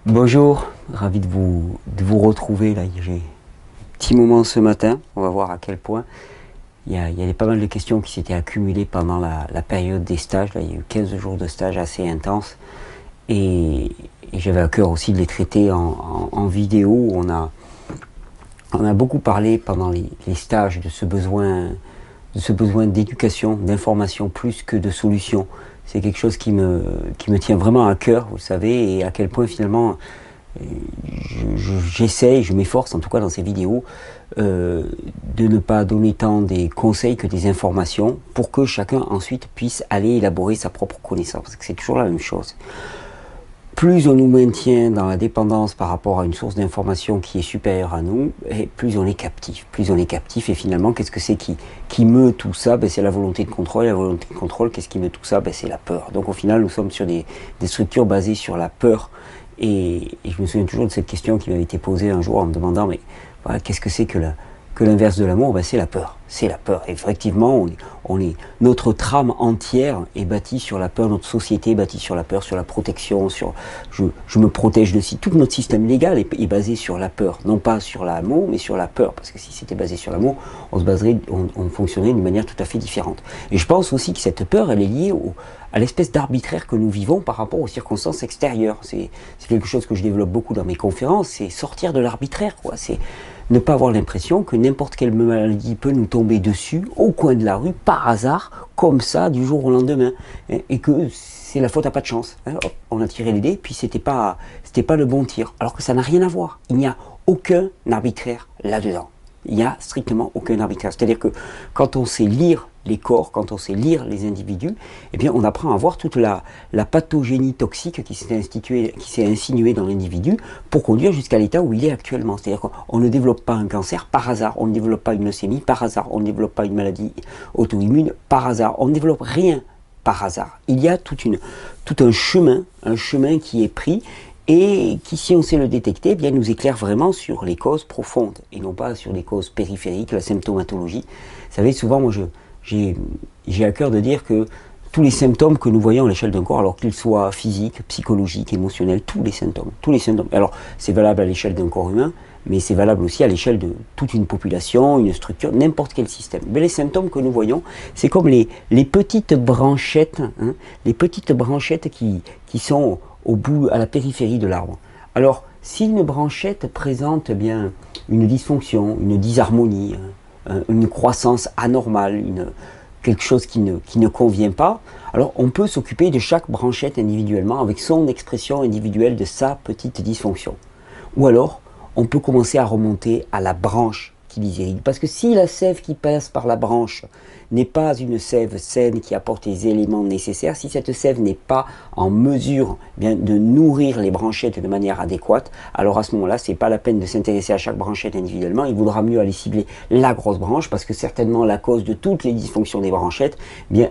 Bonjour, ravi de vous retrouver là. J'ai un petit moment ce matin, on va voir à quel point il y avait pas mal de questions qui s'étaient accumulées pendant la période des stages. Là, il y a eu 15 jours de stage assez intenses et j'avais à cœur aussi de les traiter en vidéo. On a beaucoup parlé pendant les stages de ce besoin d'éducation, d'information plus que de solution. C'est quelque chose qui me tient vraiment à cœur, vous le savez, et à quel point finalement j'essaie, je m'efforce en tout cas dans ces vidéos de ne pas donner tant des conseils que des informations pour que chacun ensuite puisse aller élaborer sa propre connaissance, parce que c'est toujours la même chose. Plus on nous maintient dans la dépendance par rapport à une source d'information qui est supérieure à nous, et plus on est captif. Plus on est captif, et finalement, qu'est-ce que c'est qui meut tout ça? C'est la volonté de contrôle. Et la volonté de contrôle, qu'est-ce qui meut tout ça? C'est la peur. Donc au final, nous sommes sur des structures basées sur la peur. Et je me souviens toujours de cette question qui m'avait été posée un jour en me demandant, mais voilà, qu'est-ce que c'est que l'inverse de l'amour? C'est la peur. C'est la peur. Et effectivement, notre trame entière est bâtie sur la peur, notre société est bâtie sur la peur, sur la protection, je me protège de si. Tout notre système légal est basé sur la peur. Non pas sur l'amour, mais sur la peur. Parce que si c'était basé sur l'amour, on fonctionnerait d'une manière tout à fait différente. Et je pense aussi que cette peur, elle est liée à l'espèce d'arbitraire que nous vivons par rapport aux circonstances extérieures. C'est quelque chose que je développe beaucoup dans mes conférences, c'est sortir de l'arbitraire, quoi. C'est ne pas avoir l'impression que n'importe quelle maladie peut nous tomber dessus, au coin de la rue, par hasard, comme ça, du jour au lendemain, et que c'est la faute à pas de chance. On a tiré les dés, puis c'était pas le bon tir, alors que ça n'a rien à voir. Il n'y a aucun arbitraire là-dedans. Il n'y a strictement aucun arbitraire. C'est-à-dire que quand on sait lire les corps, quand on sait lire les individus, eh bien on apprend à voir toute la pathogénie toxique qui s'est insinuée dans l'individu pour conduire jusqu'à l'état où il est actuellement. C'est-à-dire qu'on ne développe pas un cancer par hasard, on ne développe pas une leucémie par hasard, on ne développe pas une maladie auto-immune par hasard, on ne développe rien par hasard. Il y a tout un chemin qui est pris et qui, si on sait le détecter, eh bien, nous éclaire vraiment sur les causes profondes et non pas sur les causes périphériques, la symptomatologie. Vous savez, souvent, moi, j'ai à cœur de dire que tous les symptômes que nous voyons à l'échelle d'un corps, alors qu'ils soient physiques, psychologiques, émotionnels, tous les symptômes. Alors, c'est valable à l'échelle d'un corps humain, mais c'est valable aussi à l'échelle de toute une population, une structure, n'importe quel système. Mais les symptômes que nous voyons, c'est comme les petites branchettes, les petites branchettes qui sont au bout, à la périphérie de l'arbre. Alors, si une branchette présente bien une dysfonction, une disharmonie, une croissance anormale, quelque chose qui ne convient pas, alors on peut s'occuper de chaque branchette individuellement avec son expression individuelle de sa petite dysfonction. Ou alors, on peut commencer à remonter à la branche qui les irrigue. Parce que si la sève qui passe par la branche n'est pas une sève saine qui apporte les éléments nécessaires, si cette sève n'est pas en mesure de nourrir les branchettes de manière adéquate, alors à ce moment-là, c'est pas la peine de s'intéresser à chaque branchette individuellement. Il vaudra mieux aller cibler la grosse branche parce que certainement la cause de toutes les dysfonctions des branchettes,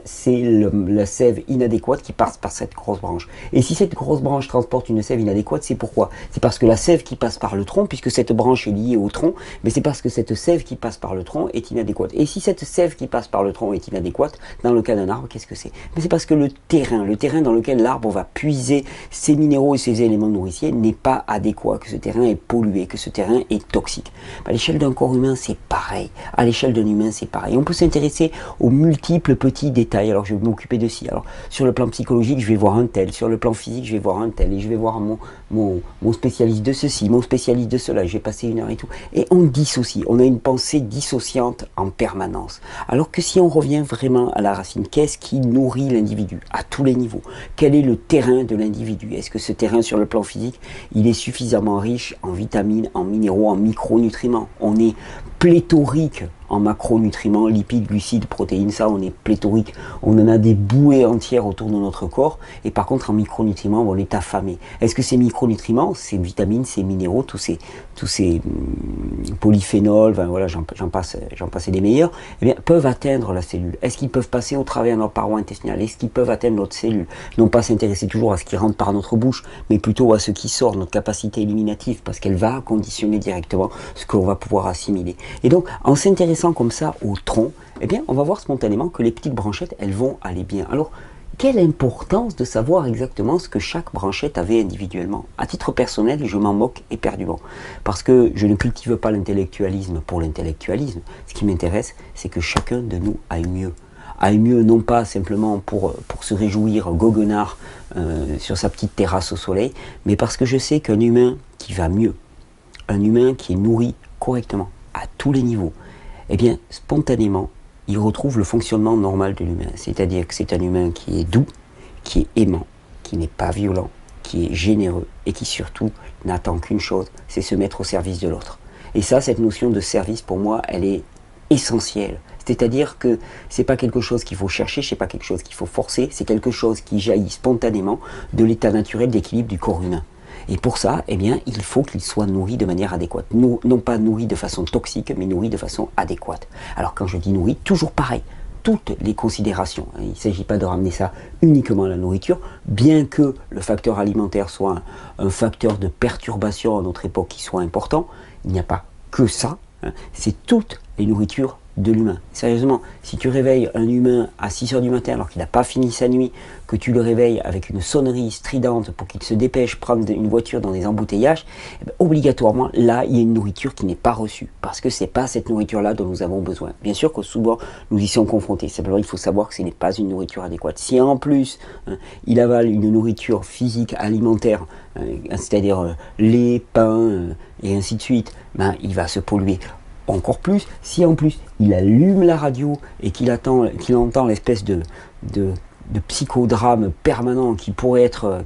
c'est la sève inadéquate qui passe par cette grosse branche. Et si cette grosse branche transporte une sève inadéquate, c'est pourquoi? C'est parce que la sève qui passe par le tronc, puisque cette branche est liée au tronc, mais c'est parce que cette sève qui passe par le tronc est inadéquate. Et si cette sève qui passe par le tronc est inadéquate, dans le cas d'un arbre, qu'est-ce que c'est? C'est parce que le terrain dans lequel l'arbre va puiser ses minéraux et ses éléments nourriciers n'est pas adéquat, que ce terrain est pollué, que ce terrain est toxique. À l'échelle d'un corps humain, c'est pareil. À l'échelle d'un humain, c'est pareil. On peut s'intéresser aux multiples petits détails. Alors, je vais m'occuper de ci. Alors, sur le plan psychologique, je vais voir un tel. Sur le plan physique, je vais voir un tel. Et je vais voir mon spécialiste de ceci, mon spécialiste de cela. Je vais passer une heure et tout. Et on dissocie. On a une pensée dissociante en permanence. Alors que si on revient vraiment à la racine, qu'est-ce qui nourrit l'individu à tous les niveaux? Quel est le terrain de l'individu? Est-ce que ce terrain sur le plan physique, il est suffisamment riche en vitamines, en minéraux, en micronutriments? On est pléthorique en macronutriments, lipides, glucides, protéines, ça on est pléthorique, on en a des bouées entières autour de notre corps, et par contre en micronutriments on est affamé. Est-ce que ces micronutriments, ces vitamines, ces minéraux, tous ces polyphénols, voilà, j'en passe et des meilleurs, peuvent atteindre la cellule? Est-ce qu'ils peuvent passer au travers de notre paroi intestinale? Est-ce qu'ils peuvent atteindre notre cellule? Non pas s'intéresser toujours à ce qui rentre par notre bouche, mais plutôt à ce qui sort, notre capacité éliminative, parce qu'elle va conditionner directement ce que l'on va pouvoir assimiler. Et donc, en s'intéressant comme ça au tronc, on va voir spontanément que les petites branchettes, elles vont aller bien. Alors, quelle importance de savoir exactement ce que chaque branchette avait individuellement. À titre personnel, je m'en moque éperdument, parce que je ne cultive pas l'intellectualisme pour l'intellectualisme. Ce qui m'intéresse, c'est que chacun de nous aille mieux. Aille mieux, non pas simplement pour se réjouir goguenard sur sa petite terrasse au soleil, mais parce que je sais qu'un humain qui va mieux, un humain qui est nourri correctement, à tous les niveaux, eh bien, spontanément, il retrouve le fonctionnement normal de l'humain. C'est-à-dire que c'est un humain qui est doux, qui est aimant, qui n'est pas violent, qui est généreux et qui surtout n'attend qu'une chose, c'est se mettre au service de l'autre. Et ça, cette notion de service, pour moi, elle est essentielle. C'est-à-dire que c'est pas quelque chose qu'il faut chercher, c'est pas quelque chose qu'il faut forcer, c'est quelque chose qui jaillit spontanément de l'état naturel d'équilibre du corps humain. Et pour ça, eh bien, il faut qu'il soit nourri de manière adéquate. Non pas nourri de façon toxique, mais nourri de façon adéquate. Alors quand je dis nourri, toujours pareil, toutes les considérations. Il ne s'agit pas de ramener ça uniquement à la nourriture, bien que le facteur alimentaire soit un facteur de perturbation à notre époque qui soit important, il n'y a pas que ça, c'est toutes les nourritures de l'humain. Sérieusement, si tu réveilles un humain à 6 h du matin alors qu'il n'a pas fini sa nuit, que tu le réveilles avec une sonnerie stridente pour qu'il se dépêche prendre une voiture dans des embouteillages, eh bien, obligatoirement, là, il y a une nourriture qui n'est pas reçue, parce que ce n'est pas cette nourriture-là dont nous avons besoin. Bien sûr que souvent, nous y sommes confrontés. Simplement, il faut savoir que ce n'est pas une nourriture adéquate. Si en plus, il avale une nourriture physique, alimentaire, c'est-à-dire lait, pain, et ainsi de suite, ben, il va se polluer encore plus. Si en plus il allume la radio et qu'il entend l'espèce de psychodrame permanent qui pourrait être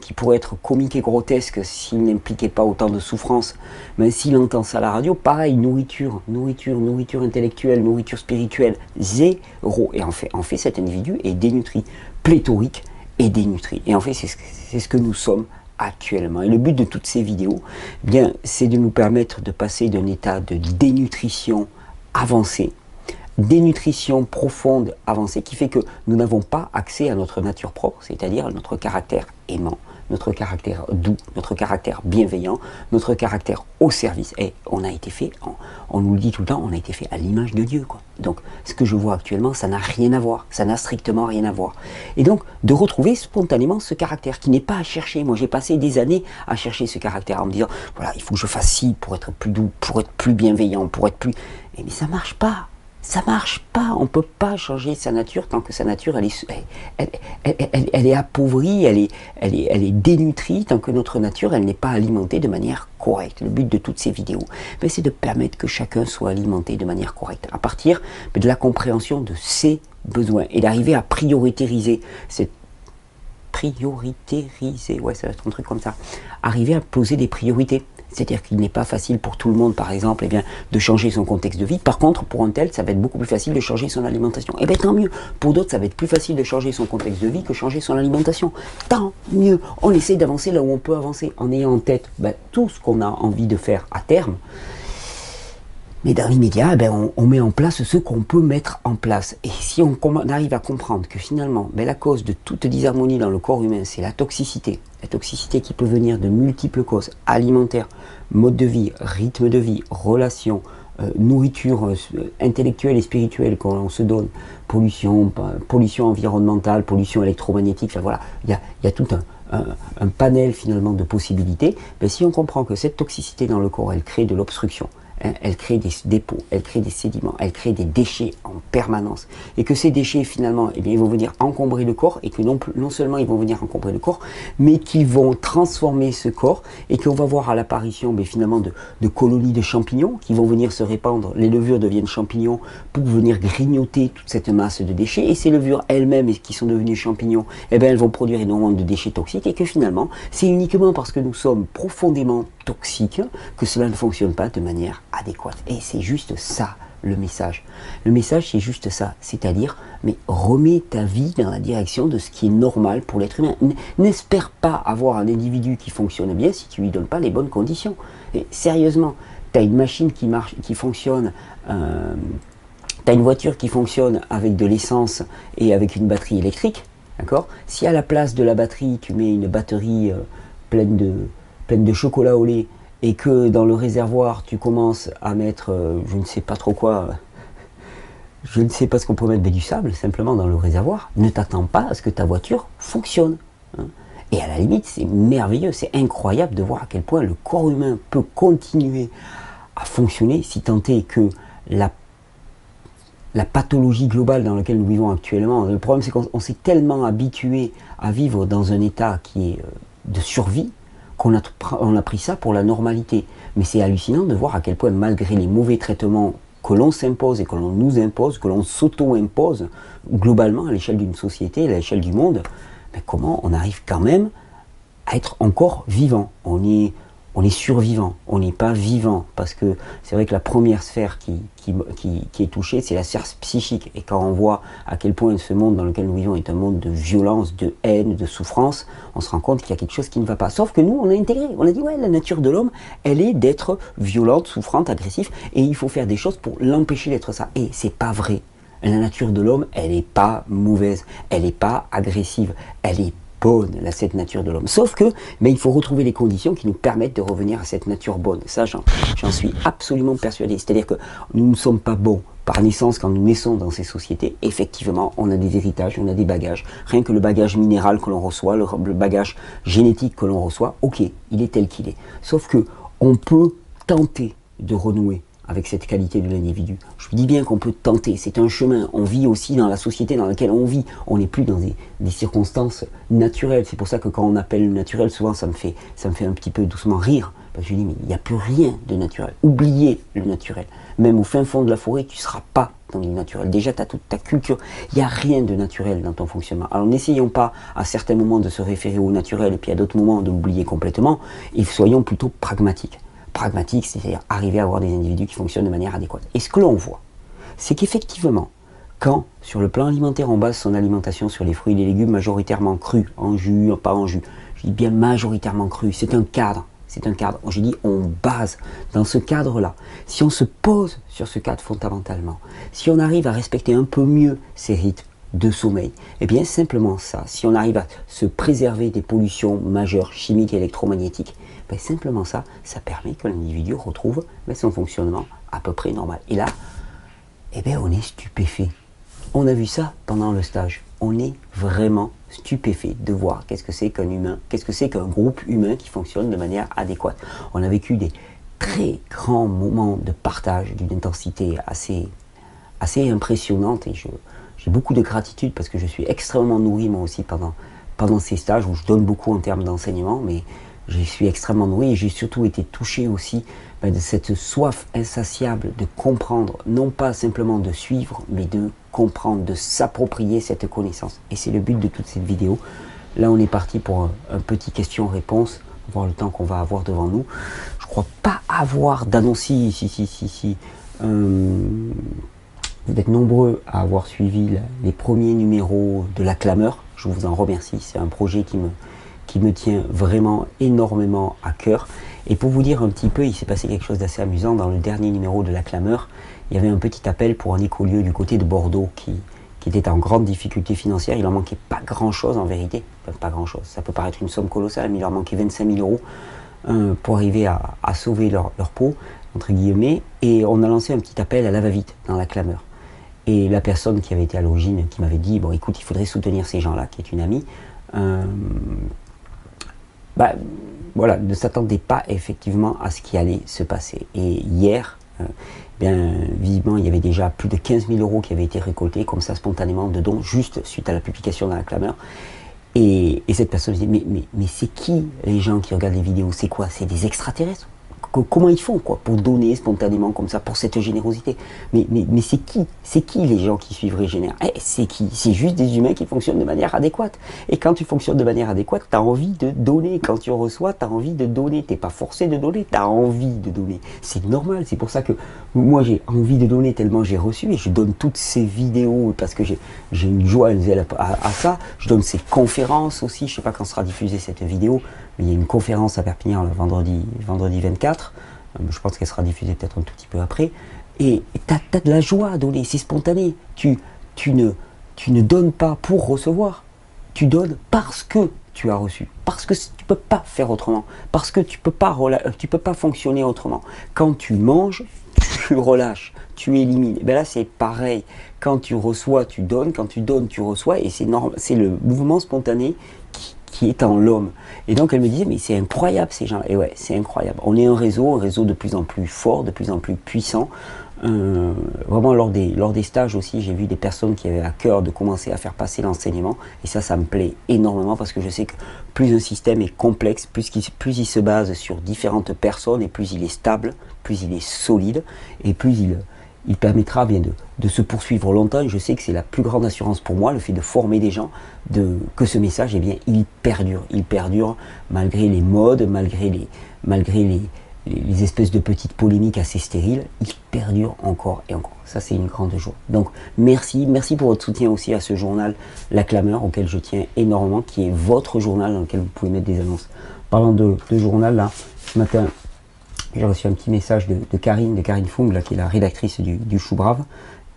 comique et grotesque s'il n'impliquait pas autant de souffrance, mais s'il entend ça à la radio, pareil, nourriture intellectuelle, nourriture spirituelle, zéro. Et en fait cet individu est dénutri, pléthorique et dénutri. Et en fait c'est ce que nous sommes actuellement. Et le but de toutes ces vidéos, eh bien, c'est de nous permettre de passer d'un état de dénutrition avancée, dénutrition profonde avancée, qui fait que nous n'avons pas accès à notre nature propre, c'est-à-dire à notre caractère aimant, notre caractère doux, notre caractère bienveillant, notre caractère au service. Et on a été fait, on nous le dit tout le temps, on a été fait à l'image de Dieu, quoi. Donc, ce que je vois actuellement, ça n'a rien à voir, ça n'a strictement rien à voir. Et donc, de retrouver spontanément ce caractère qui n'est pas à chercher. Moi, j'ai passé des années à chercher ce caractère, en me disant, voilà, il faut que je fasse ci pour être plus doux, pour être plus bienveillant, pour être plus... Mais ça marche pas. Ça marche pas, on ne peut pas changer sa nature tant que sa nature elle est appauvrie, elle est dénutrie, tant que notre nature elle n'est pas alimentée de manière correcte. Le but de toutes ces vidéos, c'est de permettre que chacun soit alimenté de manière correcte, à partir de la compréhension de ses besoins et d'arriver à prioriser cette ouais ça va être un truc comme ça, arriver à poser des priorités. C'est-à-dire qu'il n'est pas facile pour tout le monde, par exemple, eh bien, de changer son contexte de vie. Par contre, pour un tel, ça va être beaucoup plus facile de changer son alimentation. Eh bien, tant mieux. Pour d'autres, ça va être plus facile de changer son contexte de vie que changer son alimentation. Tant mieux. On essaie d'avancer là où on peut avancer, en ayant en tête tout ce qu'on a envie de faire à terme. Mais dans l'immédiat, eh ben, on met en place ce qu'on peut mettre en place. Et si on arrive à comprendre que finalement, la cause de toute disharmonie dans le corps humain, c'est la toxicité qui peut venir de multiples causes alimentaires, mode de vie, rythme de vie, relations, nourriture intellectuelle et spirituelle qu'on se donne, pollution environnementale, pollution électromagnétique, enfin voilà, il y a tout un panel finalement de possibilités. Si on comprend que cette toxicité dans le corps, elle crée de l'obstruction, elle crée des dépôts, elle crée des sédiments, elle crée des déchets en permanence. Et que ces déchets, finalement, eh bien, ils vont venir encombrer le corps, et que non seulement ils vont venir encombrer le corps, mais qu'ils vont transformer ce corps, et qu'on va voir à l'apparition finalement de colonies de champignons qui vont venir se répandre. Les levures deviennent champignons pour venir grignoter toute cette masse de déchets, et ces levures elles-mêmes qui sont devenues champignons, eh bien, elles vont produire énormément de déchets toxiques, et que finalement, c'est uniquement parce que nous sommes profondément toxiques que cela ne fonctionne pas de manière adéquate. Et c'est juste ça le message. Le message, c'est juste ça, c'est-à-dire, mais remets ta vie dans la direction de ce qui est normal pour l'être humain. N'espère pas avoir un individu qui fonctionne bien si tu lui donnes pas les bonnes conditions. Et sérieusement, tu as une machine qui marche, qui fonctionne, tu as une voiture qui fonctionne avec de l'essence et avec une batterie électrique, d'accord? Si à la place de la batterie, tu mets une batterie pleine de chocolat au lait, et que dans le réservoir tu commences à mettre je ne sais pas trop quoi, je ne sais pas ce qu'on peut mettre du sable simplement dans le réservoir. Ne t'attends pas à ce que ta voiture fonctionne. Hein. Et à la limite, c'est merveilleux, c'est incroyable de voir à quel point le corps humain peut continuer à fonctionner si tant est que la pathologie globale dans laquelle nous vivons actuellement, le problème c'est qu'on s'est tellement habitué à vivre dans un état qui est de survie qu'on a pris ça pour la normalité. Mais c'est hallucinant de voir à quel point malgré les mauvais traitements que l'on s'impose et que l'on nous impose, que l'on s'auto-impose globalement à l'échelle d'une société, à l'échelle du monde, mais comment on arrive quand même à être encore vivant. On est survivant, on n'est pas vivant, parce que c'est vrai que la première sphère qui est touchée, c'est la sphère psychique. Et quand on voit à quel point ce monde dans lequel nous vivons est un monde de violence, de haine, de souffrance, on se rend compte qu'il y a quelque chose qui ne va pas. Sauf que nous, on a intégré, on a dit ouais, la nature de l'homme, elle est d'être violente, souffrante, agressive, et il faut faire des choses pour l'empêcher d'être ça. Et c'est pas vrai. La nature de l'homme, elle n'est pas mauvaise, elle n'est pas agressive, elle est bonne, cette nature de l'homme. Sauf que, mais il faut retrouver les conditions qui nous permettent de revenir à cette nature bonne. Ça, j'en suis absolument persuadé. C'est-à-dire que nous ne sommes pas bons par naissance quand nous naissons dans ces sociétés. Effectivement, on a des héritages, on a des bagages. Rien que le bagage minéral que l'on reçoit, le bagage génétique que l'on reçoit, ok, il est tel qu'il est. Sauf que on peut tenter de renouer avec cette qualité de l'individu. Je dis bien qu'on peut tenter, c'est un chemin. On vit aussi dans la société dans laquelle on vit. On n'est plus dans des circonstances naturelles. C'est pour ça que quand on appelle le naturel, souvent ça me fait un petit peu doucement rire. Parce que je dis, mais il n'y a plus rien de naturel. Oubliez le naturel. Même au fin fond de la forêt, tu ne seras pas dans le naturel. Déjà, tu as toute ta culture. Il n'y a rien de naturel dans ton fonctionnement. Alors n'essayons pas à certains moments de se référer au naturel et puis à d'autres moments de l'oublier complètement. Et soyons plutôt pragmatiques. Pragmatique, c'est-à-dire arriver à avoir des individus qui fonctionnent de manière adéquate. Et ce que l'on voit, c'est qu'effectivement, quand sur le plan alimentaire, on base son alimentation sur les fruits et les légumes majoritairement crus, en jus, pas en jus, je dis bien majoritairement crus, c'est un cadre, je dis on base dans ce cadre-là. Si on se pose sur ce cadre fondamentalement, si on arrive à respecter un peu mieux ces rythmes de sommeil, et bien simplement ça, si on arrive à se préserver des pollutions majeures, chimiques et électromagnétiques, ben simplement ça permet que l'individu retrouve son fonctionnement à peu près normal. Et là, eh bien, on est stupéfait. On a vu ça pendant le stage. On est vraiment stupéfait de voir qu'est-ce que c'est qu'un humain, qu'est-ce que c'est qu'un groupe humain qui fonctionne de manière adéquate. On a vécu des très grands moments de partage d'une intensité assez impressionnante et j'ai beaucoup de gratitude parce que je suis extrêmement nourri moi aussi pendant ces stages où je donne beaucoup en termes d'enseignement, mais je suis extrêmement nourri et j'ai surtout été touché aussi de cette soif insatiable de comprendre, non pas simplement de suivre, mais de comprendre, de s'approprier cette connaissance. Et c'est le but de toute cette vidéo. Là, on est parti pour un petit question-réponse, voir le temps qu'on va avoir devant nous. Je crois pas avoir d'annonce. Si. Vous êtes nombreux à avoir suivi les premiers numéros de La Clameur. Je vous en remercie. C'est un projet qui me tient vraiment énormément à cœur. Et pour vous dire un petit peu, il s'est passé quelque chose d'assez amusant. Dans le dernier numéro de La Clameur, il y avait un petit appel pour un écolieu du côté de Bordeaux qui était en grande difficulté financière. Il en manquait pas grand-chose en vérité. Enfin, pas grand-chose. Ça peut paraître une somme colossale, mais il leur manquait 25 000 euros pour arriver à sauver leur peau, entre guillemets. Et on a lancé un petit appel à la va-vite dans La Clameur. Et la personne qui avait été à l'origine, qui m'avait dit, bon écoute, il faudrait soutenir ces gens-là, qui est une amie, voilà, ne s'attendait pas effectivement à ce qui allait se passer. Et hier, visiblement, il y avait déjà plus de 15 000 euros qui avaient été récoltés, comme ça, spontanément, de dons, juste suite à la publication dans La Clameur. Et cette personne dit, mais c'est qui les gens qui regardent les vidéos? C'est quoi? C'est des extraterrestres? Comment ils font quoi pour donner spontanément comme ça, pour cette générosité? Mais c'est qui les gens qui suivent Régénère? C'est qui? C'est juste des humains qui fonctionnent de manière adéquate. Et quand tu fonctionnes de manière adéquate, tu as envie de donner. Quand tu reçois, tu as envie de donner. Tu n'es pas forcé de donner, tu as envie de donner. C'est normal, c'est pour ça que moi j'ai envie de donner tellement j'ai reçu et je donne toutes ces vidéos parce que j'ai une joie à ça. Je donne ces conférences aussi, je ne sais pas quand sera diffusée cette vidéo, mais il y a une conférence à Perpignan le vendredi 24. Je pense qu'elle sera diffusée peut-être un tout petit peu après. Et tu as de la joie à donner, c'est spontané. Tu ne donnes pas pour recevoir. Tu donnes parce que tu as reçu. Parce que tu ne peux pas faire autrement. Parce que tu peux pas fonctionner autrement. Quand tu manges, tu relâches, tu élimines. Et bien là, c'est pareil. quand tu reçois, tu donnes, quand tu donnes, tu reçois, et c'est le mouvement spontané qui est en l'homme. Et donc elle me disait, mais c'est incroyable ces gens. Et ouais, c'est incroyable. On est un réseau de plus en plus fort, de plus en plus puissant. Vraiment lors des stages aussi, j'ai vu des personnes qui avaient à cœur de commencer à faire passer l'enseignement, et ça me plaît énormément, parce que je sais que plus un système est complexe, plus il se base sur différentes personnes, et plus il est stable, plus il est solide, et plus il permettra bien de se poursuivre longtemps. Et je sais que c'est la plus grande assurance pour moi, le fait de former des gens, que ce message, eh bien, il perdure malgré les modes, malgré les espèces de petites polémiques assez stériles, il perdure encore et encore. Ça, c'est une grande joie. Donc, merci pour votre soutien aussi à ce journal La Clameur, auquel je tiens énormément, qui est votre journal dans lequel vous pouvez mettre des annonces. Parlant de journal, là, ce matin, j'ai reçu un petit message de Karine Fung, là, qui est la rédactrice du Chou Brave,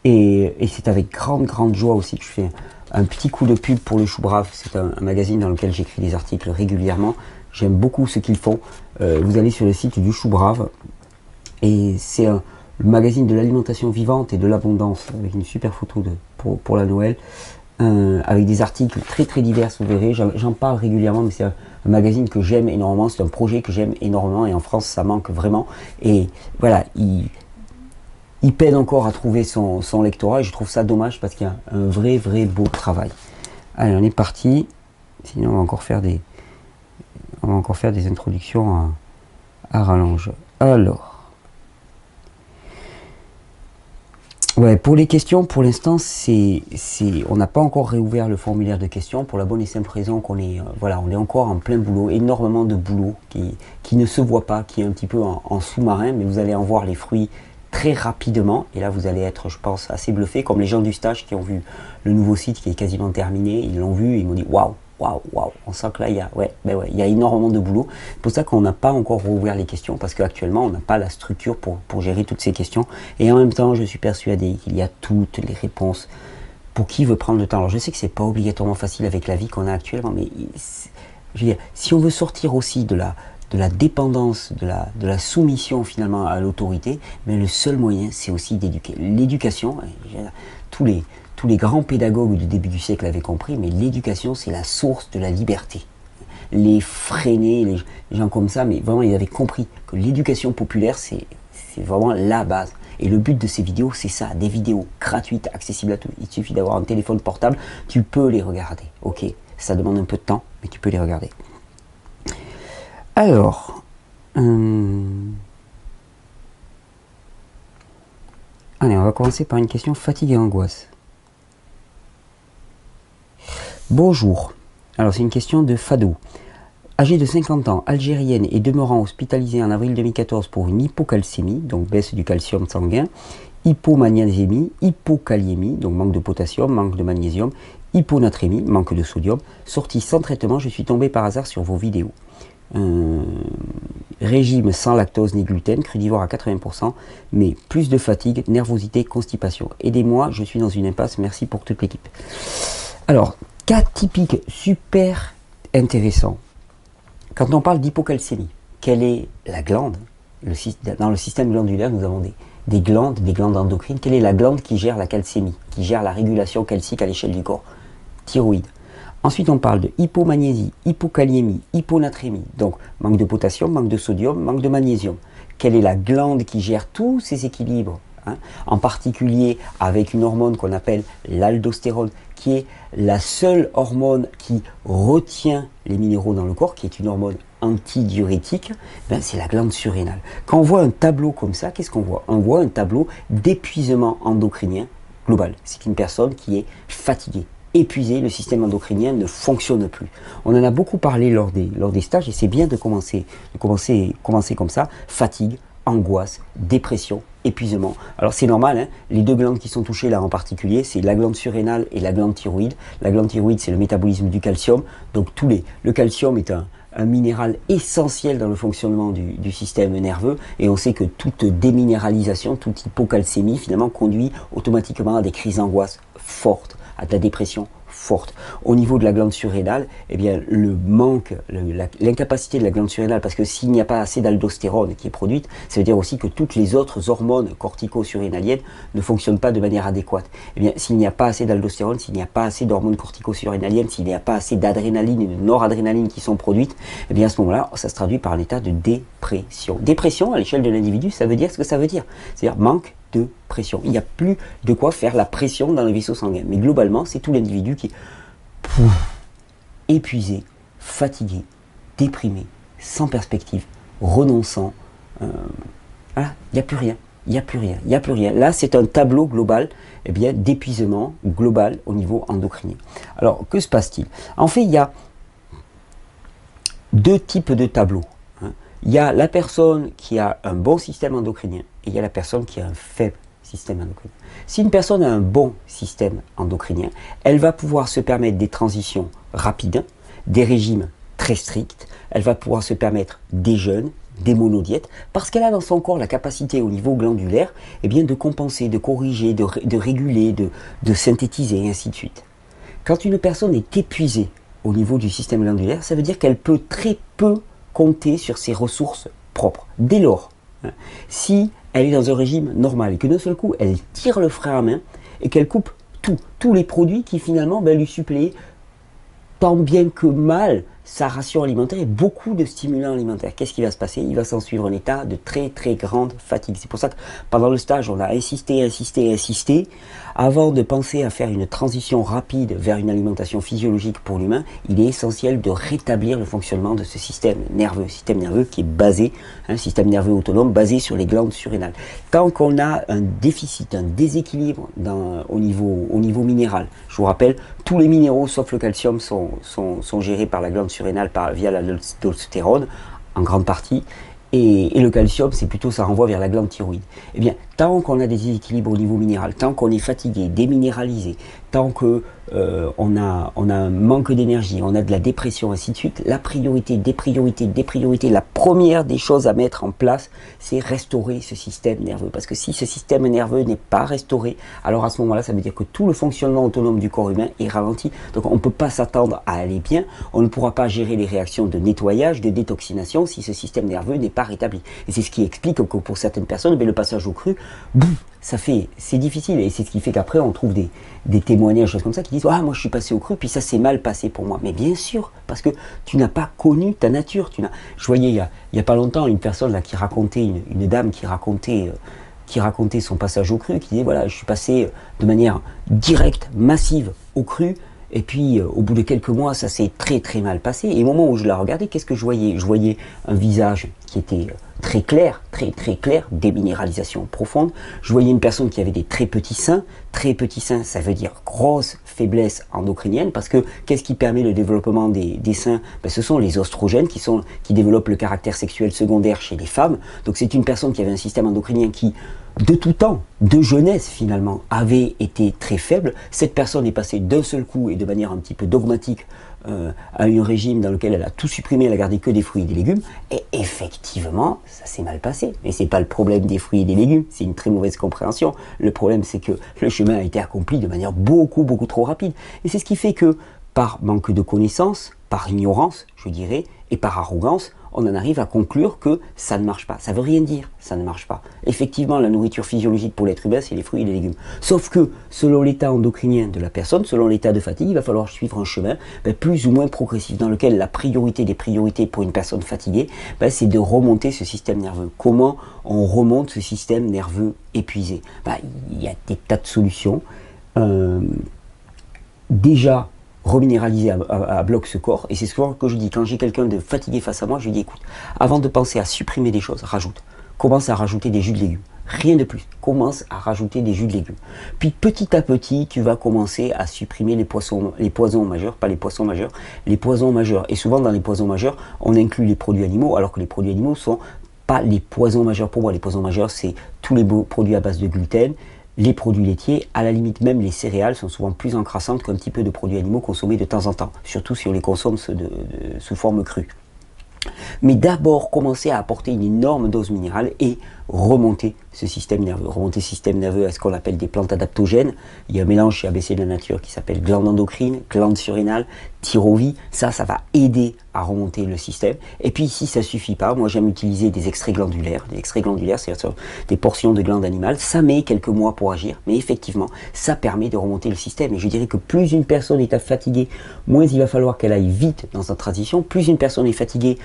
et c'est avec grande joie aussi que je fais un petit coup de pub pour le Chou Brave. C'est un magazine dans lequel j'écris des articles régulièrement. J'aime beaucoup ce qu'ils font. Vous allez sur le site du Chou Brave, et c'est le magazine de l'alimentation vivante et de l'abondance, avec une super photo pour la Noël, avec des articles très divers, vous verrez. J'en parle régulièrement, mais c'est un magazine que j'aime énormément, c'est un projet que j'aime énormément, et en France ça manque vraiment. Et voilà, il peine encore à trouver son lectorat, et je trouve ça dommage, parce qu'il y a un vrai beau travail. Allez, on est parti. Sinon on va encore faire des introductions à rallonge. Alors, ouais, pour les questions, pour l'instant, on n'a pas encore réouvert le formulaire de questions, pour la bonne et simple raison qu'on est, on est encore en plein boulot, énormément de boulot qui ne se voit pas, qui est un petit peu en sous-marin, mais vous allez en voir les fruits très rapidement, et là vous allez être, je pense, assez bluffé, comme les gens du stage qui ont vu le nouveau site qui est quasiment terminé. Ils l'ont vu et ils m'ont dit waouh, on sent que là il y a énormément de boulot. C'est pour ça qu'on n'a pas encore rouvert les questions, parce qu'actuellement on n'a pas la structure pour gérer toutes ces questions, et en même temps je suis persuadé qu'il y a toutes les réponses pour qui veut prendre le temps. Alors je sais que c'est pas obligatoirement facile avec la vie qu'on a actuellement, mais je veux dire, si on veut sortir aussi de la dépendance, de la soumission finalement à l'autorité, mais le seul moyen, c'est aussi d'éduquer. L'éducation, tous les grands pédagogues du début du siècle avaient compris, mais l'éducation, c'est la source de la liberté. Les freinés, les gens comme ça, mais vraiment, ils avaient compris que l'éducation populaire, c'est vraiment la base. Et le but de ces vidéos, c'est ça, des vidéos gratuites, accessibles à tous. Il suffit d'avoir un téléphone portable, tu peux les regarder. Ok, ça demande un peu de temps, mais tu peux les regarder. Alors, allez, on va commencer par une question fatigue et angoisse. Bonjour. Alors, c'est une question de Fado. Âgée de 50 ans, algérienne et demeurant hospitalisée en avril 2014 pour une hypocalcémie, donc baisse du calcium sanguin, hypomagnésémie, hypokaliémie, donc manque de potassium, manque de magnésium, hyponatrémie, manque de sodium. Sortie sans traitement, je suis tombé par hasard sur vos vidéos. Régime sans lactose ni gluten, crudivore à 80%, mais plus de fatigue, nervosité, constipation. Aidez-moi, je suis dans une impasse, merci pour toute l'équipe. Alors, cas typique, super intéressant. Quand on parle d'hypocalcémie, quelle est la glande? Dans le système glandulaire, nous avons des glandes endocrines. Quelle est la glande qui gère la calcémie, qui gère la régulation calcique à l'échelle du corps? Thyroïde. Ensuite, on parle de hypomagnésie, hypokaliémie, hyponatrémie. Donc, manque de potassium, manque de sodium, manque de magnésium. Quelle est la glande qui gère tous ces équilibres, hein? En particulier avec une hormone qu'on appelle l'aldostérone, qui est la seule hormone qui retient les minéraux dans le corps, qui est une hormone antidiurétique, ben c'est la glande surrénale. Quand on voit un tableau comme ça, qu'est-ce qu'on voit? On voit un tableau d'épuisement endocrinien global. C'est une personne qui est fatiguée, épuisé, le système endocrinien ne fonctionne plus. On en a beaucoup parlé lors des stages, et c'est bien de commencer comme ça. Fatigue, angoisse, dépression, épuisement. Alors c'est normal, hein, les deux glandes qui sont touchées là en particulier, c'est la glande surrénale et la glande thyroïde. La glande thyroïde, c'est le métabolisme du calcium. Donc le calcium est un minéral essentiel dans le fonctionnement du système nerveux, et on sait que toute déminéralisation, toute hypocalcémie finalement conduit automatiquement à des crises d'angoisse fortes, à de la dépression forte. Au niveau de la glande surrénale, eh bien, le manque, l'incapacité de la glande surrénale, parce que s'il n'y a pas assez d'aldostérone qui est produite, ça veut dire aussi que toutes les autres hormones cortico-surrénaliennes ne fonctionnent pas de manière adéquate. Eh bien, s'il n'y a pas assez d'aldostérone, s'il n'y a pas assez d'hormones cortico-surrénaliennes, s'il n'y a pas assez d'adrénaline et de noradrénaline qui sont produites, eh bien, à ce moment-là, ça se traduit par un état de dépression. Dépression, à l'échelle de l'individu, ça veut dire ce que ça veut dire. C'est-à-dire manque de pression. Il n'y a plus de quoi faire la pression dans le vaisseau sanguin. Mais globalement, c'est tout l'individu qui est épuisé, fatigué, déprimé, sans perspective, renonçant. Voilà, il n'y a plus rien. Il n'y a plus rien. Il n'y a plus rien. Là, c'est un tableau global eh bien, d'épuisement global au niveau endocrinien. Alors, que se passe-t-il? En fait, il y a deux types de tableaux. Il y a la personne qui a un bon système endocrinien et il y a la personne qui a un faible système endocrinien. Si une personne a un bon système endocrinien, elle va pouvoir se permettre des transitions rapides, des régimes très stricts, elle va pouvoir se permettre des jeûnes, des monodiètes, parce qu'elle a dans son corps la capacité au niveau glandulaire eh bien, de compenser, de corriger, de réguler, de synthétiser et ainsi de suite. Quand une personne est épuisée au niveau du système glandulaire, ça veut dire qu'elle peut très peu compter sur ses ressources propres. Dès lors, si elle est dans un régime normal et que d'un seul coup elle tire le frein à main et qu'elle coupe tous les produits qui finalement lui suppléent tant bien que mal sa ration alimentaire et beaucoup de stimulants alimentaires. Qu'est-ce qui va se passer? Il va s'en suivre un état de très très grande fatigue. C'est pour ça que pendant le stage, on a insisté. Avant de penser à faire une transition rapide vers une alimentation physiologique pour l'humain, il est essentiel de rétablir le fonctionnement de ce système nerveux qui est basé, un système nerveux autonome basé sur les glandes surrénales. Tant qu'on a un déficit, un déséquilibre au niveau minéral, je vous rappelle, tous les minéraux sauf le calcium sont gérés par la glande surrénale via la l'aldostérone en grande partie. Et le calcium, c'est plutôt, ça renvoie vers la glande thyroïde. Eh bien, tant qu'on a des déséquilibres au niveau minéral, tant qu'on est fatigué, déminéralisé, tant que on a un manque d'énergie, on a de la dépression, ainsi de suite, la priorité, des priorités, la première des choses à mettre en place, c'est restaurer ce système nerveux. Parce que si ce système nerveux n'est pas restauré, alors à ce moment-là, ça veut dire que tout le fonctionnement autonome du corps humain est ralenti. Donc on ne peut pas s'attendre à aller bien, on ne pourra pas gérer les réactions de nettoyage, de détoxination, si ce système nerveux n'est pas rétabli. Et c'est ce qui explique que pour certaines personnes, le passage au cru, boum, c'est difficile, et c'est ce qui fait qu'après on trouve des témoignages, choses comme ça, qui disent ah moi je suis passé au cru, puis ça s'est mal passé pour moi. Mais bien sûr, parce que tu n'as pas connu ta nature. Je voyais il y a pas longtemps une personne là qui racontait, une dame qui racontait son passage au cru, qui disait voilà, je suis passé de manière directe, massive au cru. Et puis, au bout de quelques mois, ça s'est très très mal passé. Et au moment où je la regardais, qu'est-ce que je voyais? Je voyais un visage qui était très clair, très très clair, déminéralisation profonde. Je voyais une personne qui avait des très petits seins. Très petits seins, ça veut dire grosse faiblesse endocrinienne, parce que qu'est-ce qui permet le développement des seins? Ce sont les oestrogènes qui développent le caractère sexuel secondaire chez les femmes. Donc c'est une personne qui avait un système endocrinien qui, de tout temps, de jeunesse finalement, avait été très faible. Cette personne est passée d'un seul coup et de manière un petit peu dogmatique à un régime dans lequel elle a tout supprimé, elle a gardé que des fruits et des légumes, et effectivement, ça s'est mal passé. Mais c'est pas le problème des fruits et des légumes, c'est une très mauvaise compréhension. Le problème, c'est que le chemin a été accompli de manière beaucoup trop rapide. Et c'est ce qui fait que, par manque de connaissances, par ignorance, je dirais, et par arrogance, on en arrive à conclure que ça ne marche pas. Ça veut rien dire, ça ne marche pas. Effectivement, la nourriture physiologique pour l'être humain, c'est les fruits et les légumes. Sauf que, selon l'état endocrinien de la personne, selon l'état de fatigue, il va falloir suivre un chemin plus ou moins progressif, dans lequel la priorité des priorités pour une personne fatiguée, c'est de remonter ce système nerveux. Comment on remonte ce système nerveux épuisé? Il y a des tas de solutions. Déjà, reminéraliser à bloc ce corps, et c'est souvent que je dis, quand j'ai quelqu'un de fatigué face à moi, je lui dis écoute, avant de penser à supprimer des choses, commence à rajouter des jus de légumes, rien de plus, commence à rajouter des jus de légumes, puis petit à petit tu vas commencer à supprimer les poisons majeurs, pas les poissons majeurs, les poisons majeurs, et souvent dans les poisons majeurs, on inclut les produits animaux, alors que les produits animaux sont pas les poisons majeurs pour moi. Les poisons majeurs, c'est tous les produits à base de gluten, les produits laitiers, à la limite même les céréales sont souvent plus encrassantes qu'un petit peu de produits animaux consommés de temps en temps, surtout si on les consomme sous forme crue. Mais d'abord, commencer à apporter une énorme dose minérale et remonter ce système nerveux. Remonter ce système nerveux à ce qu'on appelle des plantes adaptogènes. Il y a un mélange chez ABC de la nature qui s'appelle glande endocrine, glande surrénale, thyroïde. Ça va aider à remonter le système. Et puis si ça suffit pas, moi j'aime utiliser des extraits glandulaires. Des extraits glandulaires, c'est des portions de glandes animales. Ça met quelques mois pour agir, mais effectivement, ça permet de remonter le système. Et je dirais que plus une personne est fatiguée, moins il va falloir qu'elle aille vite dans sa transition. Plus une personne est fatiguée,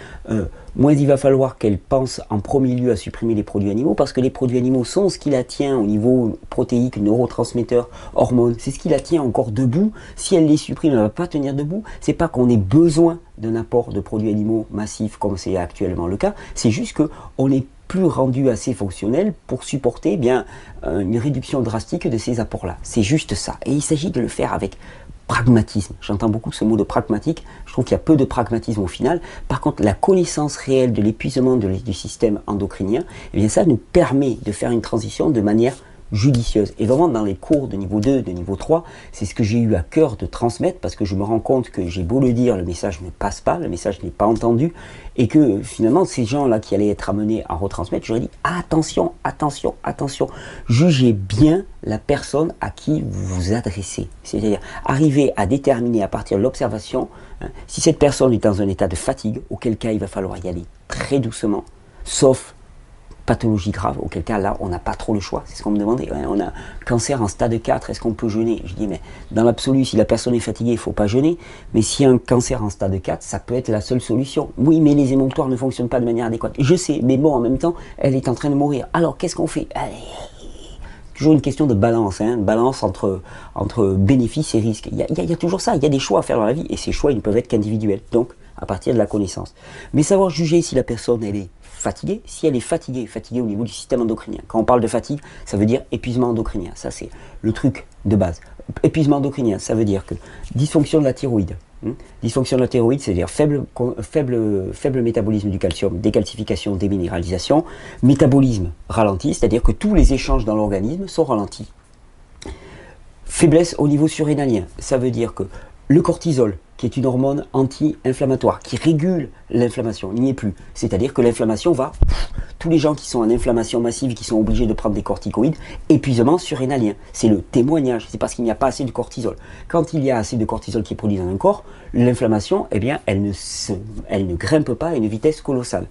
moins il va falloir qu'elle pense en premier lieu à supprimer les produits animaux, parce que les produits animaux sont ce qui la tient au niveau protéique, neurotransmetteurs, hormones, c'est ce qui la tient encore debout. Si elle les supprime, elle ne va pas tenir debout. C'est pas qu'on ait besoin d'un apport de produits animaux massifs comme c'est actuellement le cas, c'est juste qu'on n'est plus rendu assez fonctionnel pour supporter une réduction drastique de ces apports-là. C'est juste ça. Et il s'agit de le faire avec pragmatisme. J'entends beaucoup ce mot de pragmatique. Je trouve qu'il y a peu de pragmatisme au final. Par contre, la connaissance réelle de l'épuisement du système endocrinien, ça nous permet de faire une transition de manière judicieuse. Et vraiment, dans les cours de niveau 2, de niveau 3, c'est ce que j'ai eu à cœur de transmettre, parce que je me rends compte que j'ai beau le dire, le message ne passe pas, le message n'est pas entendu, et que finalement, ces gens-là qui allaient être amenés à retransmettre, j'aurais dit attention, attention, attention, jugez bien la personne à qui vous vous adressez. C'est-à-dire, arriver à déterminer à partir de l'observation, si cette personne est dans un état de fatigue, auquel cas il va falloir y aller très doucement, sauf pathologie grave, auquel cas là on n'a pas trop le choix. C'est ce qu'on me demandait. On a cancer en stade 4, est-ce qu'on peut jeûner? Je dis mais dans l'absolu, si la personne est fatiguée, il ne faut pas jeûner, mais s'il y a un cancer en stade 4, ça peut être la seule solution. Oui, mais les émonctoires ne fonctionnent pas de manière adéquate. Je sais, mais bon, en même temps, elle est en train de mourir. Alors qu'est-ce qu'on fait? Toujours une question de balance, balance entre bénéfices et risques. Il y a toujours ça, il y a des choix à faire dans la vie, et ces choix, ils ne peuvent être qu'individuels. Donc, à partir de la connaissance. Mais savoir juger si la personne, elle est fatiguée, si elle est fatiguée au niveau du système endocrinien. Quand on parle de fatigue, ça veut dire épuisement endocrinien. Ça, c'est le truc de base. Épuisement endocrinien, ça veut dire que dysfonction de la thyroïde. Dysfonction de la thyroïde, c'est-à-dire faible métabolisme du calcium, décalcification, déminéralisation, métabolisme ralenti, c'est-à-dire que tous les échanges dans l'organisme sont ralentis. Faiblesse au niveau surrénalien, ça veut dire que le cortisol, qui est une hormone anti-inflammatoire, qui régule l'inflammation, il n'y est plus. C'est-à-dire que l'inflammation va... Tous les gens qui sont en inflammation massive, qui sont obligés de prendre des corticoïdes, épuisement surrénalien. C'est le témoignage, c'est parce qu'il n'y a pas assez de cortisol. Quand il y a assez de cortisol qui est produit dans un corps, l'inflammation, elle ne grimpe pas à une vitesse colossale.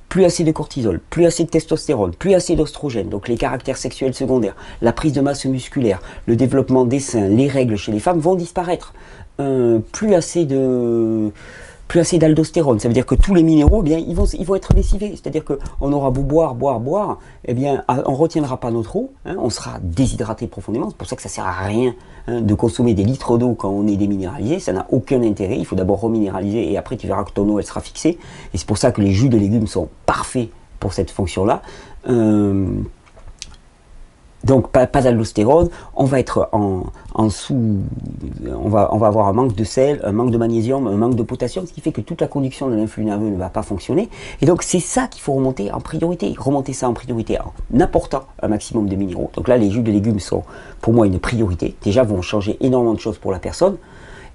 Plus assez de cortisol, plus assez de testostérone, plus assez d'oestrogène, donc les caractères sexuels secondaires, la prise de masse musculaire, le développement des seins, les règles chez les femmes vont disparaître. Plus assez d'aldostérone, ça veut dire que tous les minéraux, ils vont être lessivés, c'est-à-dire qu'on aura beau boire, on retiendra pas notre eau, on sera déshydraté profondément. C'est pour ça que ça sert à rien de consommer des litres d'eau quand on est déminéralisé, ça n'a aucun intérêt. Il faut d'abord reminéraliser et après tu verras que ton eau elle sera fixée, et c'est pour ça que les jus de légumes sont parfaits pour cette fonction-là. Donc pas d'aldostérone, on va être on va avoir un manque de sel, un manque de magnésium, un manque de potassium, ce qui fait que toute la conduction de l'influx nerveux ne va pas fonctionner. Et donc c'est ça qu'il faut remonter en priorité. Remonter ça en priorité en apportant un maximum de minéraux. Donc là les jus de légumes sont pour moi une priorité. Déjà vont changer énormément de choses pour la personne.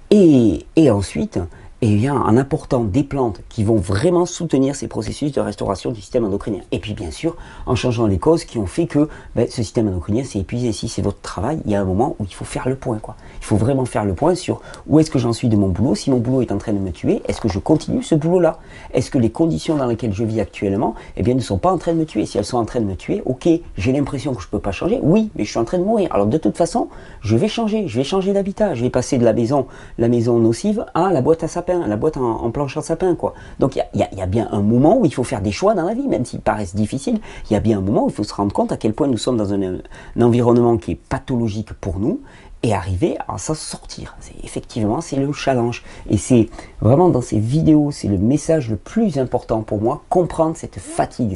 Et ensuite, en apportant des plantes qui vont vraiment soutenir ces processus de restauration du système endocrinien. Et puis bien sûr, en changeant les causes qui ont fait que ce système endocrinien s'est épuisé. Si c'est votre travail, il y a un moment où il faut faire le point, Il faut vraiment faire le point sur où est-ce que j'en suis de mon boulot. Si mon boulot est en train de me tuer, est-ce que je continue ce boulot-là? Est-ce que les conditions dans lesquelles je vis actuellement ne sont pas en train de me tuer? Si elles sont en train de me tuer, ok, j'ai l'impression que je ne peux pas changer. Oui, mais je suis en train de mourir. Alors de toute façon, je vais changer d'habitat. Je vais passer de la maison nocive à la boîte à sapin. La boîte en planche en sapin, Donc il y a bien un moment où il faut faire des choix dans la vie, même s'ils paraissent difficiles. Il y a bien un moment où il faut se rendre compte à quel point nous sommes dans un environnement qui est pathologique pour nous, et arriver à s'en sortir. Effectivement, c'est le challenge. Et c'est vraiment dans ces vidéos, c'est le message le plus important pour moi, comprendre cette fatigue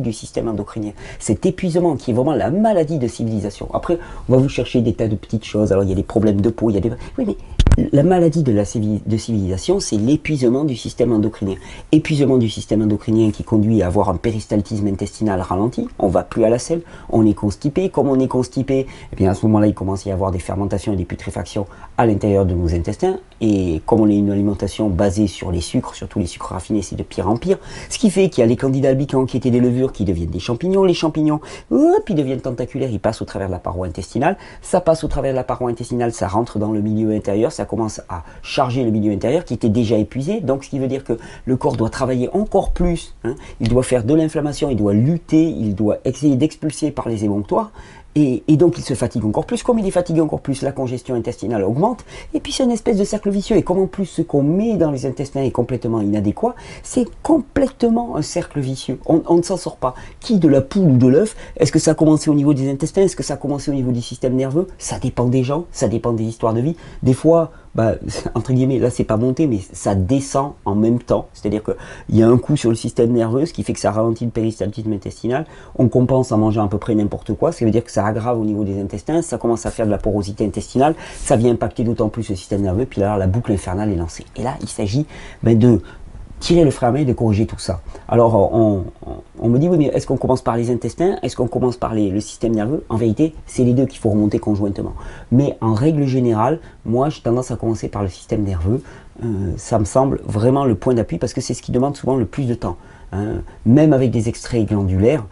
du système endocrinien, cet épuisement qui est vraiment la maladie de civilisation. Après, on va vous chercher des tas de petites choses. Alors, il y a des problèmes de peau, il y a des... Oui, mais La maladie de civilisation, c'est l'épuisement du système endocrinien. Épuisement du système endocrinien qui conduit à avoir un péristaltisme intestinal ralenti. On ne va plus à la selle, on est constipé. Comme on est constipé, et bien à ce moment-là, il commence à y avoir des fermentations et des putréfactions à l'intérieur de nos intestins. Et comme on a une alimentation basée sur les sucres, surtout les sucres raffinés, c'est de pire en pire. Ce qui fait qu'il y a les candidats albicans qui étaient des levures qui deviennent des champignons. Les champignons, hop, ils deviennent tentaculaires, ils passent au travers de la paroi intestinale. Ça passe au travers de la paroi intestinale, ça rentre dans le milieu intérieur, ça commence à charger le milieu intérieur qui était déjà épuisé, donc ce qui veut dire que le corps doit travailler encore plus, hein. Il doit faire de l'inflammation, il doit lutter, il doit essayer d'expulser par les émonctoires, et donc il se fatigue encore plus. Comme il est fatigué encore plus, la congestion intestinale augmente, et puis c'est une espèce de cercle vicieux, et comme en plus ce qu'on met dans les intestins est complètement inadéquat, c'est complètement un cercle vicieux, on ne s'en sort pas. Qui, de la poule ou de l'œuf? Est-ce que ça a commencé au niveau des intestins? Est-ce que ça a commencé au niveau du système nerveux? Ça dépend des gens, ça dépend des histoires de vie. Des fois, bah, entre guillemets, là c'est pas monté, mais ça descend en même temps. C'est-à-dire qu'il y a un coup sur le système nerveux, ce qui fait que ça ralentit le péristaltisme intestinal. On compense en mangeant à peu près n'importe quoi, ce qui veut dire que ça aggrave au niveau des intestins, ça commence à faire de la porosité intestinale, ça vient impacter d'autant plus le système nerveux, puis là la boucle infernale est lancée. Et là il s'agit de tirer le frein à main et de corriger tout ça. Alors on me dit, oui mais est-ce qu'on commence par les intestins? Est-ce qu'on commence par le système nerveux? En vérité, c'est les deux qu'il faut remonter conjointement. Mais en règle générale, moi j'ai tendance à commencer par le système nerveux. Ça me semble vraiment le point d'appui parce que c'est ce qui demande souvent le plus de temps. Hein. Même avec des extraits glandulaires,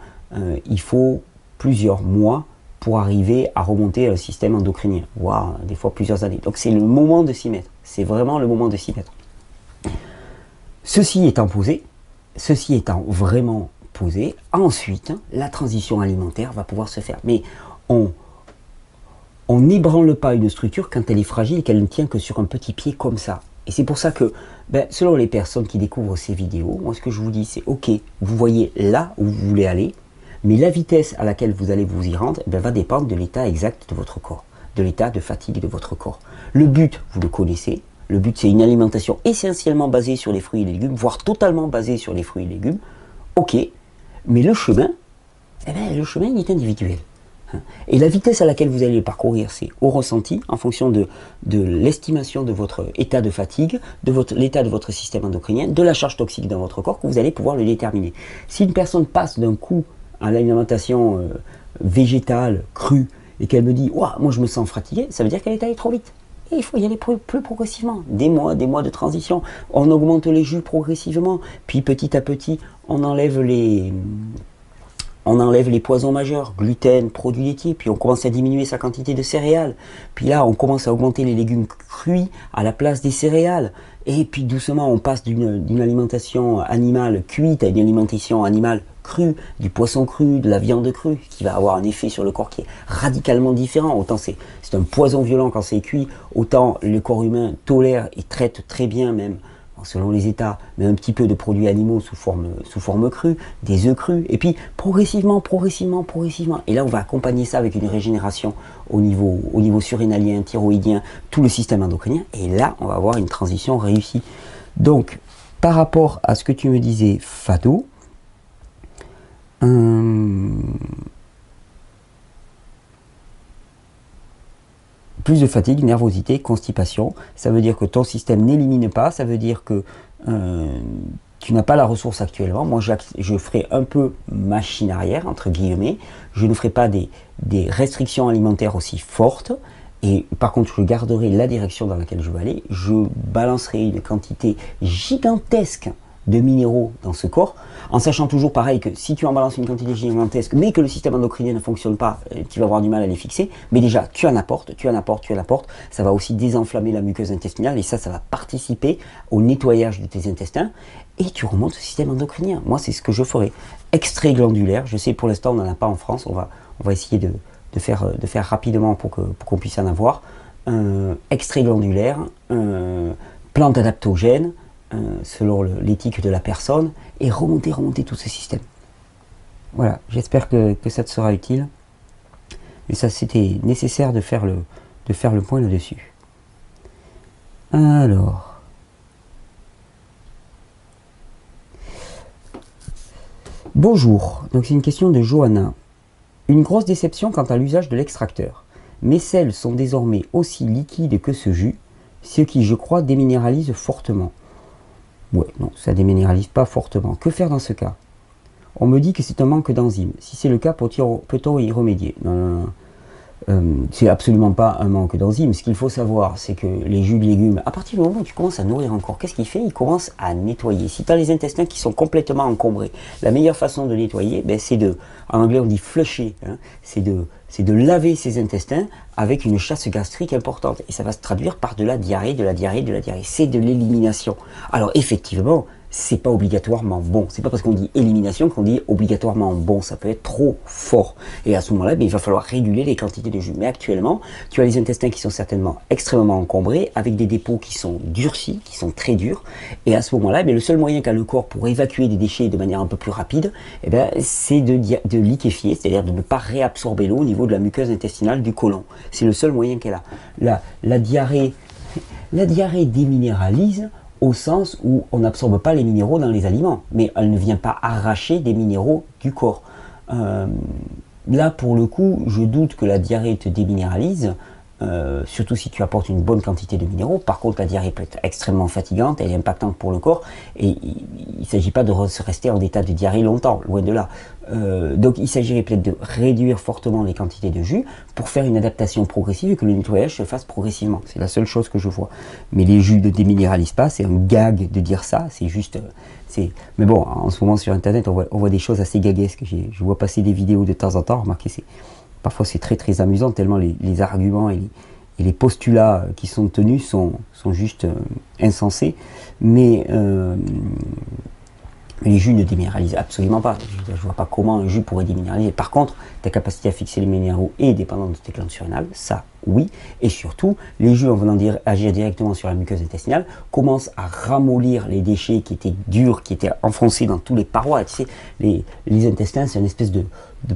il faut plusieurs mois pour arriver à remonter le système endocrinien, voire des fois plusieurs années. Donc c'est le moment de s'y mettre. C'est vraiment le moment de s'y mettre. Ceci étant posé, ceci étant vraiment posé, ensuite, la transition alimentaire va pouvoir se faire. Mais on n'ébranle pas une structure quand elle est fragile et qu'elle ne tient que sur un petit pied comme ça. Et c'est pour ça que, selon les personnes qui découvrent ces vidéos, moi ce que je vous dis c'est, ok, vous voyez là où vous voulez aller, mais la vitesse à laquelle vous allez vous y rendre va dépendre de l'état exact de votre corps, de l'état de fatigue de votre corps. Le but, vous le connaissez. Le but, c'est une alimentation essentiellement basée sur les fruits et les légumes, voire totalement basée sur les fruits et légumes. Ok, mais le chemin, il est individuel. Et la vitesse à laquelle vous allez le parcourir, c'est au ressenti, en fonction de l'estimation de votre état de fatigue, de l'état de votre système endocrinien, de la charge toxique dans votre corps, que vous allez pouvoir le déterminer. Si une personne passe d'un coup à l'alimentation végétale, crue, et qu'elle me dit « Ouah, moi je me sens fatigué », ça veut dire qu'elle est allée trop vite. Et il faut y aller plus progressivement, des mois de transition. On augmente les jus progressivement, puis petit à petit, on enlève les poisons majeurs, gluten, produits laitiers, puis on commence à diminuer sa quantité de céréales. Puis là, on commence à augmenter les légumes cuits à la place des céréales. Et puis doucement, on passe d'une alimentation animale cuite à une alimentation animale crue, du poisson cru, de la viande crue, qui va avoir un effet sur le corps qui est radicalement différent. Autant c'est un poison violent quand c'est cuit, autant le corps humain tolère et traite très bien même, selon les états, mais un petit peu de produits animaux sous forme crue, des œufs crus, et puis progressivement, et là on va accompagner ça avec une régénération au niveau surrénalien, thyroïdien, tout le système endocrinien, et là on va avoir une transition réussie. Donc, par rapport à ce que tu me disais, Fado, plus de fatigue, nervosité, constipation, ça veut dire que ton système n'élimine pas, ça veut dire que tu n'as pas la ressource actuellement. Moi je ferai un peu machine arrière, entre guillemets, je ne ferai pas des restrictions alimentaires aussi fortes, et par contre je garderai la direction dans laquelle je veux aller, je balancerai une quantité gigantesque de minéraux dans ce corps, en sachant toujours pareil que si tu en balances une quantité gigantesque, mais que le système endocrinien ne fonctionne pas, tu vas avoir du mal à les fixer, mais déjà tu en apportes, ça va aussi désenflammer la muqueuse intestinale, et ça va participer au nettoyage de tes intestins, et tu remontes le système endocrinien. Moi c'est ce que je ferai. Extrait glandulaire, je sais pour l'instant on n'en a pas en France, on va essayer de faire rapidement pour qu'on puisse en avoir. Extrait glandulaire, plante adaptogène, selon l'éthique de la personne, et remonter tout ce système. Voilà, j'espère que ça te sera utile. Et ça, c'était nécessaire de faire le point là-dessus. Alors, bonjour, donc c'est une question de Johanna. Une grosse déception quant à l'usage de l'extracteur. Mes selles sont désormais aussi liquides que ce jus. ce qui, je crois, déminéralise fortement. Ouais, non, ça déminéralise pas fortement. Que faire dans ce cas? On me dit que c'est un manque d'enzymes. Si c'est le cas, peut-on y remédier? Non, non, non. C'est absolument pas un manque d'enzymes. Ce qu'il faut savoir, c'est que les jus de légumes, à partir du moment où tu commences à nourrir un corps, qu'est-ce qu'il fait? Il commence à nettoyer. Si tu as les intestins qui sont complètement encombrés, la meilleure façon de nettoyer, ben, c'est de, en anglais on dit flusher, hein, c'est de laver ses intestins avec une chasse gastrique importante. Et ça va se traduire par de la diarrhée, de la diarrhée, de la diarrhée. C'est de l'élimination. Alors effectivement, c'est pas obligatoirement bon. C'est pas parce qu'on dit élimination qu'on dit obligatoirement bon. Ça peut être trop fort. Et à ce moment-là, il va falloir réguler les quantités de jus. Mais actuellement, tu as les intestins qui sont certainement extrêmement encombrés, avec des dépôts qui sont durcis, qui sont très durs. Et à ce moment-là, le seul moyen qu'a le corps pour évacuer des déchets de manière un peu plus rapide, c'est de liquéfier, c'est-à-dire de ne pas réabsorber l'eau au niveau de la muqueuse intestinale du côlon. C'est le seul moyen qu'elle a. La diarrhée déminéralise au sens où on n'absorbe pas les minéraux dans les aliments, mais elle ne vient pas arracher des minéraux du corps. Là, pour le coup, je doute que la diarrhée te déminéralise, surtout si tu apportes une bonne quantité de minéraux. Par contre, la diarrhée peut être extrêmement fatigante, elle est impactante pour le corps, et il ne s'agit pas de rester en état de diarrhée longtemps, loin de là. Donc il s'agirait peut-être de réduire fortement les quantités de jus pour faire une adaptation progressive et que le nettoyage se fasse progressivement. C'est la seule chose que je vois. Mais les jus ne déminéralisent pas, c'est un gag de dire ça, c'est juste... Mais bon, en ce moment sur internet, on voit des choses assez gaguesques. Je vois passer des vidéos de temps en temps, remarquez, parfois c'est très très amusant, tellement les arguments et les postulats qui sont tenus sont juste insensés. Mais les jus ne déminéralisent absolument pas. Je ne vois pas comment un jus pourrait déminéraliser. Par contre, ta capacité à fixer les minéraux est dépendante de tes glandes surrénales, ça oui. Et surtout, les jus en venant agir directement sur la muqueuse intestinale commencent à ramollir les déchets qui étaient durs, qui étaient enfoncés dans tous les parois. Tu sais, les intestins, c'est une espèce de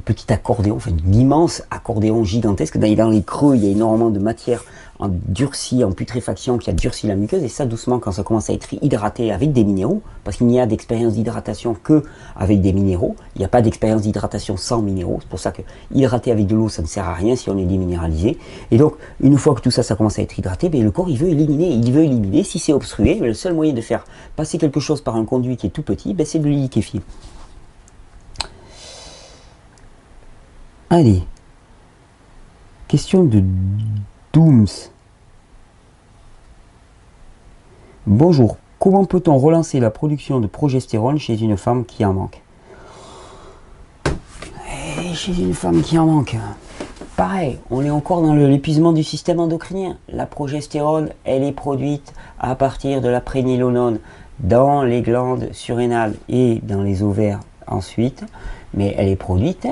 petit accordéon, enfin d'immense accordéon gigantesque. Dans les creux, il y a énormément de matière en durci, en putréfaction qui a durci la muqueuse, et ça doucement quand ça commence à être hydraté avec des minéraux, parce qu'il n'y a d'expérience d'hydratation que avec des minéraux, il n'y a pas d'expérience d'hydratation sans minéraux, c'est pour ça que hydrater avec de l'eau ça ne sert à rien si on est déminéralisé. Et donc une fois que tout ça commence à être hydraté, le corps il veut éliminer, si c'est obstrué, le seul moyen de faire passer quelque chose par un conduit qui est tout petit, c'est de le liquéfier. Allez, question de Dooms. Bonjour, comment peut-on relancer la production de progestérone chez une femme qui en manque? Chez une femme qui en manque, pareil, on est encore dans l'épuisement du système endocrinien. La progestérone, elle est produite à partir de la prénylonone dans les glandes surrénales et dans les ovaires ensuite, mais elle est produite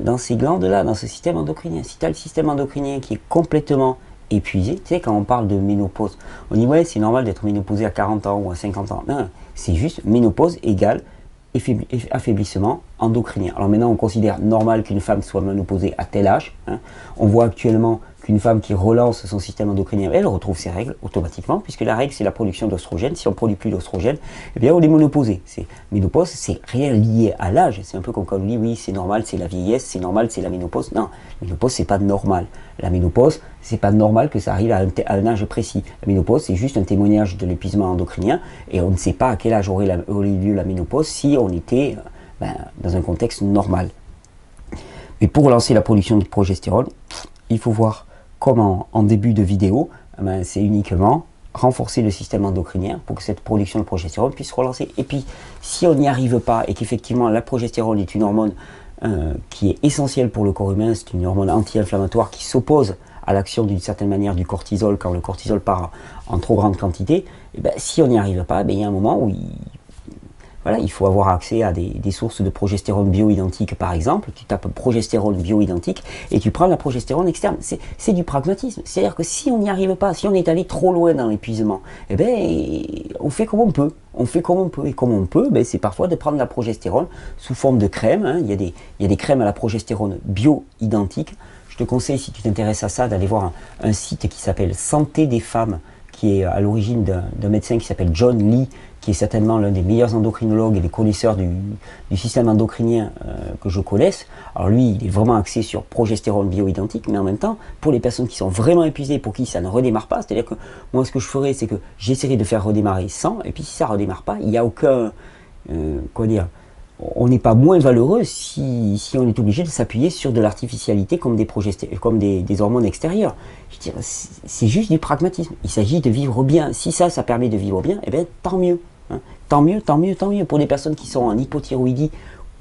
dans ces glandes-là, dans ce système endocrinien. Si tu as le système endocrinien qui est complètement épuisé, tu sais, quand on parle de ménopause, on dit ouais, c'est normal d'être ménopausé à 40 ans ou à 50 ans. Non, c'est juste ménopause égale affaiblissement endocrinien. Alors maintenant, on considère normal qu'une femme soit ménopausée à tel âge. On voit actuellement qu'une femme qui relance son système endocrinien, elle retrouve ses règles automatiquement, puisque la règle, c'est la production d'oestrogène. Si on ne produit plus d'oestrogène, on est ménopausé. Ménopause, c'est rien lié à l'âge. C'est un peu comme quand on dit, oui, c'est normal, c'est la vieillesse, c'est normal, c'est la ménopause. Non, la ménopause, c'est pas normal. La ménopause, c'est pas normal que ça arrive à un âge précis. La ménopause, c'est juste un témoignage de l'épuisement endocrinien, et on ne sait pas à quel âge aurait lieu la ménopause si on était dans un contexte normal. Mais pour relancer la production de progestérone, il faut voir comment, en début de vidéo, c'est uniquement renforcer le système endocrinien pour que cette production de progestérone puisse relancer. Et puis, si on n'y arrive pas et qu'effectivement la progestérone est une hormone qui est essentielle pour le corps humain, c'est une hormone anti-inflammatoire qui s'oppose à l'action d'une certaine manière du cortisol quand le cortisol part en trop grande quantité, si on n'y arrive pas, il y a un moment où il faut avoir accès à des sources de progestérone bioidentiques, par exemple. Tu tapes progestérone bioidentique et tu prends la progestérone externe. C'est du pragmatisme. C'est-à-dire que si on n'y arrive pas, si on est allé trop loin dans l'épuisement, on fait comme on peut. On fait comme on peut. Et comme on peut, c'est parfois de prendre la progestérone sous forme de crème. Il y a des crèmes à la progestérone bioidentique. Je te conseille, si tu t'intéresses à ça, d'aller voir un site qui s'appelle Santé des femmes, qui est à l'origine d'un médecin qui s'appelle John Lee, qui est certainement l'un des meilleurs endocrinologues et des connaisseurs du système endocrinien que je connaisse. Alors lui, il est vraiment axé sur progestérone bioidentique, mais en même temps, pour les personnes qui sont vraiment épuisées, pour qui ça ne redémarre pas, c'est-à-dire que moi, ce que je ferais, c'est que j'essaierai de faire redémarrer 100, et puis si ça ne redémarre pas, il n'y a aucun... comment dire, on n'est pas moins valeureux si on est obligé de s'appuyer sur de l'artificialité comme des hormones extérieures. Je veux dire, c'est juste du pragmatisme. Il s'agit de vivre bien. Si ça permet de vivre bien, eh bien, tant mieux. Hein. Tant mieux, tant mieux, tant mieux. Pour des personnes qui sont en hypothyroïdie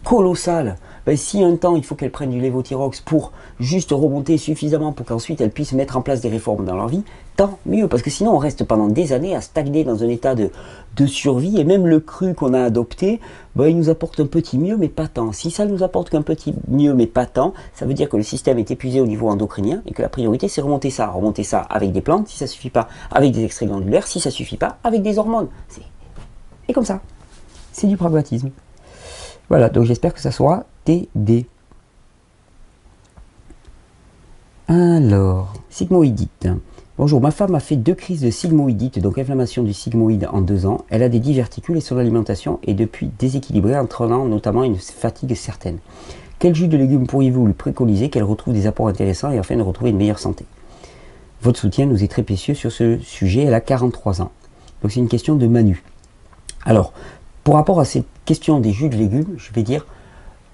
colossale, ben, si un temps il faut qu'elles prennent du lévothyrox pour juste remonter suffisamment pour qu'ensuite elles puissent mettre en place des réformes dans leur vie, tant mieux, parce que sinon on reste pendant des années à stagner dans un état de survie, et même le cru qu'on a adopté, ben, il nous apporte un petit mieux mais pas tant. Si ça nous apporte qu'un petit mieux mais pas tant, ça veut dire que le système est épuisé au niveau endocrinien et que la priorité c'est remonter ça avec des plantes, si ça suffit pas, avec des extraits glandulaires, si ça suffit pas, avec des hormones. Et comme ça, c'est du pragmatisme. Voilà, donc j'espère que ça sera t'aider. Alors, sigmoïdite. Bonjour, ma femme a fait 2 crises de sigmoïdite, donc inflammation du sigmoïde en 2 ans. Elle a des diverticules et son alimentation est depuis déséquilibrée, entraînant notamment une fatigue certaine. Quel jus de légumes pourriez-vous lui préconiser qu'elle retrouve des apports intéressants et afin de retrouver une meilleure santé? Votre soutien nous est très précieux sur ce sujet, elle a 43 ans. Donc c'est une question de Manu. Alors, pour rapport à cette question des jus de légumes, je vais dire,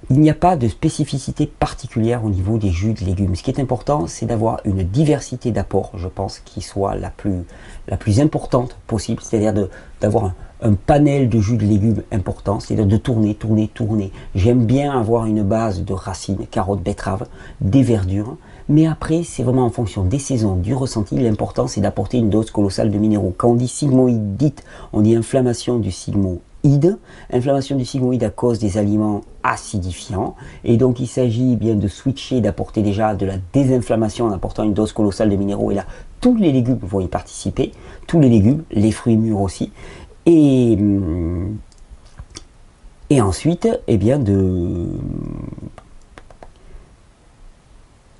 il n'y a pas de spécificité particulière au niveau des jus de légumes. Ce qui est important, c'est d'avoir une diversité d'apports, je pense, qui soit la plus importante possible, c'est-à-dire d'avoir un panel de jus de légumes important, c'est-à-dire de tourner. J'aime bien avoir une base de racines, carottes, betteraves, des verdures, mais après, c'est vraiment en fonction des saisons, du ressenti. L'important, c'est d'apporter une dose colossale de minéraux. Quand on dit sigmoïdite, on dit inflammation du sigmoïde. Inflammation du sigmoïde à cause des aliments acidifiants, et donc il s'agit bien de switcher, d'apporter déjà de la désinflammation en apportant une dose colossale de minéraux, et là tous les légumes vont y participer, tous les légumes, les fruits mûrs aussi, et ensuite eh bien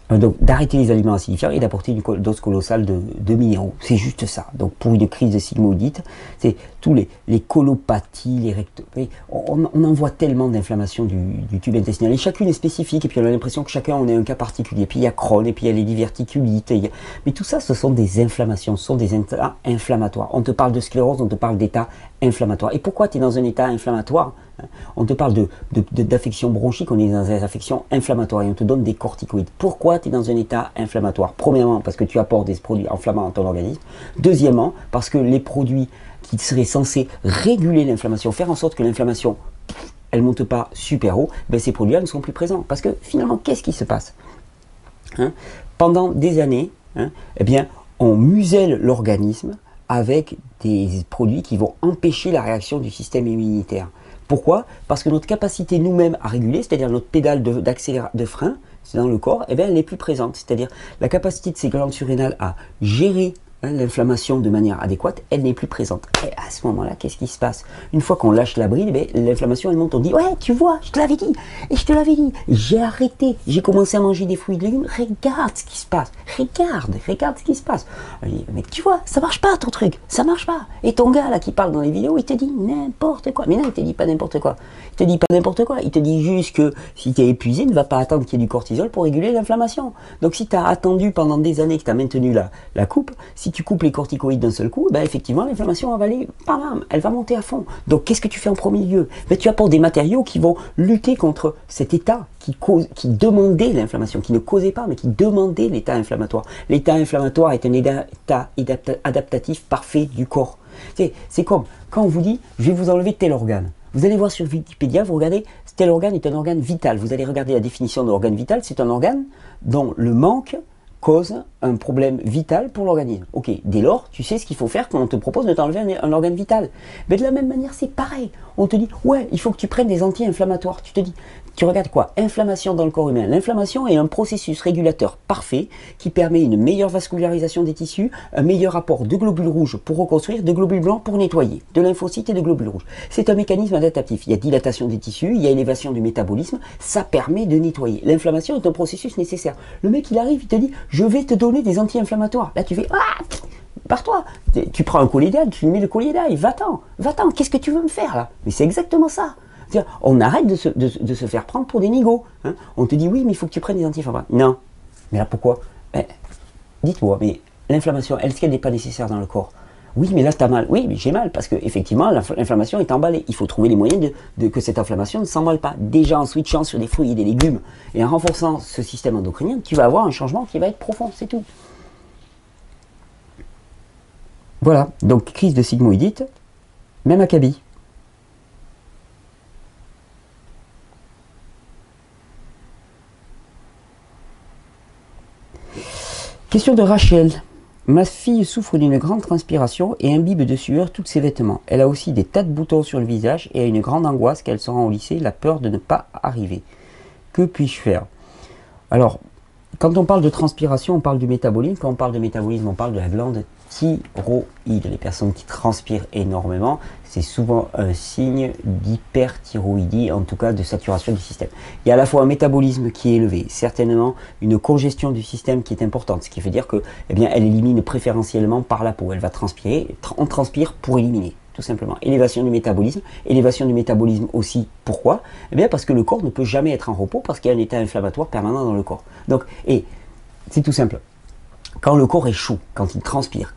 donc d'arrêter les aliments acidifiants et d'apporter une dose colossale de minéraux. C'est juste ça. Donc pour une crise de sigmoïdite, c'est tous les colopathies, les on en voit tellement d'inflammation du tube intestinal. Et chacune est spécifique, et puis on a l'impression que chacun on est un cas particulier. Puis il y a Crohn, et puis il y a les diverticulites. Mais tout ça, ce sont des inflammations, ce sont des états inflammatoires. On te parle de sclérose, on te parle d'état inflammatoire. Et pourquoi tu es dans un état inflammatoire? On te parle d'affection bronchique, on est dans des affections inflammatoires et on te donne des corticoïdes. Pourquoi tu es dans un état inflammatoire? Premièrement, parce que tu apportes des produits enflammants à ton organisme. Deuxièmement, parce que les produits qui seraient censés réguler l'inflammation, faire en sorte que l'inflammation, elle ne monte pas super haut, ben ces produits-là ne sont plus présents. Parce que finalement, qu'est-ce qui se passe? Pendant des années, eh bien, on muselle l'organisme avec des produits qui vont empêcher la réaction du système immunitaire. Pourquoi? Parce que notre capacité nous-mêmes à réguler, c'est-à-dire notre pédale de frein, c'est dans le corps, eh bien, elle n'est plus présente. C'est-à-dire la capacité de ces glandes surrénales à gérer l'inflammation de manière adéquate, elle n'est plus présente. Et à ce moment-là, qu'est-ce qui se passe? Une fois qu'on lâche la bride, eh l'inflammation elle monte, on dit ouais, tu vois, je te l'avais dit, et je te l'avais dit, j'ai arrêté, j'ai commencé à manger des fruits et des légumes, regarde ce qui se passe, regarde ce qui se passe. Je dis, mais tu vois, ça marche pas ton truc, ça marche pas. Et ton gars là qui parle dans les vidéos, il te dit n'importe quoi. Mais non, il te dit pas n'importe quoi. Il te dit pas n'importe quoi, il te dit juste que si tu es épuisé, ne va pas attendre qu'il y ait du cortisol pour réguler l'inflammation. Donc si tu as attendu pendant des années que tu as maintenu la coupe, si tu coupes les corticoïdes d'un seul coup, ben effectivement l'inflammation va aller, elle va monter à fond. Donc qu'est-ce que tu fais en premier lieu? Ben, tu apportes des matériaux qui vont lutter contre cet état qui demandait l'inflammation, qui ne causait pas, mais qui demandait l'état inflammatoire. L'état inflammatoire est un état adaptatif parfait du corps. C'est comme quand on vous dit, je vais vous enlever tel organe. Vous allez voir sur Wikipédia, vous regardez, tel organe est un organe vital. Vous allez regarder la définition de l'organe vital, c'est un organe dont le manque cause un problème vital pour l'organisme. Ok, dès lors, tu sais ce qu'il faut faire quand on te propose de t'enlever un organe vital. Mais de la même manière, c'est pareil. On te dit, ouais, il faut que tu prennes des anti-inflammatoires. Tu te dis, tu regardes quoi? Inflammation dans le corps humain. L'inflammation est un processus régulateur parfait qui permet une meilleure vascularisation des tissus, un meilleur apport de globules rouges pour reconstruire, de globules blancs pour nettoyer, de lymphocytes et de globules rouges. C'est un mécanisme adaptatif. Il y a dilatation des tissus, il y a élévation du métabolisme, ça permet de nettoyer. L'inflammation est un processus nécessaire. Le mec, il arrive, il te dit, je vais te donner des anti-inflammatoires. Là, tu fais, ah, barre-toi. Tu prends un collier d'ail, tu lui mets le collier d'ail, va-t'en, qu'est-ce que tu veux me faire là? Mais c'est exactement ça. On arrête de se faire prendre pour des nigauds. Hein. On te dit oui, mais il faut que tu prennes des anti-inflammatoires. Non. Mais là, pourquoi? Dites-moi, mais l'inflammation, est-ce qu'elle n'est pas nécessaire dans le corps? Oui, mais là, tu as mal. Oui, mais j'ai mal, parce qu'effectivement, l'inflammation est emballée. Il faut trouver les moyens que cette inflammation ne s'emballe pas. Déjà, en switchant sur des fruits et des légumes, et en renforçant ce système endocrinien, tu vas avoir un changement qui va être profond, c'est tout. Voilà, donc crise de sigmoïdite, même acabit. Question de Rachel. Ma fille souffre d'une grande transpiration et imbibe de sueur tous ses vêtements. Elle a aussi des tas de boutons sur le visage et a une grande angoisse qu'elle sera au lycée, la peur de ne pas arriver. Que puis-je faire? Alors, quand on parle de transpiration, on parle du métabolisme. Quand on parle de métabolisme, on parle de la glande thyroïde. Les personnes qui transpirent énormément, c'est souvent un signe d'hyperthyroïdie, en tout cas de saturation du système. Il y a à la fois un métabolisme qui est élevé, certainement une congestion du système qui est importante, ce qui veut dire que, eh bien, elle élimine préférentiellement par la peau. Elle va transpirer, on transpire pour éliminer. Tout simplement. Élévation du métabolisme aussi. Pourquoi? Eh bien parce que le corps ne peut jamais être en repos parce qu'il y a un état inflammatoire permanent dans le corps. Donc, et c'est tout simple. Quand le corps est chaud, quand il transpire,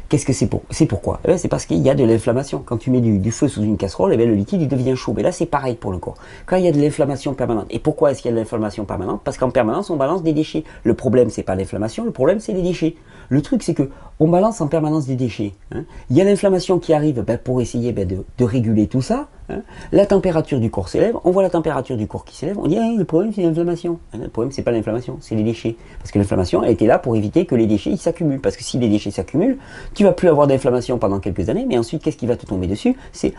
qu'est-ce que c'est pour? C'est pourquoi? C'est parce qu'il y a de l'inflammation. Quand tu mets du feu sous une casserole, eh bien, le liquide il devient chaud. Mais là, c'est pareil pour le corps. Quand il y a de l'inflammation permanente. Et pourquoi est-ce qu'il y a de l'inflammation permanente? Parce qu'en permanence, on balance des déchets. Le problème, c'est pas l'inflammation, le problème, c'est les déchets. Le truc, c'est que on balance en permanence des déchets. Hein. Il y a l'inflammation qui arrive pour essayer de réguler tout ça. Hein. La température du corps s'élève. On voit la température du corps qui s'élève. On dit le problème, c'est l'inflammation. Hein. Le problème, c'est pas l'inflammation, c'est les déchets. Parce que l'inflammation, elle était là pour éviter que les déchets ils s'accumulent. Parce que si les déchets s'accumulent, tu vas plus avoir d'inflammation pendant quelques années. Mais ensuite, qu'est-ce qui va te tomber dessus? C'est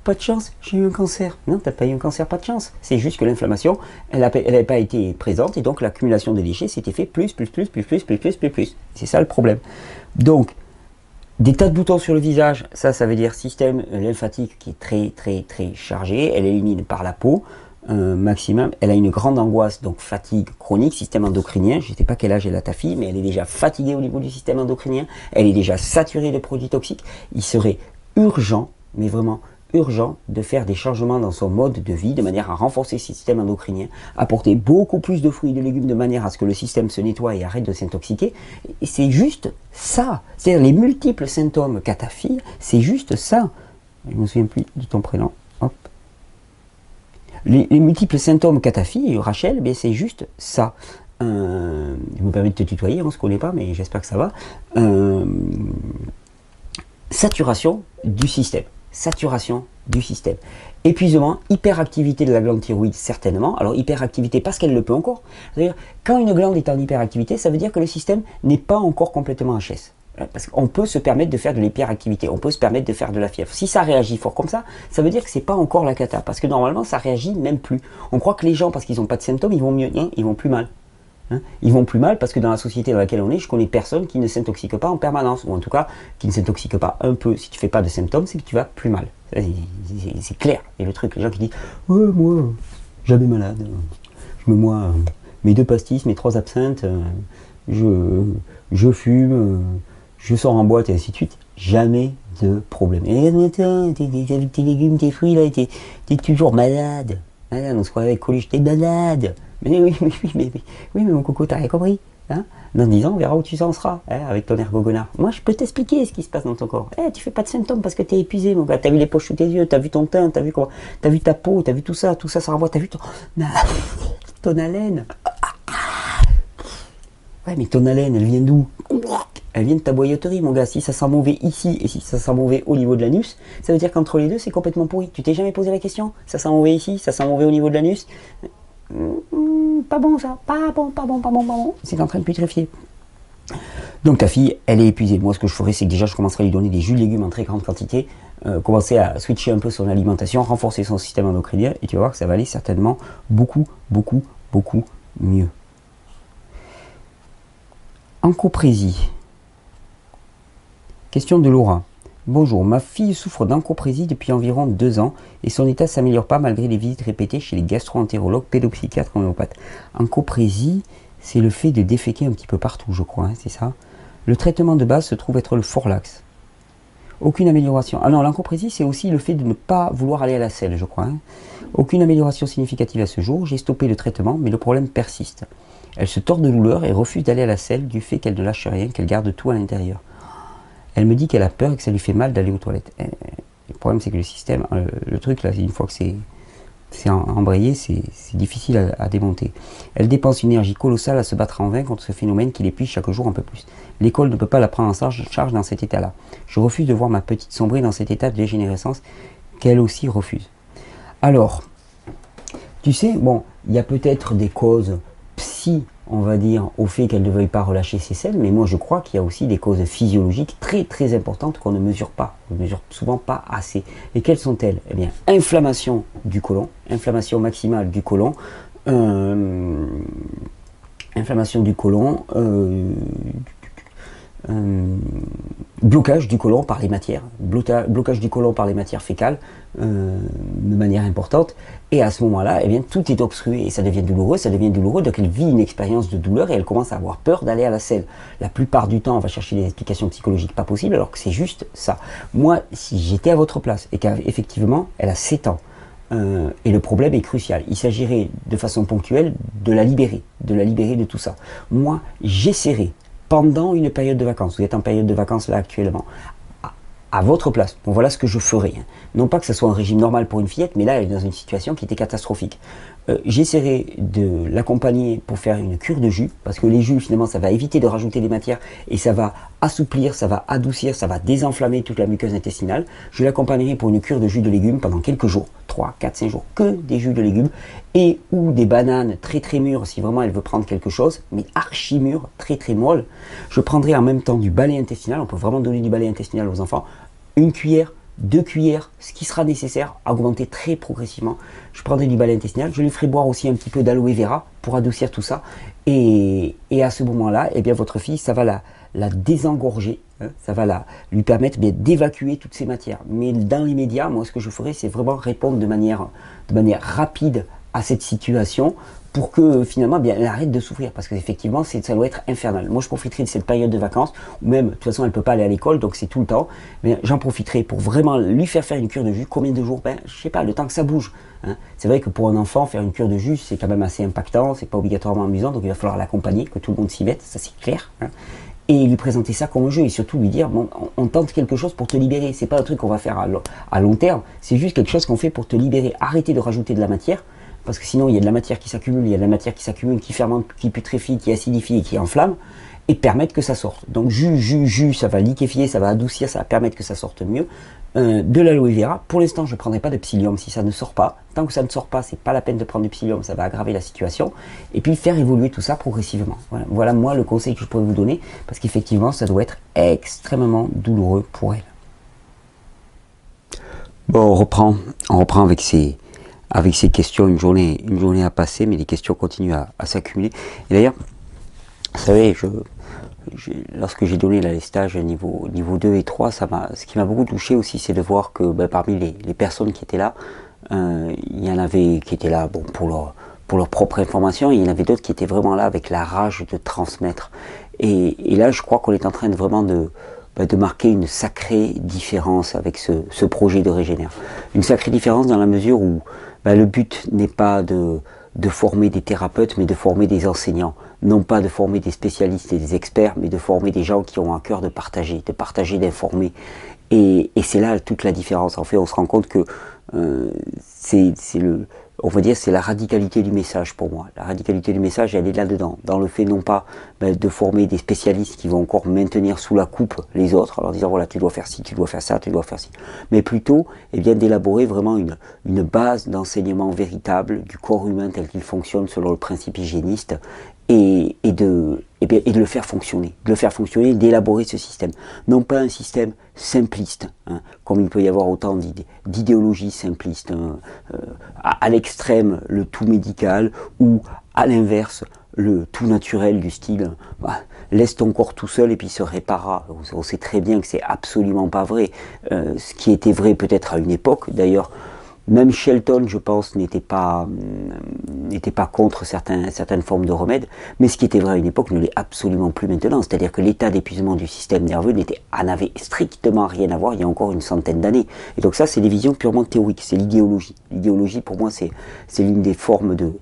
pas de chance, j'ai eu un cancer. Non, t'as pas eu un cancer, pas de chance. C'est juste que l'inflammation, elle n'avait pas été présente et donc l'accumulation des déchets s'était fait plus. C'est ça le problème. Donc, des tas de boutons sur le visage, ça veut dire système lymphatique qui est très chargé. Elle élimine par la peau maximum. Elle a une grande angoisse, donc fatigue chronique, système endocrinien. Je ne sais pas quel âge elle a ta fille, mais elle est déjà fatiguée au niveau du système endocrinien. Elle est déjà saturée de produits toxiques. Il serait urgent, mais vraiment urgent, de faire des changements dans son mode de vie de manière à renforcer ce système endocrinien, apporter beaucoup plus de fruits et de légumes de manière à ce que le système se nettoie et arrête de s'intoxiquer. Et c'est juste ça. C'est-à-dire les multiples symptômes qu'a ta fille, c'est juste ça. Je ne me souviens plus de ton prénom. Hop. Les multiples symptômes qu'a ta fille, Rachel, eh c'est juste ça. Je me permets de te tutoyer, on ne se connaît pas, mais j'espère que ça va. Saturation du système. Épuisement, hyperactivité de la glande thyroïde, certainement. Alors, hyperactivité parce qu'elle le peut encore. C'est-à-dire, quand une glande est en hyperactivité, ça veut dire que le système n'est pas encore complètement HS. Parce qu'on peut se permettre de faire de l'hyperactivité, on peut se permettre de faire de la fièvre. Si ça réagit fort comme ça veut dire que c'est pas encore la cata. Parce que normalement, ça réagit même plus. On croit que les gens, parce qu'ils n'ont pas de symptômes, ils vont mieux. Non, ils vont plus mal. Hein, ils vont plus mal parce que dans la société dans laquelle on est, je connais personne qui ne s'intoxique pas en permanence, ou en tout cas qui ne s'intoxique pas un peu. Si tu fais pas de symptômes, c'est que tu vas plus mal. C'est clair. Et le truc, les gens qui disent ouais, moi, jamais malade, je me mois mes 2 pastis, mes 3 absinthes, je fume, je sors en boîte et ainsi de suite. Jamais de problème. Et attends, tes légumes, tes fruits, là, t'es toujours malade. On se croirait avec Coluche, t'es malade. Mais oui, mais mon coco, t'as rien compris. Hein, dans 10 ans, on verra où tu en seras, hein, avec ton ergogonard. Moi, je peux t'expliquer ce qui se passe dans ton corps. Tu fais pas de symptômes parce que t'es épuisé, mon gars. T'as vu les poches sous tes yeux, t'as vu ton teint, t'as vu ta peau, t'as vu tout ça ça renvoie, t'as vu ton haleine. Ouais, mais ton haleine, elle vient d'où? Elle vient de ta boyauterie, mon gars. Si ça sent mauvais ici et si ça sent mauvais au niveau de l'anus, ça veut dire qu'entre les deux, c'est complètement pourri. Tu t'es jamais posé la question? Ça sent mauvais ici, ça sent mauvais au niveau de l'anus? Pas bon ça, pas bon. C'est en train de putréfier. Donc ta fille, elle est épuisée. Moi, ce que je ferais, c'est que déjà, je commencerai à lui donner des jus de légumes en très grande quantité, commencer à switcher un peu son alimentation, renforcer son système endocrinien, et tu vas voir que ça va aller certainement beaucoup mieux. Encoprésie. Question de Laura. Bonjour, ma fille souffre d'encoprésie depuis environ 2 ans et son état ne s'améliore pas malgré les visites répétées chez les gastro-entérologues, pédopsychiatres, homéopathes. Encoprésie, c'est le fait de déféquer un petit peu partout, je crois, hein, c'est ça. Le traitement de base se trouve être le Forlax. Aucune amélioration. Ah non, l'encoprésie, c'est aussi le fait de ne pas vouloir aller à la selle, je crois. Hein. Aucune amélioration significative à ce jour. J'ai stoppé le traitement, mais le problème persiste. Elle se tord de douleur et refuse d'aller à la selle du fait qu'elle ne lâche rien, qu'elle garde tout à l'intérieur. Elle me dit qu'elle a peur et que ça lui fait mal d'aller aux toilettes. Le problème, c'est que le système, le truc là, une fois que c'est embrayé, c'est difficile à démonter. Elle dépense une énergie colossale à se battre en vain contre ce phénomène qui l'épuise chaque jour un peu plus. L'école ne peut pas la prendre en charge dans cet état-là. Je refuse de voir ma petite sombrer dans cet état de dégénérescence qu'elle aussi refuse. Alors, tu sais, bon, il y a peut-être des causes psy, on va dire, au fait qu'elle ne veuille pas relâcher ses selles, mais moi je crois qu'il y a aussi des causes physiologiques très très importantes qu'on ne mesure pas, on ne mesure souvent pas assez. Et quelles sont-elles? Eh bien, inflammation du côlon, inflammation maximale du côlon, inflammation du côlon, blocage du côlon par les matières, blocage du côlon par les matières fécales de manière importante, et à ce moment-là, eh bien, tout est obstrué et ça devient douloureux, donc elle vit une expérience de douleur et elle commence à avoir peur d'aller à la selle. La plupart du temps, on va chercher des explications psychologiques pas possibles, alors que c'est juste ça. Moi, si j'étais à votre place et qu'effectivement, elle a 7 ans, et le problème est crucial, il s'agirait de façon ponctuelle de la libérer de tout ça. Moi, j'essaierai pendant une période de vacances, vous êtes en période de vacances là actuellement, à votre place, bon, voilà ce que je ferai. Non pas que ce soit un régime normal pour une fillette, mais là elle est dans une situation qui était catastrophique. J'essaierai de l'accompagner pour faire une cure de jus, parce que les jus finalement ça va éviter de rajouter des matières et ça va assouplir, ça va adoucir, ça va désenflammer toute la muqueuse intestinale. Je l'accompagnerai pour une cure de jus de légumes pendant quelques jours, 3, 4, 5 jours, que des jus de légumes, et ou des bananes très très mûres si vraiment elle veut prendre quelque chose, mais archi mûres, très très molles. Je prendrai en même temps du balai intestinal, on peut vraiment donner du balai intestinal aux enfants, une cuillère, 2 cuillères, ce qui sera nécessaire, augmenter très progressivement. Je prendrai du balai intestinal, je lui ferai boire aussi un petit peu d'aloe vera pour adoucir tout ça. Et à ce moment-là, eh bien, votre fille, ça va la désengorger, hein, ça va lui permettre d'évacuer toutes ces matières. Mais dans l'immédiat, moi, ce que je ferai, c'est vraiment répondre de manière rapide à cette situation pour que finalement bien, elle arrête de souffrir, parce qu'effectivement ça doit être infernal. Moi je profiterai de cette période de vacances, ou même de toute façon elle ne peut pas aller à l'école, donc c'est tout le temps, mais j'en profiterai pour vraiment lui faire une cure de jus. Combien de jours? Ben, je sais pas, le temps que ça bouge. Hein. C'est vrai que pour un enfant, faire une cure de jus, c'est quand même assez impactant, c'est pas obligatoirement amusant, donc il va falloir l'accompagner, que tout le monde s'y mette, ça c'est clair. Hein. Et lui présenter ça comme un jeu, et surtout lui dire, bon, on tente quelque chose pour te libérer, c'est pas un truc qu'on va faire à long terme, c'est juste quelque chose qu'on fait pour te libérer. Arrêtez de rajouter de la matière, parce que sinon il y a de la matière qui s'accumule, il y a de la matière qui s'accumule, qui fermente, qui putréfie, qui acidifie et qui enflamme, et permettre que ça sorte. Donc jus, ça va liquéfier, ça va adoucir, ça va permettre que ça sorte mieux. De l'aloe vera, pour l'instant je ne prendrai pas de psyllium si ça ne sort pas. Tant que ça ne sort pas, c'est pas la peine de prendre du psyllium, ça va aggraver la situation. Et puis faire évoluer tout ça progressivement. Voilà moi le conseil que je pourrais vous donner, parce qu'effectivement ça doit être extrêmement douloureux pour elle. Bon, on reprend avec ces questions, une journée à passer, mais les questions continuent à s'accumuler. Et d'ailleurs, vous savez, lorsque j'ai donné là, les stages niveau 2 et 3, ce qui m'a beaucoup touché aussi, c'est de voir que parmi les personnes qui étaient là, il y en avait qui étaient là pour leur propre information, et il y en avait d'autres qui étaient vraiment là avec la rage de transmettre. Et là, je crois qu'on est en train de marquer une sacrée différence avec ce projet de Régénère. Une sacrée différence dans la mesure où le but n'est pas de former des thérapeutes, mais de former des enseignants. Non pas de former des spécialistes et des experts, mais de former des gens qui ont un cœur de partager, d'informer. Et c'est là toute la différence. En fait, on se rend compte que on va dire, c'est la radicalité du message pour moi. La radicalité du message, elle est là-dedans, dans le fait non pas de former des spécialistes qui vont encore maintenir sous la coupe les autres, en leur disant voilà, tu dois faire ci, tu dois faire ça, tu dois faire ci, mais plutôt d'élaborer vraiment une base d'enseignement véritable du corps humain tel qu'il fonctionne selon le principe hygiéniste, et de le faire fonctionner, d'élaborer ce système. Non pas un système simpliste, hein, comme il peut y avoir autant d'idéologies simplistes, hein, à l'extrême le tout médical, ou à l'inverse le tout naturel du style laisse ton corps tout seul et puis il se réparera. On sait très bien que c'est absolument pas vrai. Ce qui était vrai peut-être à une époque, d'ailleurs, Même Shelton, je pense, n'était pas contre certaines formes de remèdes, mais ce qui était vrai à une époque ne l'est absolument plus maintenant. C'est-à-dire que l'état d'épuisement du système nerveux n'avait strictement rien à voir il y a encore une centaine d'années. Et donc ça, c'est des visions purement théoriques, c'est l'idéologie. L'idéologie, pour moi, c'est l'une des formes de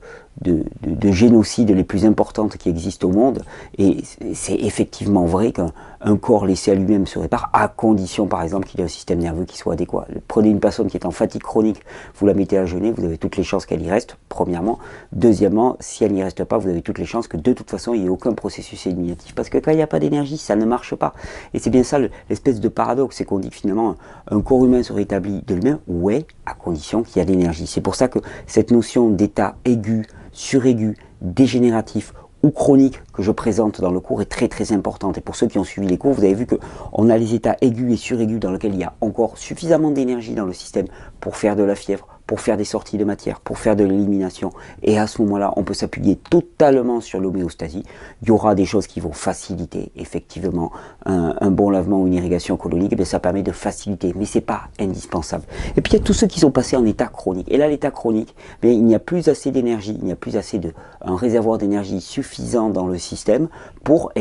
génocide les plus importantes qui existent au monde, et c'est effectivement vrai qu'un corps laissé à lui-même se répare, à condition par exemple qu'il ait un système nerveux qui soit adéquat. Prenez une personne qui est en fatigue chronique, vous la mettez à jeûner, vous avez toutes les chances qu'elle y reste, premièrement. Deuxièmement, si elle n'y reste pas, vous avez toutes les chances que de toute façon il n'y ait aucun processus éliminatif, parce que quand il n'y a pas d'énergie, ça ne marche pas. Et c'est bien ça l'espèce de paradoxe, c'est qu'on dit que finalement un corps humain se rétablit de lui-même, ouais, à condition qu'il y a de l'énergie. C'est pour ça que cette notion d'état aigu, suraigu, dégénératif ou chronique que je présente dans le cours est très très importante. Et pour ceux qui ont suivi les cours, vous avez vu qu'on a les états aigus et suraigus dans lesquels il y a encore suffisamment d'énergie dans le système pour faire de la fièvre, pour faire des sorties de matière, pour faire de l'élimination. Et à ce moment-là, on peut s'appuyer totalement sur l'homéostasie. Il y aura des choses qui vont faciliter, effectivement, un bon lavement ou une irrigation colonique. Et bien, ça permet de faciliter, mais c'est pas indispensable. Et puis, il y a tous ceux qui sont passés en état chronique. Et là, l'état chronique, bien, il n'y a plus assez d'énergie, il n'y a plus assez un réservoir d'énergie suffisant dans le système pour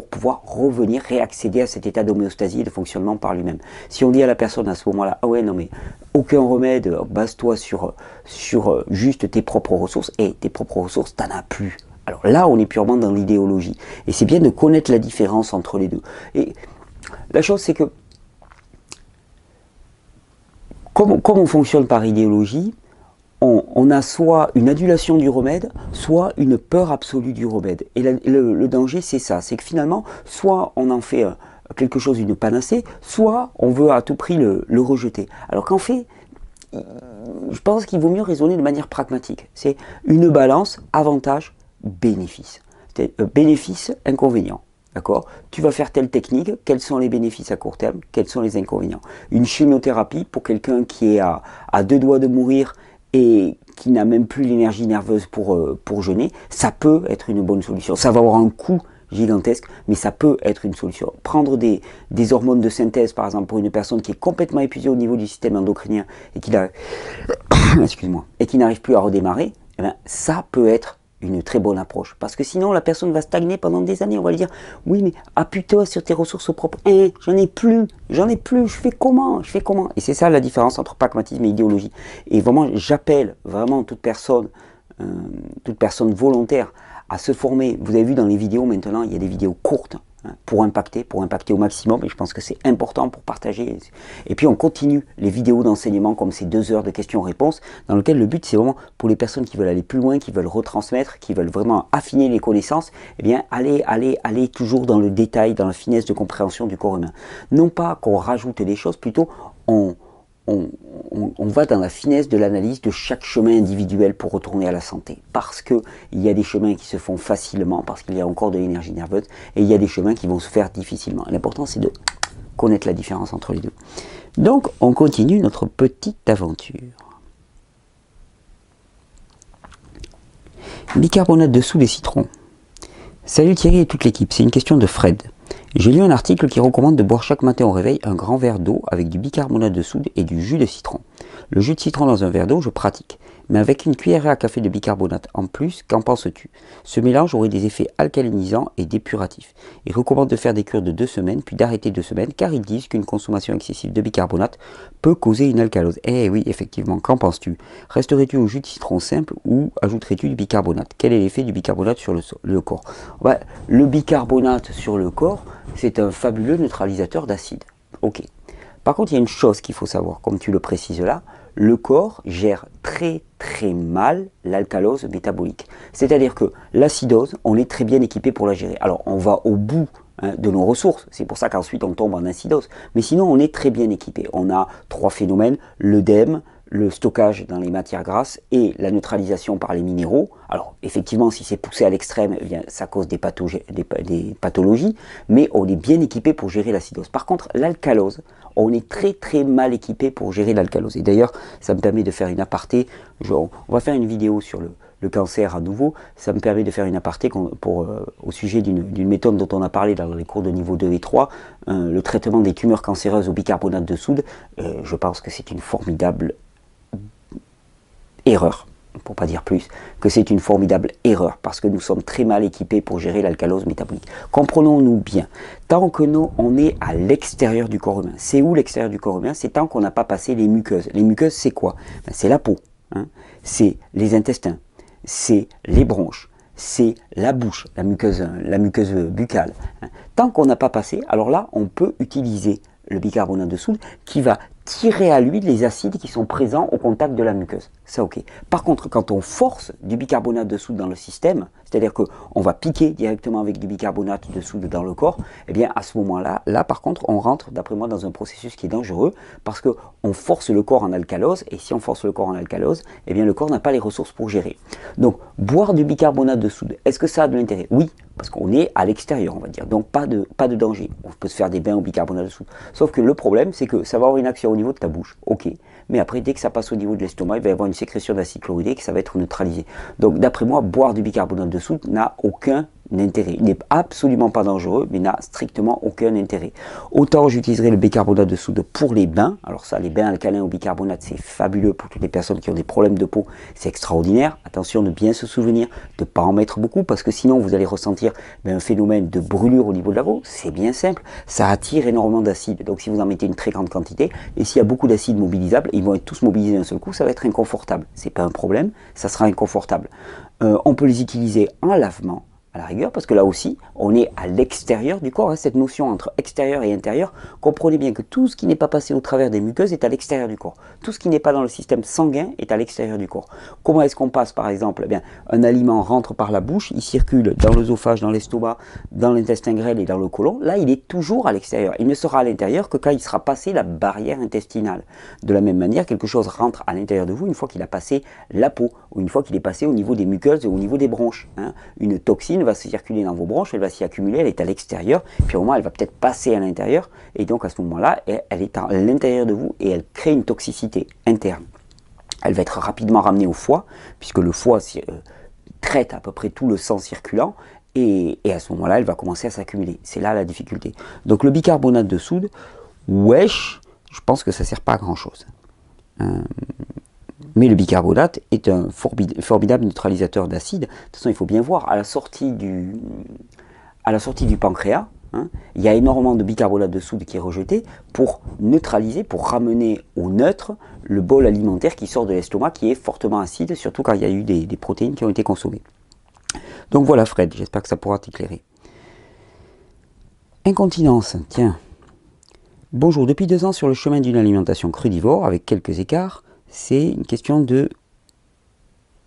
pouvoir revenir, réaccéder à cet état d'homéostasie et de fonctionnement par lui-même. Si on dit à la personne à ce moment-là, ah ouais, non mais aucun remède, base-toi sur juste tes propres ressources, et tes propres ressources, t'en as plus. Alors là, on est purement dans l'idéologie. Et c'est bien de connaître la différence entre les deux. Et la chose, c'est que, comme on fonctionne par idéologie, on a soit une adulation du remède, soit une peur absolue du remède. Et le danger, c'est ça. C'est que finalement, soit on en fait quelque chose d'une panacée, soit on veut à tout prix le rejeter. Alors qu'en fait, je pense qu'il vaut mieux raisonner de manière pragmatique. C'est une balance avantage-bénéfice. Bénéfice, inconvénient. D'accord? Tu vas faire telle technique, quels sont les bénéfices à court terme, quels sont les inconvénients? Une chimiothérapie pour quelqu'un qui est à deux doigts de mourir et qui n'a même plus l'énergie nerveuse pour jeûner, ça peut être une bonne solution. Ça va avoir un coût gigantesque, mais ça peut être une solution. Prendre des hormones de synthèse, par exemple, pour une personne qui est complètement épuisée au niveau du système endocrinien et qui n'arrive plus à redémarrer, eh bien, ça peut être une très bonne approche. Parce que sinon, la personne va stagner pendant des années. On va lui dire, oui, mais appuie-toi sur tes ressources propres. J'en ai plus, je fais comment? Et c'est ça la différence entre pragmatisme et idéologie. Et vraiment, j'appelle vraiment toute personne volontaire à se former. Vous avez vu dans les vidéos maintenant, il y a des vidéos courtes pour impacter au maximum, et je pense que c'est important pour partager. Et puis on continue les vidéos d'enseignement comme ces 2 heures de questions-réponses, dans lesquelles le but c'est vraiment pour les personnes qui veulent aller plus loin, qui veulent retransmettre, qui veulent vraiment affiner les connaissances, eh bien aller toujours dans le détail, dans la finesse de compréhension du corps humain. Non pas qu'on rajoute des choses, plutôt on va dans la finesse de l'analyse de chaque chemin individuel pour retourner à la santé. Parce qu'il y a des chemins qui se font facilement, parce qu'il y a encore de l'énergie nerveuse, et il y a des chemins qui vont se faire difficilement. L'important, c'est de connaître la différence entre les deux. Donc, on continue notre petite aventure. Bicarbonate de soude et citron. Salut Thierry et toute l'équipe, c'est une question de Fred. J'ai lu un article qui recommande de boire chaque matin au réveil un grand verre d'eau avec du bicarbonate de soude et du jus de citron. Le jus de citron dans un verre d'eau, je pratique. Mais avec une cuillère à café de bicarbonate en plus, qu'en penses-tu? Ce mélange aurait des effets alcalinisants et dépuratifs. Ils recommandent de faire des cures de 2 semaines, puis d'arrêter 2 semaines, car ils disent qu'une consommation excessive de bicarbonate peut causer une alcalose. Eh oui, effectivement, qu'en penses-tu? Resterais-tu au jus de citron simple ou ajouterais-tu du bicarbonate? Quel est l'effet du bicarbonate sur le corps? Le bicarbonate sur le corps, c'est un fabuleux neutralisateur d'acide. Ok. Par contre, il y a une chose qu'il faut savoir, comme tu le précises là, le corps gère très très mal l'alcalose métabolique. C'est-à-dire que l'acidose, on est très bien équipé pour la gérer. Alors, on va au bout de nos ressources, c'est pour ça qu'ensuite on tombe en acidose. Mais sinon, on est très bien équipé. On a 3 phénomènes, l'œdème, le stockage dans les matières grasses et la neutralisation par les minéraux. Alors, effectivement, si c'est poussé à l'extrême, eh bien, ça cause des pathologies, mais on est bien équipé pour gérer l'acidose. Par contre, l'alcalose, on est très très mal équipé pour gérer l'alcalose. Et d'ailleurs, ça me permet de faire une aparté. On va faire une vidéo sur le cancer à nouveau. Ça me permet de faire une aparté au sujet d'une méthode dont on a parlé dans les cours de niveau 2 et 3, le traitement des tumeurs cancéreuses au bicarbonate de soude. Je pense que c'est une formidable erreur, pour pas dire plus, que c'est une formidable erreur, parce que nous sommes très mal équipés pour gérer l'alcalose métabolique. Comprenons-nous bien, tant que on est à l'extérieur du corps humain, c'est où l'extérieur du corps humain? C'est tant qu'on n'a pas passé les muqueuses. Les muqueuses, c'est quoi? Ben, c'est la peau, hein, c'est les intestins, c'est les bronches, c'est la bouche, la muqueuse buccale. Hein. Tant qu'on n'a pas passé, alors là, on peut utiliser le bicarbonate de soude qui va tirer à lui les acides qui sont présents au contact de la muqueuse. Ça, ok. Par contre, quand on force du bicarbonate de soude dans le système, c'est-à-dire qu'on va piquer directement avec du bicarbonate de soude dans le corps, eh bien, à ce moment-là, par contre, on rentre, d'après moi, dans un processus qui est dangereux parce qu'on force le corps en alcalose, et si on force le corps en alcalose, eh bien, le corps n'a pas les ressources pour gérer. Donc, boire du bicarbonate de soude, est-ce que ça a de l'intérêt? Oui, parce qu'on est à l'extérieur, on va dire, donc pas de danger. On peut se faire des bains au bicarbonate de soude. Sauf que le problème, c'est que ça va avoir une action au niveau de ta bouche, ok, mais après, dès que ça passe au niveau de l'estomac, il va y avoir une sécrétion d'acide chlorhydrique et ça va être neutralisé. Donc, d'après moi, boire du bicarbonate de soude n'a aucun intérêt. Il n'est absolument pas dangereux, mais n'a strictement aucun intérêt. Autant j'utiliserai le bicarbonate de soude pour les bains. Alors ça, les bains alcalins au bicarbonate, c'est fabuleux pour toutes les personnes qui ont des problèmes de peau. C'est extraordinaire. Attention de bien se souvenir de ne pas en mettre beaucoup, parce que sinon vous allez ressentir un phénomène de brûlure au niveau de la peau. C'est bien simple. Ça attire énormément d'acide. Donc si vous en mettez une très grande quantité, et s'il y a beaucoup d'acides mobilisables, ils vont être tous mobilisés d'un seul coup, ça va être inconfortable. C'est pas un problème, ça sera inconfortable. On peut les utiliser en lavement, à la rigueur, parce que là aussi, on est à l'extérieur du corps, hein, cette notion entre extérieur et intérieur, comprenez bien que tout ce qui n'est pas passé au travers des muqueuses est à l'extérieur du corps. Tout ce qui n'est pas dans le système sanguin est à l'extérieur du corps. Comment est-ce qu'on passe, par exemple? Eh bien, un aliment rentre par la bouche, il circule dans l'œsophage, dans l'estomac, dans l'intestin grêle et dans le côlon. Là, il est toujours à l'extérieur. Il ne sera à l'intérieur que quand il sera passé la barrière intestinale. De la même manière, quelque chose rentre à l'intérieur de vous une fois qu'il a passé la peau, ou une fois qu'il est passé au niveau des muqueuses ou au niveau des bronches. Hein. Une toxine va se circuler dans vos bronches, elle va s'y accumuler, elle est à l'extérieur, puis au moins elle va peut-être passer à l'intérieur, et donc à ce moment-là, elle est à l'intérieur de vous et elle crée une toxicité interne. Elle va être rapidement ramenée au foie, puisque le foie traite à peu près tout le sang circulant, et à ce moment-là, elle va commencer à s'accumuler. C'est là la difficulté. Donc le bicarbonate de soude, wesh, je pense que ça ne sert pas à grand-chose. Mais le bicarbonate est un formidable neutralisateur d'acide. De toute façon, il faut bien voir, à la sortie du pancréas, hein, il y a énormément de bicarbonate de soude qui est rejeté pour neutraliser, pour ramener au neutre le bol alimentaire qui sort de l'estomac, qui est fortement acide, surtout quand il y a eu des protéines qui ont été consommées. Donc voilà Fred, j'espère que ça pourra t'éclairer. Incontinence, tiens. Bonjour, depuis 2 ans sur le chemin d'une alimentation crudivore, avec quelques écarts, c'est une question de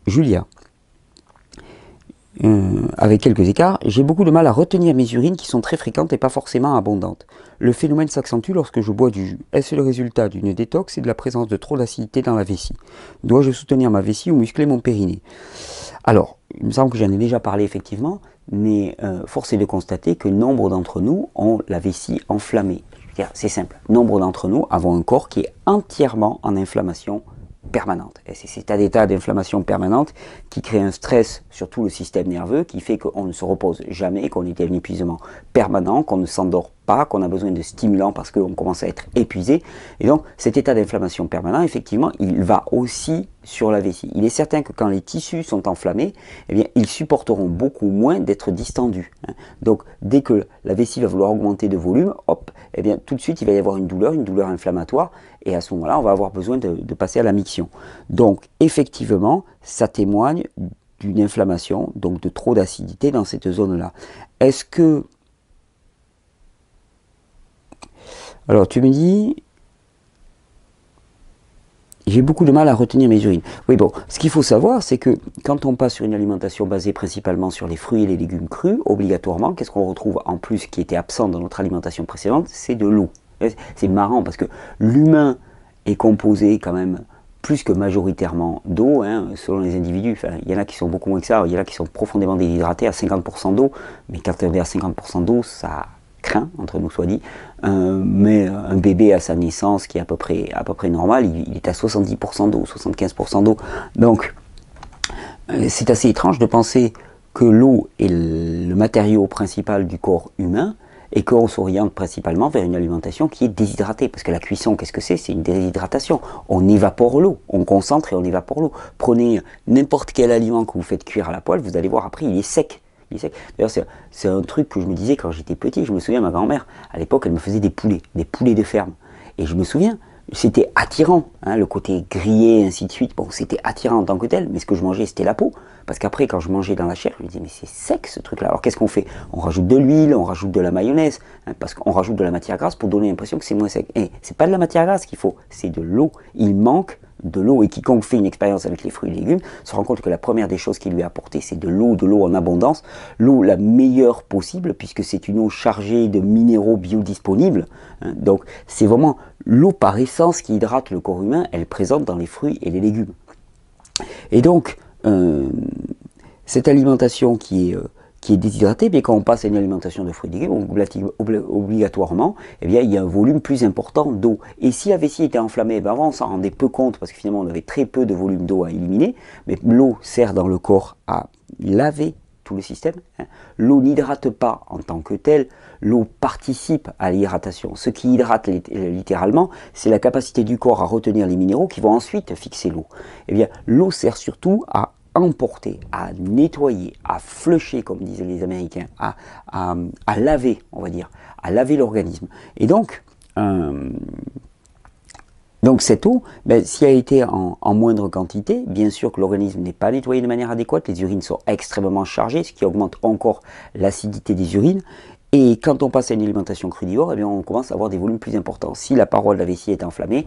Julia. Avec quelques écarts, j'ai beaucoup de mal à retenir mes urines qui sont très fréquentes et pas forcément abondantes. Le phénomène s'accentue lorsque je bois du jus. Est-ce le résultat d'une détox et de la présence de trop d'acidité dans la vessie? Dois-je soutenir ma vessie ou muscler mon périnée? Alors, il me semble que j'en ai déjà parlé effectivement, mais force est de constater que nombre d'entre nous ont la vessie enflammée. C'est simple, nombre d'entre nous avons un corps qui est entièrement en inflammation permanente. Et c'est cet état d'inflammation permanente qui crée un stress sur tout le système nerveux, qui fait qu'on ne se repose jamais, qu'on est à un épuisement permanent, qu'on ne s'endort pas, qu'on a besoin de stimulants parce qu'on commence à être épuisé. Et donc cet état d'inflammation permanent, effectivement, il va aussi sur la vessie. Il est certain que quand les tissus sont enflammés, eh bien, ils supporteront beaucoup moins d'être distendus. Hein. Donc dès que la vessie va vouloir augmenter de volume, hop, eh bien, tout de suite il va y avoir une douleur inflammatoire, et à ce moment-là, on va avoir besoin de passer à la miction. Donc effectivement, ça témoigne d'une inflammation, donc de trop d'acidité dans cette zone-là. Est-ce que... Alors tu me dis... J'ai beaucoup de mal à retenir mes urines. Oui, bon, ce qu'il faut savoir, c'est que quand on passe sur une alimentation basée principalement sur les fruits et les légumes crus, obligatoirement, qu'est-ce qu'on retrouve en plus qui était absent dans notre alimentation précédente? C'est de l'eau. C'est marrant parce que l'humain est composé quand même plus que majoritairement d'eau, hein, selon les individus. Enfin, il y en a qui sont beaucoup moins que ça, il y en a qui sont profondément déshydratés à 50% d'eau, mais quand on est à 50% d'eau, ça craint, entre nous soit dit, mais un bébé à sa naissance qui est à peu près normal, il est à 70% d'eau, 75% d'eau. Donc c'est assez étrange de penser que l'eau est le matériau principal du corps humain et qu'on s'oriente principalement vers une alimentation qui est déshydratée. Parce que la cuisson, qu'est-ce que c'est? C'est une déshydratation. On évapore l'eau, on concentre et on évapore l'eau. Prenez n'importe quel aliment que vous faites cuire à la poêle, vous allez voir après, il est sec. D'ailleurs, c'est un truc que je me disais quand j'étais petit. Je me souviens, ma grand-mère, à l'époque, elle me faisait des poulets de ferme. Et je me souviens, c'était attirant, hein, le côté grillé, ainsi de suite. Bon, c'était attirant en tant que tel, mais ce que je mangeais, c'était la peau. Parce qu'après, quand je mangeais dans la chair, je me disais, mais c'est sec ce truc-là. Alors qu'est-ce qu'on fait? On rajoute de l'huile, on rajoute de la mayonnaise, hein, parce qu'on rajoute de la matière grasse pour donner l'impression que c'est moins sec. Et c'est pas de la matière grasse qu'il faut, c'est de l'eau. Il manque de l'eau, et quiconque fait une expérience avec les fruits et légumes se rend compte que la première des choses qui lui est apportée, c'est de l'eau en abondance, l'eau la meilleure possible, puisque c'est une eau chargée de minéraux biodisponibles, hein. Donc c'est vraiment l'eau par essence qui hydrate le corps humain, elle est présente dans les fruits et les légumes. Et donc, cette alimentation qui est déshydratée, bien quand on passe à une alimentation de fruits et légumes, obligatoirement, eh bien, il y a un volume plus important d'eau. Et si la vessie était enflammée, ben avant on s'en rendait peu compte, parce que finalement on avait très peu de volume d'eau à éliminer, mais l'eau sert dans le corps à laver tout le système, hein. L'eau n'hydrate pas en tant que telle, l'eau participe à l'hydratation. Ce qui hydrate littéralement, c'est la capacité du corps à retenir les minéraux qui vont ensuite fixer l'eau. Eh bien, l'eau sert surtout à emporter, à nettoyer, à flusher, comme disaient les Américains, à laver, on va dire, à laver l'organisme. Et donc cette eau, ben, si elle était en moindre quantité, bien sûr que l'organisme n'est pas nettoyé de manière adéquate, les urines sont extrêmement chargées, ce qui augmente encore l'acidité des urines. Et quand on passe à une alimentation crudivore, eh bien, on commence à avoir des volumes plus importants. Si la paroi de la vessie est enflammée,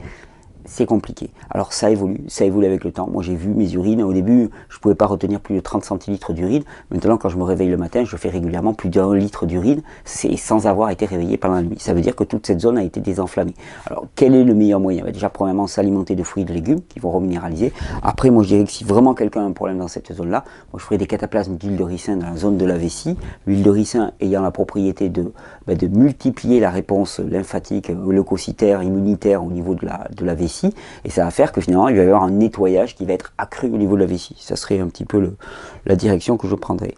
c'est compliqué. Alors ça évolue avec le temps. Moi j'ai vu mes urines, au début je ne pouvais pas retenir plus de 30 centilitres d'urine. Maintenant quand je me réveille le matin, je fais régulièrement plus d'1 litre d'urine, c'est sans avoir été réveillé pendant la nuit. Ça veut dire que toute cette zone a été désenflammée. Alors quel est le meilleur moyen? Déjà premièrement s'alimenter de fruits et de légumes qui vont reminéraliser. Après moi je dirais que si vraiment quelqu'un a un problème dans cette zone là, moi je ferai des cataplasmes d'huile de ricin dans la zone de la vessie. L'huile de ricin ayant la propriété de multiplier la réponse lymphatique, leucocytaire, immunitaire au niveau de la vessie. Et ça va faire que finalement il va y avoir un nettoyage qui va être accru au niveau de la vessie. Ça serait un petit peu la direction que je prendrais.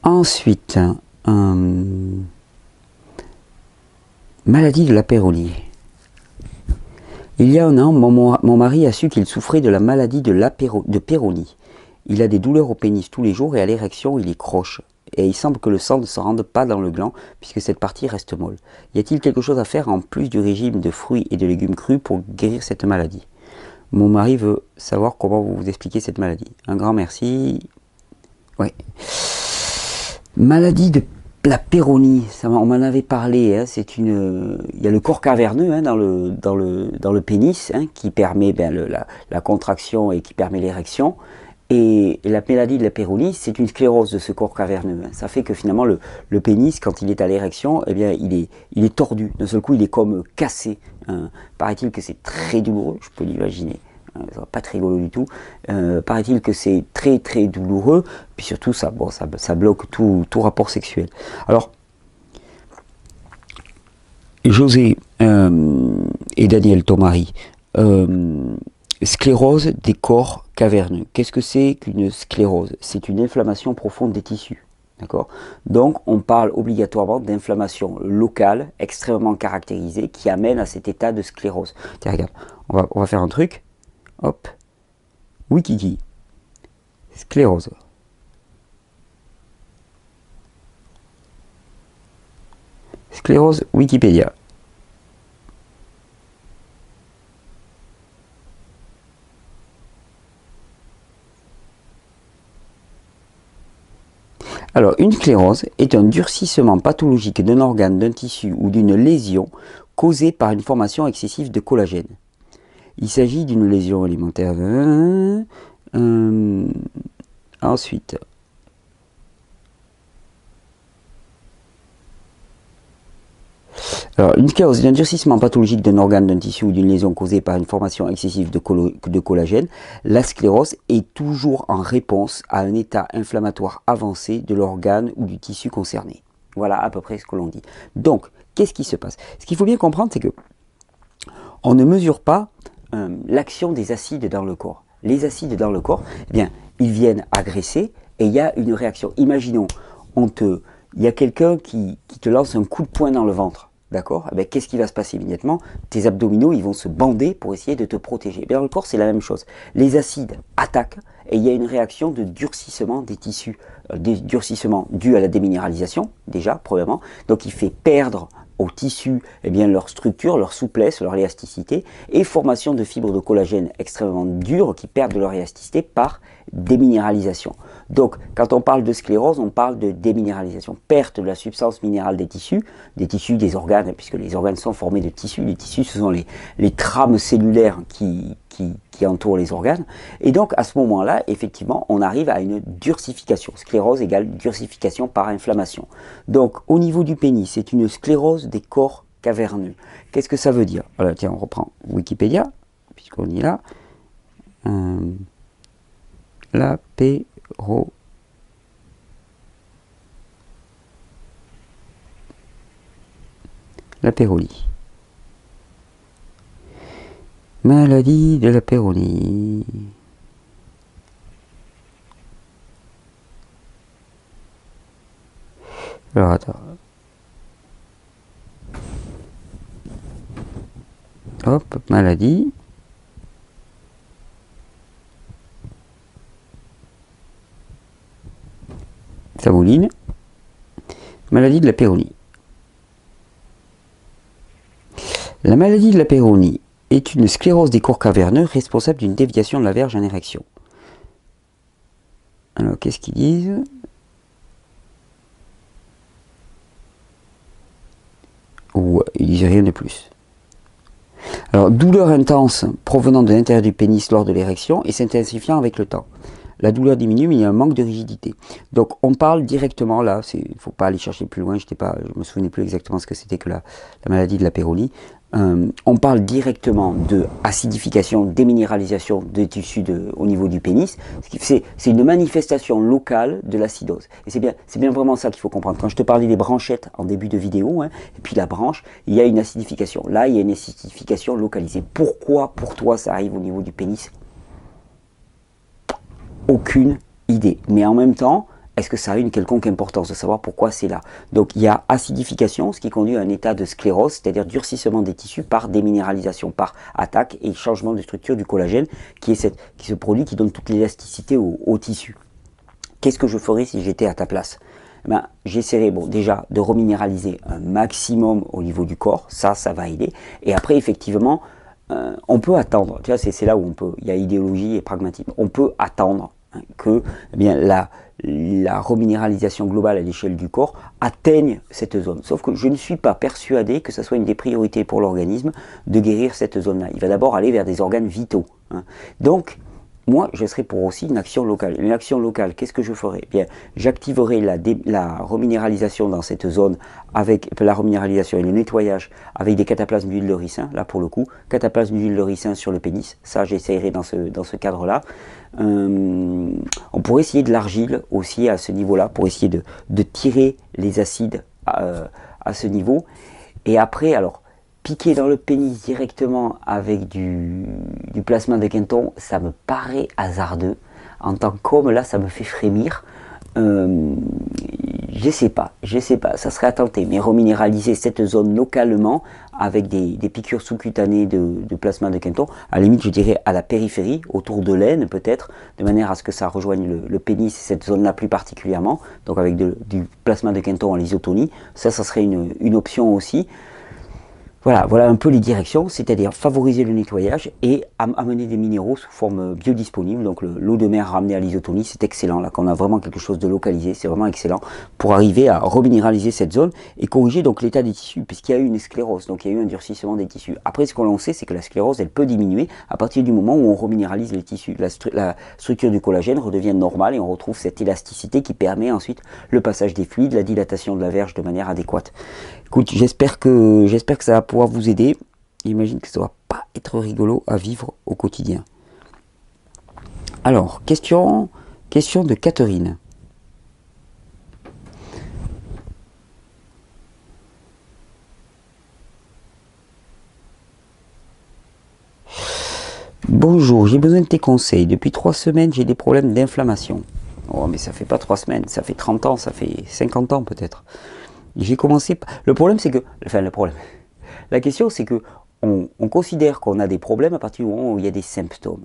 Ensuite, maladie de la Peyronie. Il y a un an, mon mari a su qu'il souffrait de la maladie de Peyronie. Il a des douleurs au pénis tous les jours et à l'érection il y croche. Et il semble que le sang ne se rende pas dans le gland, puisque cette partie reste molle. Y a-t-il quelque chose à faire en plus du régime de fruits et de légumes crus pour guérir cette maladie? Mon mari veut savoir comment vous expliquez cette maladie. Un grand merci. Ouais. Maladie de la Peyronie, on m'en avait parlé. Hein, il y a le corps caverneux, hein, dans le pénis, hein, qui permet la contraction et qui permet l'érection. Et la maladie de la Peyronie, c'est une sclérose de ce corps caverneux. Ça fait que finalement le pénis, quand il est à l'érection, eh bien il est tordu. D'un seul coup, il est comme cassé. Paraît-il que c'est très douloureux, je peux l'imaginer. Pas très rigolo du tout. Paraît-il que c'est très très douloureux. Puis surtout, ça bloque tout rapport sexuel. Alors, José et Daniel, ton mari, sclérose des corps caverneux. Qu'est-ce que c'est qu'une sclérose? C'est une inflammation profonde des tissus. D'accord? Donc, on parle obligatoirement d'inflammation locale, extrêmement caractérisée, qui amène à cet état de sclérose. Tiens, regarde, on va faire un truc. Hop. Wikiki. Sclérose. Sclérose, Wikipédia. Alors, une sclérose est un durcissement pathologique d'un organe, d'un tissu ou d'une lésion causée par une formation excessive de collagène. Il s'agit d'une lésion alimentaire. Ensuite, alors, une sclérose est un durcissement pathologique d'un organe, d'un tissu ou d'une lésion causée par une formation excessive de collagène. La sclérose est toujours en réponse à un état inflammatoire avancé de l'organe ou du tissu concerné. Voilà à peu près ce que l'on dit. Donc, qu'est-ce qui se passe? Ce qu'il faut bien comprendre, c'est que on ne mesure pas l'action des acides dans le corps. Les acides dans le corps, eh bien, ils viennent agresser et il y a une réaction. Imaginons, il y a quelqu'un qui te lance un coup de poing dans le ventre. D'accord? Qu'est-ce qui va se passer immédiatement? Tes abdominaux, ils vont se bander pour essayer de te protéger. Dans le corps, c'est la même chose. Les acides attaquent et il y a une réaction de durcissement des tissus. Durcissement dû à la déminéralisation, déjà, premièrement. Donc, il fait perdre aux tissus leur structure, leur souplesse, leur élasticité, et formation de fibres de collagène extrêmement dures qui perdent de leur élasticité par déminéralisation. Donc, quand on parle de sclérose, on parle de déminéralisation, perte de la substance minérale des tissus, des organes, puisque les organes sont formés de tissus. Les tissus, ce sont les trames cellulaires qui entourent les organes. Et donc, à ce moment-là, effectivement, on arrive à une durcification. Sclérose égale durcification par inflammation. Donc, au niveau du pénis, c'est une sclérose des corps caverneux. Qu'est-ce que ça veut dire? Alors, tiens, on reprend Wikipédia, puisqu'on y est là. La péronie. Maladie de la péronie. Alors, attends. Hop, maladie. Ça mouline. Maladie de la péronie. La maladie de la péronie est une sclérose des corps caverneux responsable d'une déviation de la verge en érection. Alors, qu'est-ce qu'ils disent? Ou ils disent rien de plus. Alors, douleur intense provenant de l'intérieur du pénis lors de l'érection et s'intensifiant avec le temps. La douleur diminue, mais il y a un manque de rigidité. Donc, on parle directement, là, il ne faut pas aller chercher plus loin, je me souvenais plus exactement ce que c'était que la maladie de la péronie. On parle directement de acidification, déminéralisation des tissus au niveau du pénis. C'est une manifestation locale de l'acidose. Et c'est bien vraiment ça qu'il faut comprendre. Quand je te parlais des branchettes en début de vidéo, et puis la branche, il y a une acidification. Là, il y a une acidification localisée. Pourquoi, pour toi, ça arrive au niveau du pénis? Aucune idée. Mais en même temps, est-ce que ça a une quelconque importance de savoir pourquoi c'est là? Donc il y a acidification, ce qui conduit à un état de sclérose, c'est-à-dire durcissement des tissus par déminéralisation, par attaque et changement de structure du collagène, qui est ce produit qui donne toute l'élasticité au tissu. Qu'est-ce que je ferais si j'étais à ta place? J'essaierais déjà de reminéraliser un maximum au niveau du corps, ça va aider. Et après, effectivement, on peut attendre, tu vois, c'est là où il y a idéologie et pragmatisme. On peut attendre que la reminéralisation globale à l'échelle du corps atteigne cette zone. Sauf que je ne suis pas persuadé que ce soit une des priorités pour l'organisme de guérir cette zone-là. Il va d'abord aller vers des organes vitaux. Donc, moi, je serais pour aussi une action locale. Une action locale, qu'est-ce que je ferais? J'activerai la reminéralisation dans cette zone avec la reminéralisation et le nettoyage avec des cataplasmes d'huile de ricin, là pour le coup, cataplasmes d'huile de ricin sur le pénis. Ça, j'essayerai dans ce cadre-là. On pourrait essayer de l'argile aussi à ce niveau-là, pour essayer de tirer les acides à ce niveau. Et après, alors, piquer dans le pénis directement avec du plasma de Quinton, ça me paraît hasardeux. En tant qu'homme, là, ça me fait frémir. Je sais pas, ça serait à tenter, mais reminéraliser cette zone localement avec des piqûres sous-cutanées de plasma de Quinton, à la limite je dirais à la périphérie, autour de l'aine peut-être, de manière à ce que ça rejoigne le pénis, cette zone-là plus particulièrement, donc avec du plasma de Quinton en isotonie, ça serait une option aussi. Voilà un peu les directions, c'est-à-dire favoriser le nettoyage et amener des minéraux sous forme biodisponible. Donc l'eau de mer ramenée à l'isotonie, c'est excellent. Là, quand on a vraiment quelque chose de localisé, c'est vraiment excellent pour arriver à reminéraliser cette zone et corriger donc l'état des tissus, puisqu'il y a eu une sclérose, donc il y a eu un durcissement des tissus. Après, ce qu'on sait, c'est que la sclérose, elle peut diminuer à partir du moment où on reminéralise les tissus. La structure du collagène redevient normale et on retrouve cette élasticité qui permet ensuite le passage des fluides, la dilatation de la verge de manière adéquate. Écoute, j'espère que ça va pouvoir vous aider. J'imagine que ça ne va pas être rigolo à vivre au quotidien. Alors, question de Catherine. Bonjour, j'ai besoin de tes conseils. Depuis 3 semaines, j'ai des problèmes d'inflammation. Oh, mais ça fait pas 3 semaines, ça fait 30 ans, ça fait 50 ans peut-être. J'ai commencé... Le problème, c'est que... Enfin, le problème... La question, c'est que on considère qu'on a des problèmes à partir du moment où il y a des symptômes.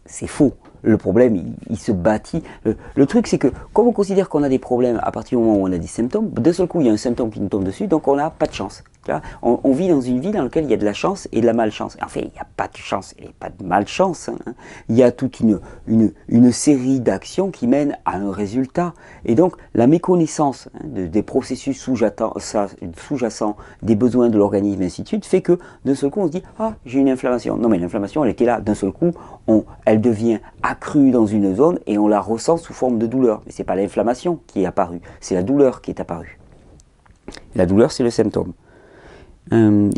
C'est faux. Le problème, il se bâtit. Le truc, c'est que comme on considère qu'on a des problèmes à partir du moment où on a des symptômes, d'un seul coup, il y a un symptôme qui nous tombe dessus, donc on n'a pas de chance. On vit dans une vie dans laquelle il y a de la chance et de la malchance. En fait, il n'y a pas de chance et pas de malchance. Hein. Il y a toute une série d'actions qui mènent à un résultat. Et donc, la méconnaissance des processus sous-jacents, des besoins de l'organisme, et ainsi de suite, fait que d'un seul coup, on se dit « Ah, j'ai une inflammation ». Non, mais l'inflammation, elle était là. D'un seul coup, elle devient accrue dans une zone et on la ressent sous forme de douleur. Mais ce n'est pas l'inflammation qui est apparue, c'est la douleur qui est apparue. Et la douleur, c'est le symptôme.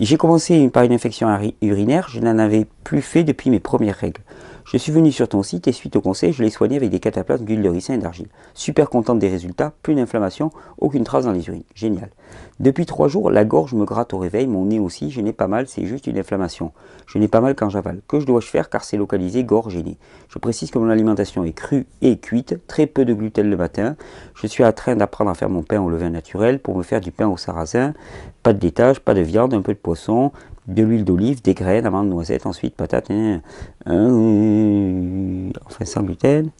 J'ai commencé par une infection urinaire, je n'en avais plus fait depuis mes premières règles. Je suis venu sur ton site et suite au conseil, je l'ai soigné avec des cataplasmes d'huile de ricin et d'argile. Super contente des résultats, plus d'inflammation, aucune trace dans les urines. Génial. Depuis 3 jours, la gorge me gratte au réveil, mon nez aussi, je n'ai pas mal, c'est juste une inflammation. Je n'ai pas mal quand j'avale. Que je dois-je faire car c'est localisé gorge et nez? Je précise que mon alimentation est crue et cuite, très peu de gluten le matin. Je suis en train d'apprendre à faire mon pain au levain naturel pour me faire du pain au sarrasin. Pas de laitage, pas de viande, un peu de poisson, de l'huile d'olive, des graines, amandes, noisettes, ensuite patates, enfin sans gluten.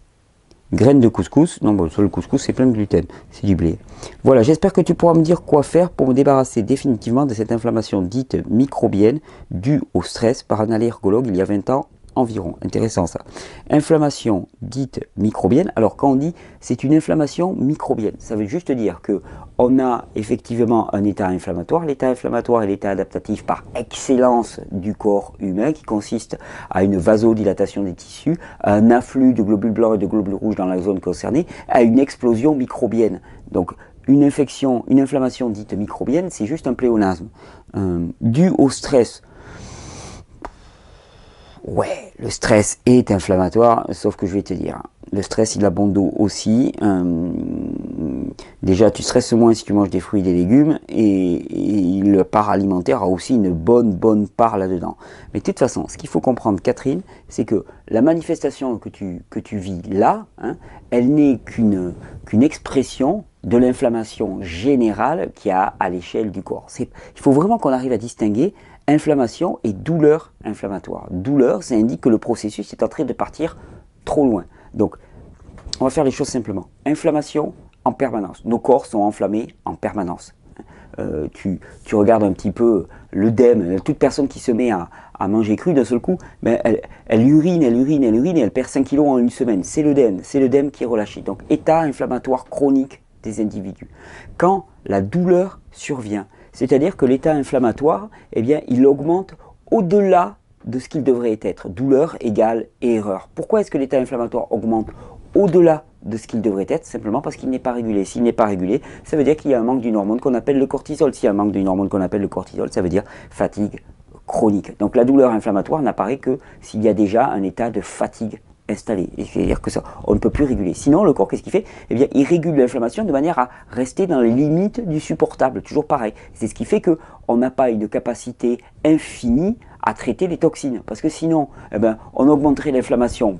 Graines de couscous, non bon, sur le couscous c'est plein de gluten, c'est du blé. Voilà, j'espère que tu pourras me dire quoi faire pour me débarrasser définitivement de cette inflammation dite microbienne due au stress par un allergologue il y a 20 ans environ. Intéressant ça. Inflammation dite microbienne. Alors quand on dit c'est une inflammation microbienne, ça veut juste dire que on a effectivement un état inflammatoire. L'état inflammatoire est l'état adaptatif par excellence du corps humain qui consiste à une vasodilatation des tissus, à un afflux de globules blancs et de globules rouges dans la zone concernée, à une explosion microbienne. Donc une inflammation dite microbienne, c'est juste un pléonasme dû au stress. Ouais, le stress est inflammatoire, sauf que je vais te dire, le stress il a bon dos aussi. Déjà tu stresses moins si tu manges des fruits et des légumes, et le part alimentaire a aussi une bonne part là-dedans. Mais de toute façon, ce qu'il faut comprendre, Catherine, c'est que la manifestation que tu vis là, elle n'est qu'une expression de l'inflammation générale qu'il y a à l'échelle du corps. Il faut vraiment qu'on arrive à distinguer inflammation et douleur inflammatoire. Douleur, ça indique que le processus est en train de partir trop loin. Donc, on va faire les choses simplement. Inflammation en permanence. Nos corps sont enflammés en permanence. Tu regardes un petit peu l'œdème. Toute personne qui se met à manger cru d'un seul coup, ben, elle urine, et elle perd 5 kilos en une semaine. C'est l'œdème qui est relâché. Donc, état inflammatoire chronique des individus. Quand la douleur survient, c'est-à-dire que l'état inflammatoire, eh bien, il augmente au-delà de ce qu'il devrait être. Douleur égale erreur. Pourquoi est-ce que l'état inflammatoire augmente au-delà de ce qu'il devrait être? Simplement parce qu'il n'est pas régulé. S'il n'est pas régulé, ça veut dire qu'il y a un manque d'une hormone qu'on appelle le cortisol. S'il y a un manque d'une hormone qu'on appelle le cortisol, ça veut dire fatigue chronique. Donc la douleur inflammatoire n'apparaît que s'il y a déjà un état de fatigue installé. C'est-à-dire que ça, on ne peut plus réguler. Sinon, le corps, qu'est-ce qu'il fait? Eh bien, il régule l'inflammation de manière à rester dans les limites du supportable. Toujours pareil. C'est ce qui fait qu'on n'a pas une capacité infinie à traiter les toxines. Parce que sinon, eh ben, on augmenterait l'inflammation,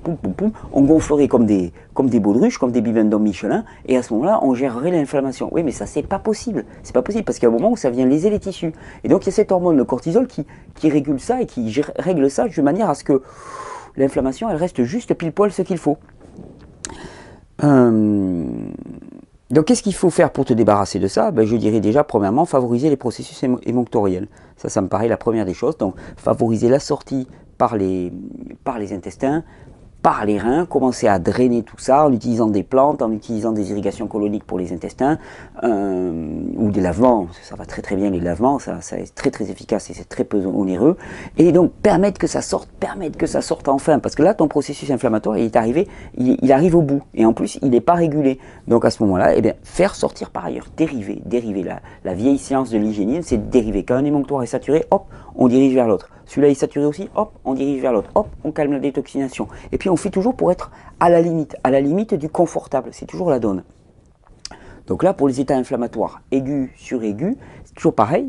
on gonflerait comme des baudruches, comme des bivendons Michelin, et à ce moment-là, on gérerait l'inflammation. Oui, mais ça, c'est pas possible. C'est pas possible parce qu'il y a un moment où ça vient léser les tissus. Et donc, il y a cette hormone, le cortisol, qui régule ça et qui règle ça de manière à ce que l'inflammation, elle reste juste pile poil ce qu'il faut. Donc, qu'est-ce qu'il faut faire pour te débarrasser de ça? Ben, je dirais déjà, premièrement, favoriser les processus émonctoriels. Ça me paraît la première des choses. Donc, favoriser la sortie par les intestins, par les reins, commencer à drainer tout ça en utilisant des plantes, en utilisant des irrigations coloniques pour les intestins, ou des lavements. Ça va très très bien les lavements, ça est très très efficace et c'est très peu onéreux. Et donc permettre que ça sorte enfin, parce que là ton processus inflammatoire il arrive au bout, et en plus il n'est pas régulé. Donc à ce moment-là, eh bien, faire sortir par ailleurs, dériver. La vieille science de l'hygiénisme, c'est de dériver. Quand un émonctoire est saturé, hop, on dirige vers l'autre. Celui-là est saturé aussi, hop, on dirige vers l'autre, hop, on calme la détoxination. Et puis on fait toujours pour être à la limite du confortable, c'est toujours la donne. Donc là, pour les états inflammatoires aigus sur aigus, c'est toujours pareil,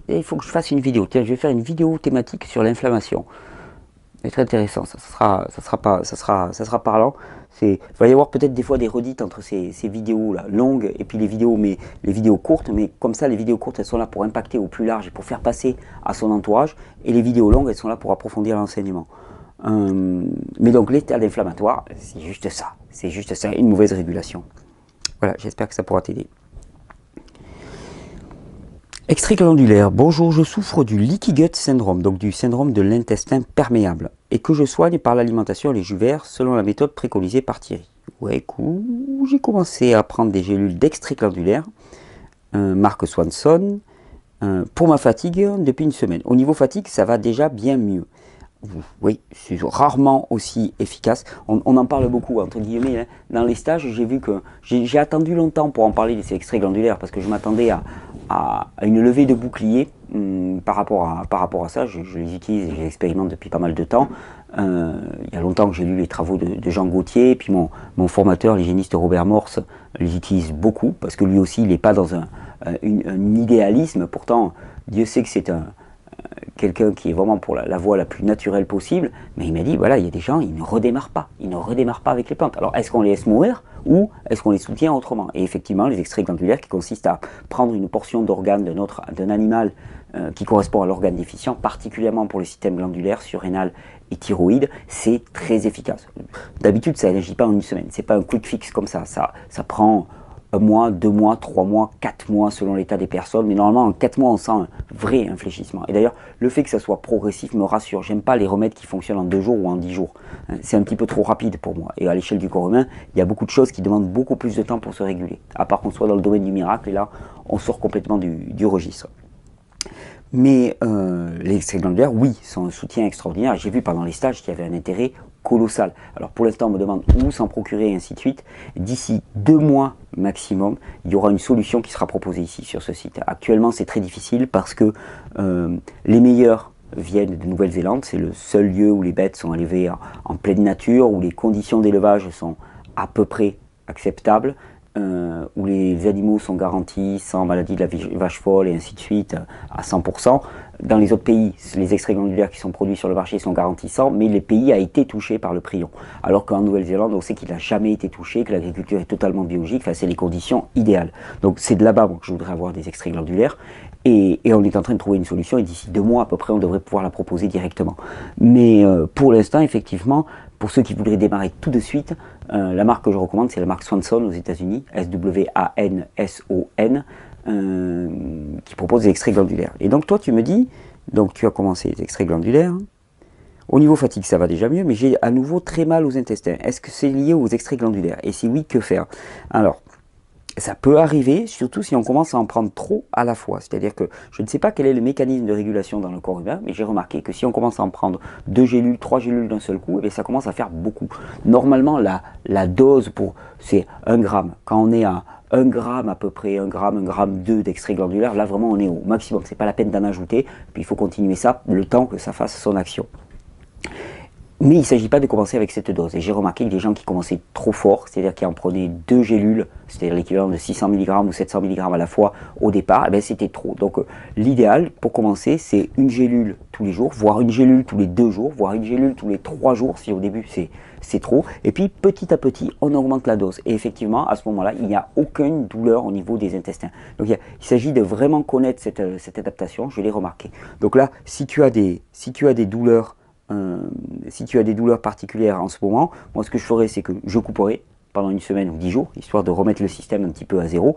il faut que je fasse une vidéo. Tiens, je vais faire une vidéo thématique sur l'inflammation. C'est très intéressant, ça sera parlant. Il va y avoir peut-être des fois des redites entre ces vidéos là, longues et puis les vidéos courtes, mais comme ça les vidéos courtes elles sont là pour impacter au plus large et pour faire passer à son entourage, et les vidéos longues elles sont là pour approfondir l'enseignement. Mais donc l'état inflammatoire, c'est juste ça, une mauvaise régulation. Voilà, j'espère que ça pourra t'aider. Extrait glandulaire. Bonjour, je souffre du leaky gut syndrome, donc du syndrome de l'intestin perméable, et que je soigne par l'alimentation et les jus verts selon la méthode préconisée par Thierry. Ouais, cool. J'ai commencé à prendre des gélules d'extrait glandulaire, marque Swanson, pour ma fatigue depuis une semaine. Au niveau fatigue, ça va déjà bien mieux. Oui, c'est rarement aussi efficace. On en parle beaucoup, entre guillemets. Hein. Dans les stages, j'ai vu que j'ai attendu longtemps pour en parler de ces extraits glandulaires parce que je m'attendais à une levée de bouclier par rapport à ça. Je les utilise et je les expérimente depuis pas mal de temps. Il y a longtemps que j'ai lu les travaux de Jean Gauthier, et puis mon formateur, l'hygiéniste Robert Morse, les utilise beaucoup parce que lui aussi, il n'est pas dans un idéalisme. Pourtant, Dieu sait que c'est quelqu'un qui est vraiment pour la voie la plus naturelle possible, mais il m'a dit, voilà, il y a des gens, ils ne redémarrent pas avec les plantes. Alors, est-ce qu'on les laisse mourir ou est-ce qu'on les soutient autrement? Et effectivement, les extraits glandulaires qui consistent à prendre une portion d'organe d'un animal qui correspond à l'organe déficient, particulièrement pour le système glandulaire, surrénal et thyroïde, c'est très efficace. D'habitude, ça n'agit pas en une semaine, c'est pas un quick fix comme ça prend 1 mois, 2 mois, 3 mois, 4 mois selon l'état des personnes. Mais normalement, en 4 mois, on sent un vrai infléchissement. Et d'ailleurs, le fait que ça soit progressif me rassure. J'aime pas les remèdes qui fonctionnent en 2 jours ou en 10 jours. C'est un petit peu trop rapide pour moi. Et à l'échelle du corps humain, il y a beaucoup de choses qui demandent beaucoup plus de temps pour se réguler. À part qu'on soit dans le domaine du miracle, et là, on sort complètement du registre. Mais les extraits glandulaires, oui, sont un soutien extraordinaire. J'ai vu pendant les stages qu'il y avait un intérêt colossal. Alors pour l'instant, on me demande où s'en procurer et ainsi de suite. D'ici 2 mois maximum, il y aura une solution qui sera proposée ici sur ce site. Actuellement, c'est très difficile parce que les meilleurs viennent de Nouvelle-Zélande. C'est le seul lieu où les bêtes sont élevées en pleine nature, où les conditions d'élevage sont à peu près acceptables. Où les animaux sont garantis sans maladie de la vache folle et ainsi de suite à 100%. Dans les autres pays, les extraits glandulaires qui sont produits sur le marché sont garantis sans, mais le pays a été touché par le prion. Alors qu'en Nouvelle-Zélande, on sait qu'il n'a jamais été touché, que l'agriculture est totalement biologique, enfin, c'est les conditions idéales. Donc c'est de là-bas que je voudrais avoir des extraits glandulaires. Et on est en train de trouver une solution, et d'ici 2 mois à peu près, on devrait pouvoir la proposer directement. Mais pour l'instant, effectivement, pour ceux qui voudraient démarrer tout de suite, la marque que je recommande, c'est la marque Swanson aux États-Unis, Swanson, qui propose des extraits glandulaires. Et donc toi, tu me dis, donc tu as commencé les extraits glandulaires. Au niveau fatigue, ça va déjà mieux, mais j'ai à nouveau très mal aux intestins. Est-ce que c'est lié aux extraits glandulaires? Et si oui, que faire? Alors, ça peut arriver, surtout si on commence à en prendre trop à la fois. C'est-à-dire que je ne sais pas quel est le mécanisme de régulation dans le corps humain, mais j'ai remarqué que si on commence à en prendre 2 gélules, 3 gélules d'un seul coup, et ça commence à faire beaucoup. Normalement, la dose c'est 1 gramme. Quand on est à 1 gramme à peu près, 1 gramme 2 d'extrait glandulaire, là vraiment on est au maximum. C'est pas la peine d'en ajouter, puis il faut continuer ça le temps que ça fasse son action. Mais il ne s'agit pas de commencer avec cette dose. Et j'ai remarqué que les gens qui commençaient trop fort, c'est-à-dire qui en prenaient 2 gélules, c'est-à-dire l'équivalent de 600 mg ou 700 mg à la fois au départ, eh bien c'était trop. Donc l'idéal pour commencer, c'est une gélule tous les jours, voire une gélule tous les 2 jours, voire une gélule tous les 3 jours, si au début c'est trop. Et puis petit à petit, on augmente la dose. Et effectivement, à ce moment-là, il n'y a aucune douleur au niveau des intestins. Donc il s'agit de vraiment connaître cette adaptation, je l'ai remarqué. Donc là, si tu as des douleurs, si tu as des douleurs particulières en ce moment, moi ce que je ferais c'est que je couperai pendant une semaine ou 10 jours, histoire de remettre le système un petit peu à zéro,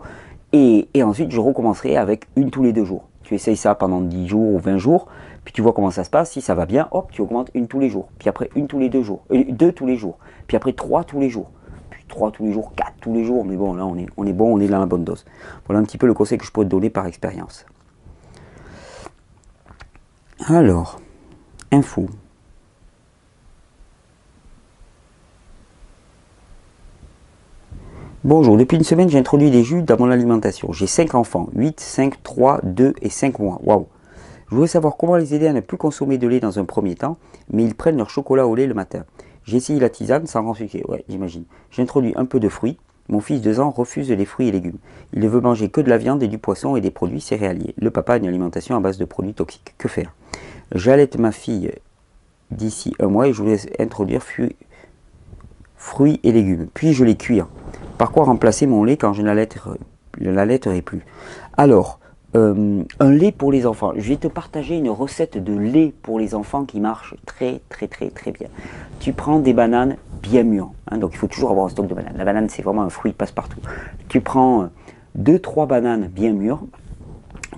et ensuite je recommencerai avec une tous les 2 jours. Tu essayes ça pendant 10 jours ou 20 jours, puis tu vois comment ça se passe, si ça va bien, hop, tu augmentes une tous les jours, puis après une tous les 2 jours, 2 tous les jours, puis après 3 tous les jours, puis 3 tous les jours, 4 tous les jours, mais bon là on est bon, on est dans la bonne dose. Voilà un petit peu le conseil que je pourrais te donner par expérience. Alors, info. Bonjour, depuis une semaine, j'ai introduit des jus dans mon alimentation. J'ai 5 enfants, 8, 5, 3, 2 et 5 mois. Waouh! Je voulais savoir comment les aider à ne plus consommer de lait dans un premier temps, mais ils prennent leur chocolat au lait le matin. J'ai essayé la tisane sans grand succès, ouais, j'imagine. J'ai introduit un peu de fruits. Mon fils de 2 ans refuse les fruits et légumes. Il ne veut manger que de la viande et du poisson et des produits céréaliers. Le papa a une alimentation à base de produits toxiques. Que faire? J'allaite ma fille d'ici un mois et je voulais introduire fruits et légumes. Puis je les cuire. Par quoi remplacer mon lait quand je ne l'allaiterai plus? Alors, un lait pour les enfants. Je vais te partager une recette de lait pour les enfants qui marche très bien. Tu prends des bananes bien mûres, hein, donc il faut toujours avoir un stock de bananes. La banane, c'est vraiment un fruit passe-partout. Tu prends 2-3 bananes bien mûres,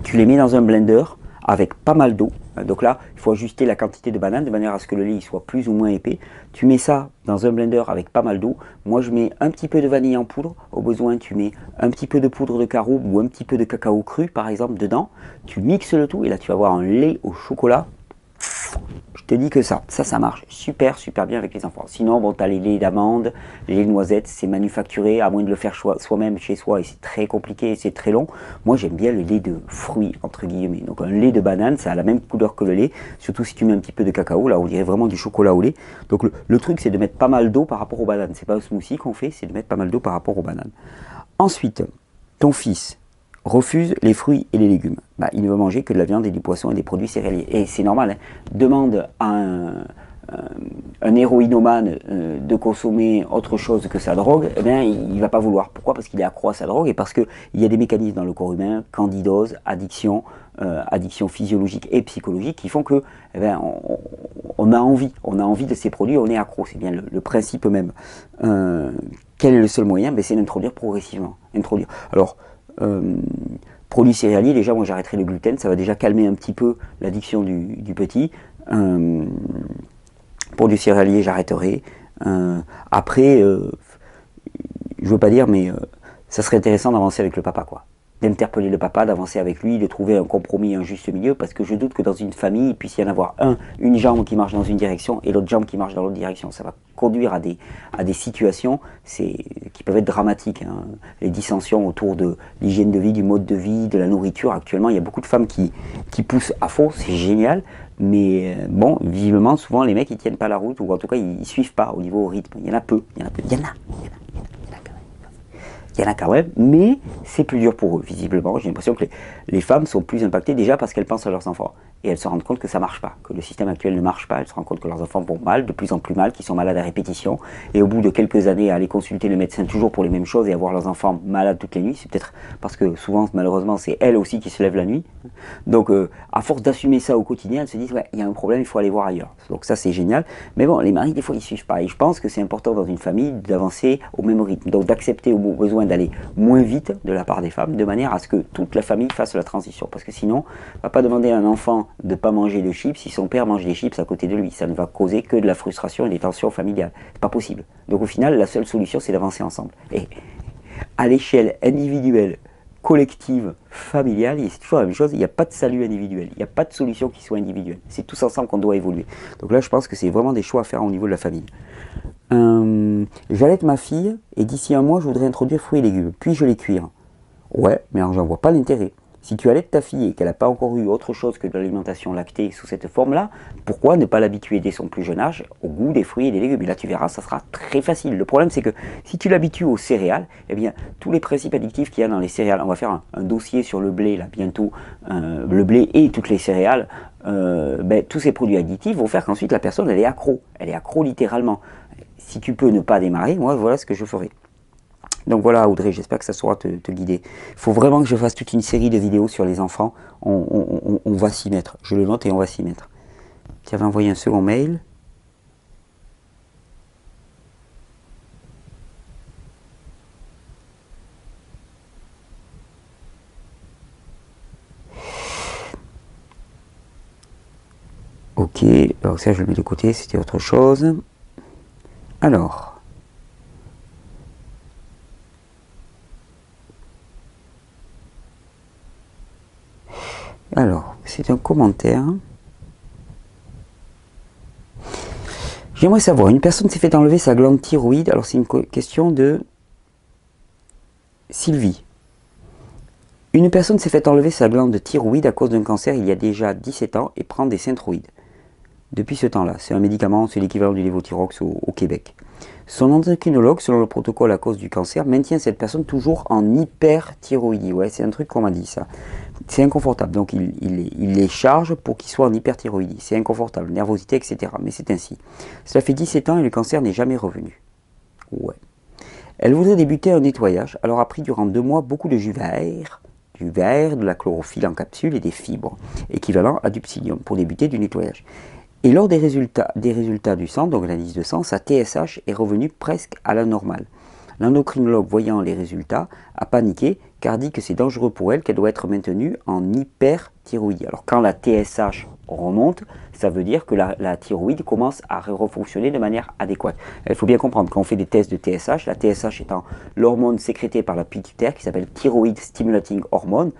tu les mets dans un blender avec pas mal d'eau. Donc là, il faut ajuster la quantité de bananes de manière à ce que le lait soit plus ou moins épais. Tu mets ça dans un blender avec pas mal d'eau. Moi, je mets un petit peu de vanille en poudre. Au besoin, tu mets un petit peu de poudre de caroube ou un petit peu de cacao cru, par exemple, dedans. Tu mixes le tout et là, tu vas avoir un lait au chocolat. Je te dis que ça marche super bien avec les enfants. Sinon, bon, tu as les laits d'amandes, les laits de noisettes, c'est manufacturé, à moins de le faire soi-même chez soi, et c'est très compliqué et c'est très long. Moi, j'aime bien le lait de fruits, entre guillemets. Donc, un lait de banane, ça a la même couleur que le lait, surtout si tu mets un petit peu de cacao, là, on dirait vraiment du chocolat au lait. Donc, le truc, c'est de mettre pas mal d'eau par rapport aux bananes. C'est pas un smoothie qu'on fait, c'est de mettre pas mal d'eau par rapport aux bananes. Ensuite, ton fils refuse les fruits et les légumes. Il ne veut manger que de la viande et du poisson et des produits céréaliers. Et c'est normal, hein. Demande à un héroïnomane de consommer autre chose que sa drogue, eh bien, il ne va pas vouloir. Pourquoi? Parce qu'il est accro à sa drogue et parce qu'il y a des mécanismes dans le corps humain, candidose, addiction, addiction physiologique et psychologique, qui font que eh bien, on a envie de ces produits, on est accro. C'est bien le principe même. Quel est le seul moyen? C'est d'introduire progressivement. Alors, produits céréaliers, déjà moi j'arrêterai le gluten, ça va déjà calmer un petit peu l'addiction du petit. Produits céréaliers, j'arrêterai. Après, je veux pas dire, mais ça serait intéressant d'avancer avec le papa, quoi. D'interpeller le papa, d'avancer avec lui, de trouver un compromis, un juste milieu, parce que je doute que dans une famille, il puisse y en avoir une jambe qui marche dans une direction et l'autre jambe qui marche dans l'autre direction. Ça va conduire à des situations qui peuvent être dramatiques, hein. Les dissensions autour de l'hygiène de vie, du mode de vie, de la nourriture. Actuellement, il y a beaucoup de femmes qui poussent à fond, c'est génial, mais bon, visiblement, souvent les mecs ils tiennent pas la route, ou en tout cas ils suivent pas au niveau rythme. Il y en a peu, il y en a quand même, mais c'est plus dur pour eux, visiblement. J'ai l'impression que les femmes sont plus impactées déjà parce qu'elles pensent à leurs enfants. Et elles se rendent compte que ça ne marche pas, que le système actuel ne marche pas. Elles se rendent compte que leurs enfants vont mal, de plus en plus mal, qu'ils sont malades à répétition. Et au bout de quelques années, à aller consulter le médecin toujours pour les mêmes choses et avoir leurs enfants malades toutes les nuits, c'est peut-être parce que souvent, malheureusement, c'est elles aussi qui se lèvent la nuit. Donc, à force d'assumer ça au quotidien, elles se disent, ouais, il y a un problème, il faut aller voir ailleurs. Donc ça, c'est génial. Mais bon, les maris, des fois, ils ne suivent pas. Et je pense que c'est important dans une famille d'avancer au même rythme. Donc, d'accepter au besoin d'aller moins vite de la part des femmes, de manière à ce que toute la famille fasse la transition. Parce que sinon, on ne va pas demander à un enfant de ne pas manger de chips si son père mange des chips à côté de lui. Ça ne va causer que de la frustration et des tensions familiales. C'est pas possible. Donc au final, la seule solution, c'est d'avancer ensemble. Et à l'échelle individuelle, collective, familiale, c'est toujours la même chose, il n'y a pas de salut individuel, il n'y a pas de solution qui soit individuelle. C'est tous ensemble qu'on doit évoluer. Donc là, je pense que c'est vraiment des choix à faire au niveau de la famille. J'allaite ma fille et d'ici un mois, je voudrais introduire fruits et légumes. Puis je les cuire. Ouais, mais alors j'en vois pas l'intérêt. Si tu allaites ta fille et qu'elle n'a pas encore eu autre chose que de l'alimentation lactée sous cette forme-là, pourquoi ne pas l'habituer dès son plus jeune âge au goût des fruits et des légumes? Et là, tu verras, ça sera très facile. Le problème, c'est que si tu l'habitues aux céréales, eh bien, tous les principes addictifs qu'il y a dans les céréales, on va faire un dossier sur le blé, là, bientôt, le blé et toutes les céréales, tous ces produits additifs vont faire qu'ensuite, la personne, elle est accro. Elle est accro littéralement. Si tu peux ne pas démarrer, moi, voilà ce que je ferai. Donc voilà Audrey, j'espère que ça saura te guider. Il faut vraiment que je fasse toute une série de vidéos sur les enfants. On va s'y mettre. Je le note et on va s'y mettre. Tu avais envoyé un second mail. Ok, alors ça je le mets de côté, c'était autre chose. Alors... Alors, c'est un commentaire. J'aimerais savoir, une personne s'est fait enlever sa glande thyroïde. Alors, c'est une question de Sylvie. Une personne s'est fait enlever sa glande thyroïde à cause d'un cancer il y a déjà 17 ans et prend des synthroïdes. Depuis ce temps-là, c'est un médicament, c'est l'équivalent du Levothyrox au Québec. Son endocrinologue, selon le protocole à cause du cancer, maintient cette personne toujours en hyperthyroïdie. Ouais, c'est un truc qu'on m'a dit ça. C'est inconfortable, donc il les charge pour qu'ils soient en hyperthyroïdie. C'est inconfortable, nervosité, etc. Mais c'est ainsi. Cela fait 17 ans et le cancer n'est jamais revenu. Ouais. Elle voudrait débuter un nettoyage, alors a pris durant 2 mois beaucoup de jus vert, de la chlorophylle en capsule et des fibres, équivalent à du psyllium, pour débuter du nettoyage. Et lors des résultats du sang, donc l'analyse de sang, sa TSH est revenue presque à la normale. L'endocrinologue, voyant les résultats, a paniqué car dit que c'est dangereux pour elle, qu'elle doit être maintenue en hyperthyroïdie. Alors quand la TSH remonte, ça veut dire que la thyroïde commence à refonctionner de manière adéquate. Il faut bien comprendre, quand on fait des tests de TSH, la TSH étant l'hormone sécrétée par la pituitaire qui s'appelle Thyroid Stimulating Hormone,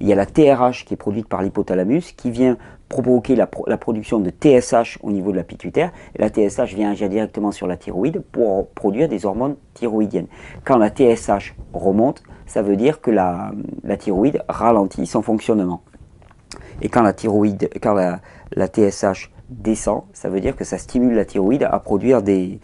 il y a la TRH qui est produite par l'hypothalamus qui vient provoquer la production de TSH au niveau de la pituitaire, et la TSH vient agir directement sur la thyroïde pour produire des hormones thyroïdiennes. Quand la TSH remonte, ça veut dire que la thyroïde ralentit son fonctionnement. Et quand la TSH descend, ça veut dire que ça stimule la thyroïde à produire des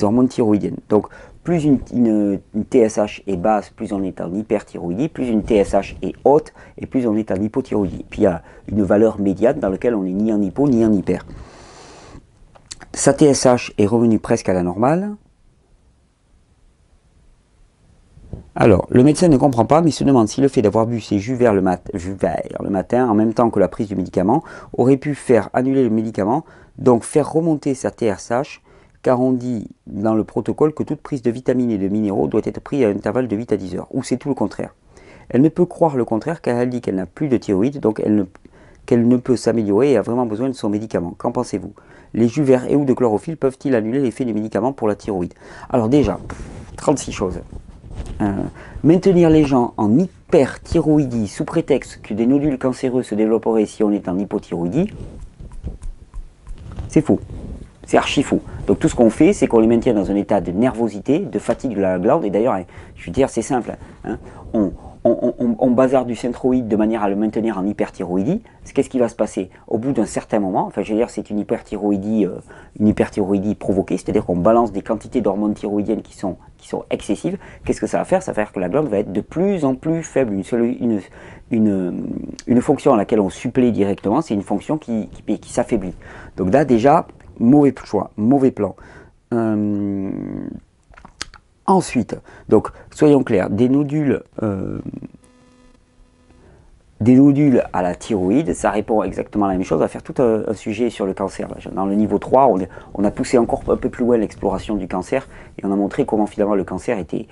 hormones thyroïdiennes. Donc plus une TSH est basse, plus on est en hyperthyroïdie, plus une TSH est haute, et plus on est en hypothyroïdie. Puis il y a une valeur médiane dans laquelle on n'est ni en hypo ni en hyper. Sa TSH est revenue presque à la normale. Alors, le médecin ne comprend pas, mais se demande si le fait d'avoir bu ces jus verts le matin, en même temps que la prise du médicament, aurait pu faire annuler le médicament, donc faire remonter sa TSH, car on dit dans le protocole que toute prise de vitamines et de minéraux doit être prise à un intervalle de 8 à 10 heures, ou c'est tout le contraire. Elle ne peut croire le contraire car elle dit qu'elle n'a plus de thyroïde, donc qu'elle ne peut s'améliorer et a vraiment besoin de son médicament. Qu'en pensez-vous? Les jus verts et ou de chlorophylle peuvent-ils annuler l'effet des médicaments pour la thyroïde? Alors déjà, 36 choses. Maintenir les gens en hyperthyroïdie sous prétexte que des nodules cancéreux se développeraient si on est en hypothyroïdie, c'est faux. C'est archi faux. Donc tout ce qu'on fait, c'est qu'on les maintient dans un état de nervosité, de fatigue de la glande. Et d'ailleurs, je veux dire, c'est simple. Hein, on bazarde du synthroïde de manière à le maintenir en hyperthyroïdie. Qu'est-ce qui va se passer? Au bout d'un certain moment, enfin je veux dire, c'est une hyperthyroïdie provoquée, c'est-à-dire qu'on balance des quantités d'hormones thyroïdiennes qui sont excessives. Qu'est-ce que ça va faire? Ça va faire que la glande va être de plus en plus faible. Une fonction à laquelle on supplée directement, c'est une fonction qui s'affaiblit. Donc là, déjà, mauvais choix, mauvais plan. Ensuite, donc soyons clairs, des nodules à la thyroïde, ça répond exactement à la même chose. On va faire tout un sujet sur le cancer. Dans le niveau 3, on a poussé encore un peu plus loin l'exploration du cancer et on a montré comment finalement le cancer était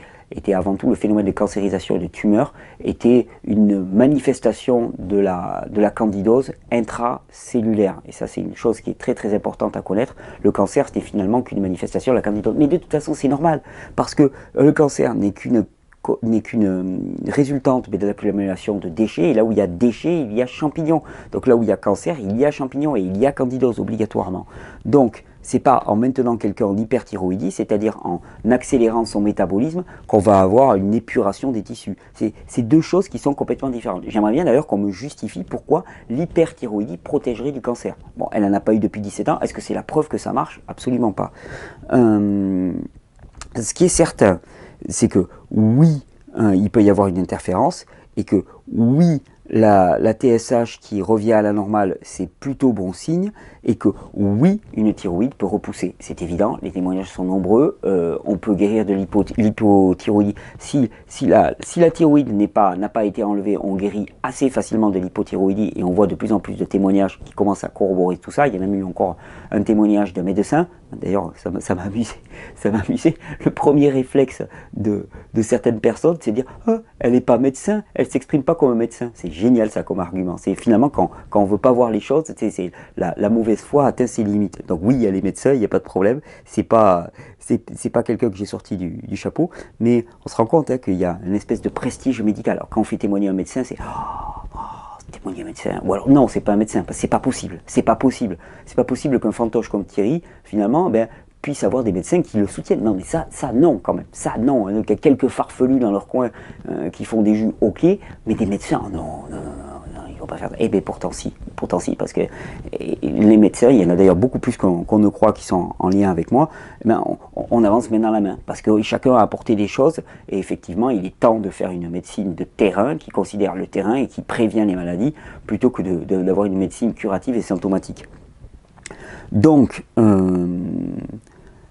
avant tout le phénomène de cancérisation et de tumeur, était une manifestation de la candidose intracellulaire. Et ça, c'est une chose qui est très très importante à connaître. Le cancer, c'était finalement qu'une manifestation de la candidose. Mais de toute façon, c'est normal, parce que le cancer n'est qu'une résultante de l'accumulation de déchets, et là où il y a déchets, il y a champignons. Donc là où il y a cancer, il y a champignons et il y a candidose obligatoirement. Donc c'est pas en maintenant quelqu'un en hyperthyroïdie, c'est-à-dire en accélérant son métabolisme, qu'on va avoir une épuration des tissus. C'est deux choses qui sont complètement différentes. J'aimerais bien d'ailleurs qu'on me justifie pourquoi l'hyperthyroïdie protégerait du cancer. Bon, elle n'en a pas eu depuis 17 ans, est-ce que c'est la preuve que ça marche? Absolument pas. Ce qui est certain, c'est que oui, il peut y avoir une interférence, et que oui, la TSH qui revient à la normale, c'est plutôt bon signe, et que oui, une thyroïde peut repousser. C'est évident, les témoignages sont nombreux, on peut guérir de l'hypothyroïdie. Si la thyroïde n'a pas été enlevée, on guérit assez facilement de l'hypothyroïdie, et on voit de plus en plus de témoignages qui commencent à corroborer tout ça. Il y a même eu encore un témoignage d'un médecin. D'ailleurs, ça m'a amusé. Le premier réflexe de certaines personnes, c'est de dire « Ah, elle n'est pas médecin, elle ne s'exprime pas comme un médecin ». C'est génial ça comme argument. C'est finalement quand on ne veut pas voir les choses, c'est la mauvaise foi atteint ses limites. Donc oui, elle est médecin, il n'y a pas de problème. C'est pas quelqu'un que j'ai sorti du chapeau, mais on se rend compte qu'il y a une espèce de prestige médical. Alors quand on fait témoigner un médecin, c'est témoigner un médecin. Ou alors non, c'est pas un médecin, c'est pas possible. C'est pas possible qu'un fantoche comme Thierry, finalement, puisse avoir des médecins qui le soutiennent. Non, mais ça non, quand même. Ça, non. Il y a quelques farfelus dans leur coin qui font des jus ok, mais des médecins, non, ils vont pas faire ça. Eh bien pourtant si, parce que les médecins, il y en a d'ailleurs beaucoup plus qu'on ne croit qui sont en lien avec moi, eh bien, on avance main dans la main, parce que chacun a apporté des choses, et effectivement, il est temps de faire une médecine de terrain qui considère le terrain et qui prévient les maladies, plutôt que d'avoir une médecine curative et symptomatique. Donc,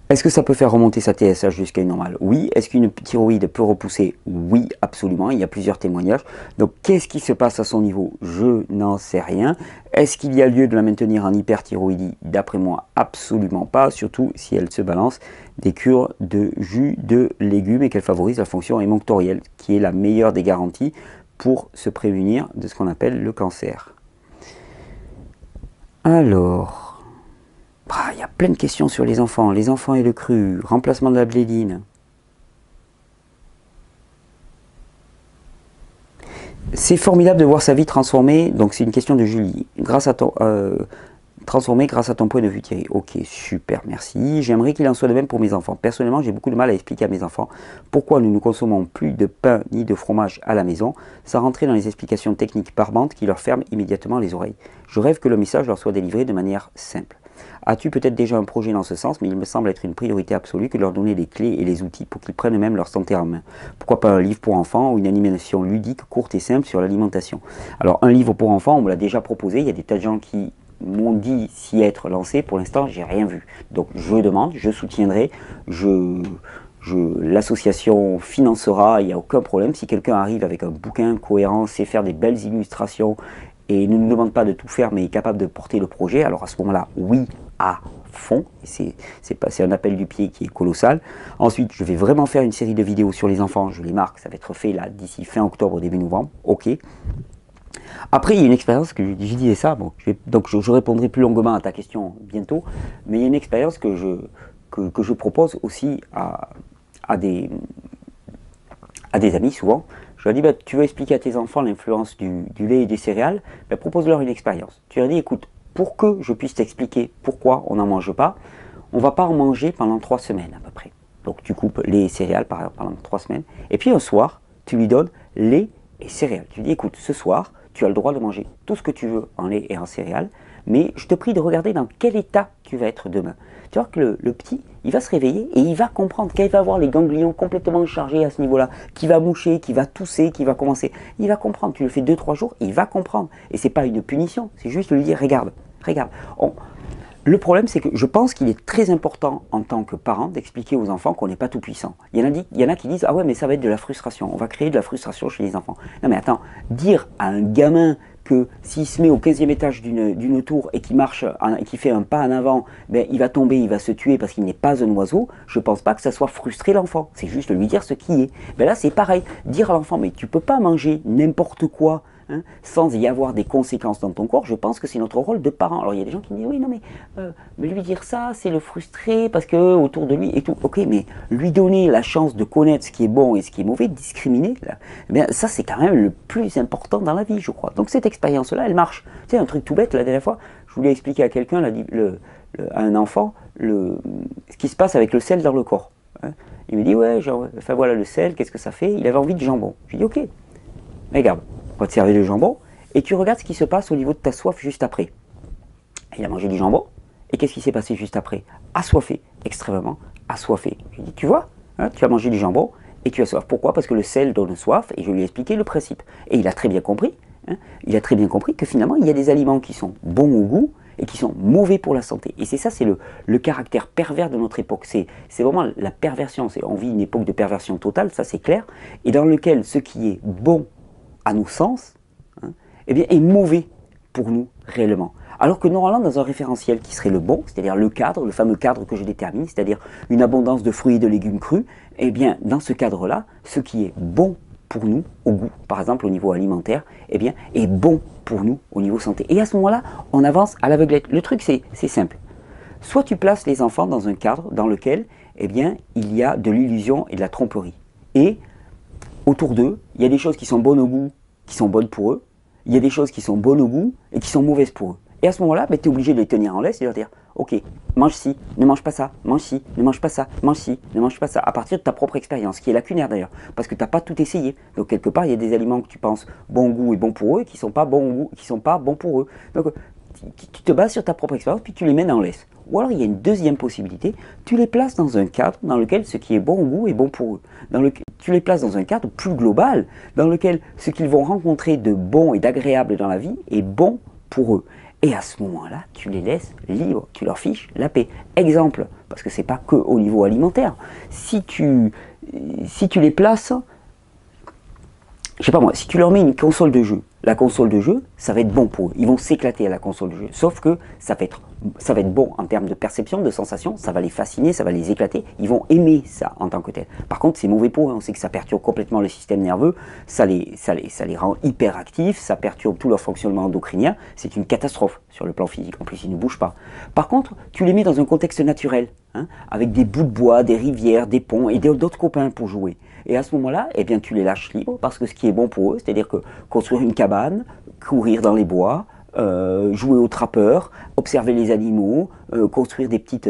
est-ce que ça peut faire remonter sa TSH jusqu'à une normale? Oui. Est-ce qu'une thyroïde peut repousser? Oui, absolument. Il y a plusieurs témoignages. Donc, qu'est-ce qui se passe à son niveau? Je n'en sais rien. Est-ce qu'il y a lieu de la maintenir en hyperthyroïdie? D'après moi, absolument pas. Surtout si elle se balance des cures de jus de légumes et qu'elle favorise la fonction émonctorielle, qui est la meilleure des garanties pour se prémunir de ce qu'on appelle le cancer. Alors... il y a plein de questions sur les enfants et le cru, remplacement de la bléline. C'est formidable de voir sa vie transformée, donc c'est une question de Julie, transformée grâce à ton point de vue Thierry. Ok, super, merci. J'aimerais qu'il en soit de même pour mes enfants. Personnellement, j'ai beaucoup de mal à expliquer à mes enfants pourquoi nous ne consommons plus de pain ni de fromage à la maison, sans rentrer dans les explications techniques barbantes qui leur ferment immédiatement les oreilles. Je rêve que le message leur soit délivré de manière simple. As-tu peut-être déjà un projet dans ce sens, mais il me semble être une priorité absolue que de leur donner les clés et les outils pour qu'ils prennent eux-mêmes leur santé en main. Pourquoi pas un livre pour enfants ou une animation ludique, courte et simple sur l'alimentation? Alors un livre pour enfants, on me l'a déjà proposé, il y a des tas de gens qui m'ont dit s'y être lancés, pour l'instant j'ai rien vu. Donc je demande, je soutiendrai, l'association financera, il n'y a aucun problème. Si quelqu'un arrive avec un bouquin cohérent, sait faire des belles illustrations, et ne nous demande pas de tout faire, mais est capable de porter le projet, alors à ce moment-là, oui, à fond. C'est un appel du pied qui est colossal. Ensuite, je vais vraiment faire une série de vidéos sur les enfants, je les marque, ça va être fait là d'ici fin octobre, début novembre, ok. Après, il y a une expérience que je disais ça, bon, donc je répondrai plus longuement à ta question bientôt, mais il y a une expérience que je propose aussi à des amis souvent. Je leur dis, bah, tu veux expliquer à tes enfants l'influence du lait et des céréales, bah, propose-leur une expérience. Tu leur dis, écoute, pour que je puisse t'expliquer pourquoi on n'en mange pas, on ne va pas en manger pendant 3 semaines à peu près. Donc tu coupes les céréales pendant 3 semaines, et puis un soir, tu lui donnes lait et céréales. Tu lui dis, écoute, ce soir, tu as le droit de manger tout ce que tu veux en lait et en céréales, mais je te prie de regarder dans quel état tu vas être demain. Tu vois que le petit, il va se réveiller et il va comprendre, quand il va avoir les ganglions complètement chargés à ce niveau-là, qui va moucher, qui va tousser, qui va commencer, il va comprendre. Tu le fais 2-3 jours, il va comprendre. Et c'est pas une punition, c'est juste lui dire, regarde, regarde. Le problème, c'est que je pense qu'il est très important en tant que parent d'expliquer aux enfants qu'on n'est pas tout puissant. Il y en a qui disent, ah ouais, mais ça va être de la frustration, on va créer de la frustration chez les enfants. Non mais attends, dire à un gamin que s'il se met au 15e étage d'une tour et qu'il marche, et qu'il fait un pas en avant, ben, il va tomber, il va se tuer parce qu'il n'est pas un oiseau, je ne pense pas que ça soit frustrer l'enfant. C'est juste lui dire ce qui est. Ben là, c'est pareil. Dire à l'enfant, mais tu ne peux pas manger n'importe quoi, hein, sans y avoir des conséquences dans ton corps, je pense que c'est notre rôle de parent. Alors il y a des gens qui me disent, oui, non, mais lui dire ça, c'est le frustrer parce que autour de lui et tout. Ok, mais lui donner la chance de connaître ce qui est bon et ce qui est mauvais, discriminer, là, eh bien, ça c'est quand même le plus important dans la vie, je crois. Donc cette expérience-là, elle marche. Tu sais, un truc tout bête, la dernière fois, je voulais expliquer à quelqu'un, à un enfant, ce qui se passe avec le sel dans le corps. Hein. Il me dit, ouais, genre, enfin voilà, le sel, qu'est-ce que ça fait? Il avait envie de jambon. Je lui dis, ok, regarde, on va te servir du jambon, et tu regardes ce qui se passe au niveau de ta soif juste après. Il a mangé du jambon, et qu'est-ce qui s'est passé juste après? Assoiffé, extrêmement assoiffé. Je lui dis, tu vois, hein, tu as mangé du jambon, et tu as soif. Pourquoi? Parce que le sel donne soif, et je lui ai expliqué le principe. Et il a très bien compris, hein, il a très bien compris que finalement, il y a des aliments qui sont bons au goût, et qui sont mauvais pour la santé. Et c'est ça, c'est le caractère pervers de notre époque. C'est vraiment la perversion. On vit une époque de perversion totale, ça c'est clair, et dans lequel ce qui est bon à nos sens, hein, eh bien, est mauvais pour nous réellement. Alors que normalement, dans un référentiel qui serait le bon, c'est-à-dire le cadre, le fameux cadre que je détermine, c'est-à-dire une abondance de fruits et de légumes crus, eh bien, dans ce cadre-là, ce qui est bon pour nous, au goût, par exemple au niveau alimentaire, eh bien, est bon pour nous au niveau santé. Et à ce moment-là, on avance à l'aveuglette. Le truc, c'est simple. Soit tu places les enfants dans un cadre dans lequel, eh bien, il y a de l'illusion et de la tromperie. Et autour d'eux, il y a des choses qui sont bonnes au goût, qui sont bonnes pour eux. Il y a des choses qui sont bonnes au goût et qui sont mauvaises pour eux. Et à ce moment-là, ben, tu es obligé de les tenir en laisse et de leur dire, ok, mange ci, ne mange pas ça, mange ci, ne mange pas ça, mange ci, ne mange pas ça, à partir de ta propre expérience, qui est lacunaire d'ailleurs, parce que tu n'as pas tout essayé. Donc quelque part, il y a des aliments que tu penses bon goût et bon pour eux, qui ne sont pas bons goût, qui sont pas bons pour eux. Donc tu te bases sur ta propre expérience, puis tu les mets dans l'ess. Ou alors il y a une deuxième possibilité, tu les places dans un cadre dans lequel ce qui est bon au goût est bon pour eux. Tu les places dans un cadre plus global, dans lequel ce qu'ils vont rencontrer de bon et d'agréable dans la vie est bon pour eux. Et à ce moment-là, tu les laisses libres, tu leur fiches la paix. Exemple, parce que ce n'est pas que au niveau alimentaire. Si tu les places, je sais pas moi, si tu leur mets une console de jeu, la console de jeu, ça va être bon pour eux. Ils vont s'éclater à la console de jeu. Sauf que ça va être bon en termes de perception, de sensation, ça va les fasciner, ça va les éclater. Ils vont aimer ça en tant que tel. Par contre, c'est mauvais pour eux. On sait que ça perturbe complètement le système nerveux, ça les rend hyperactifs, ça perturbe tout leur fonctionnement endocrinien. C'est une catastrophe sur le plan physique. En plus, ils ne bougent pas. Par contre, tu les mets dans un contexte naturel, hein, avec des bouts de bois, des rivières, des ponts et d'autres copains pour jouer. Et à ce moment-là, eh bien, tu les lâches libres parce que ce qui est bon pour eux, c'est-à-dire que construire une cabane, courir dans les bois, jouer au trappeur, observer les animaux, construire des petites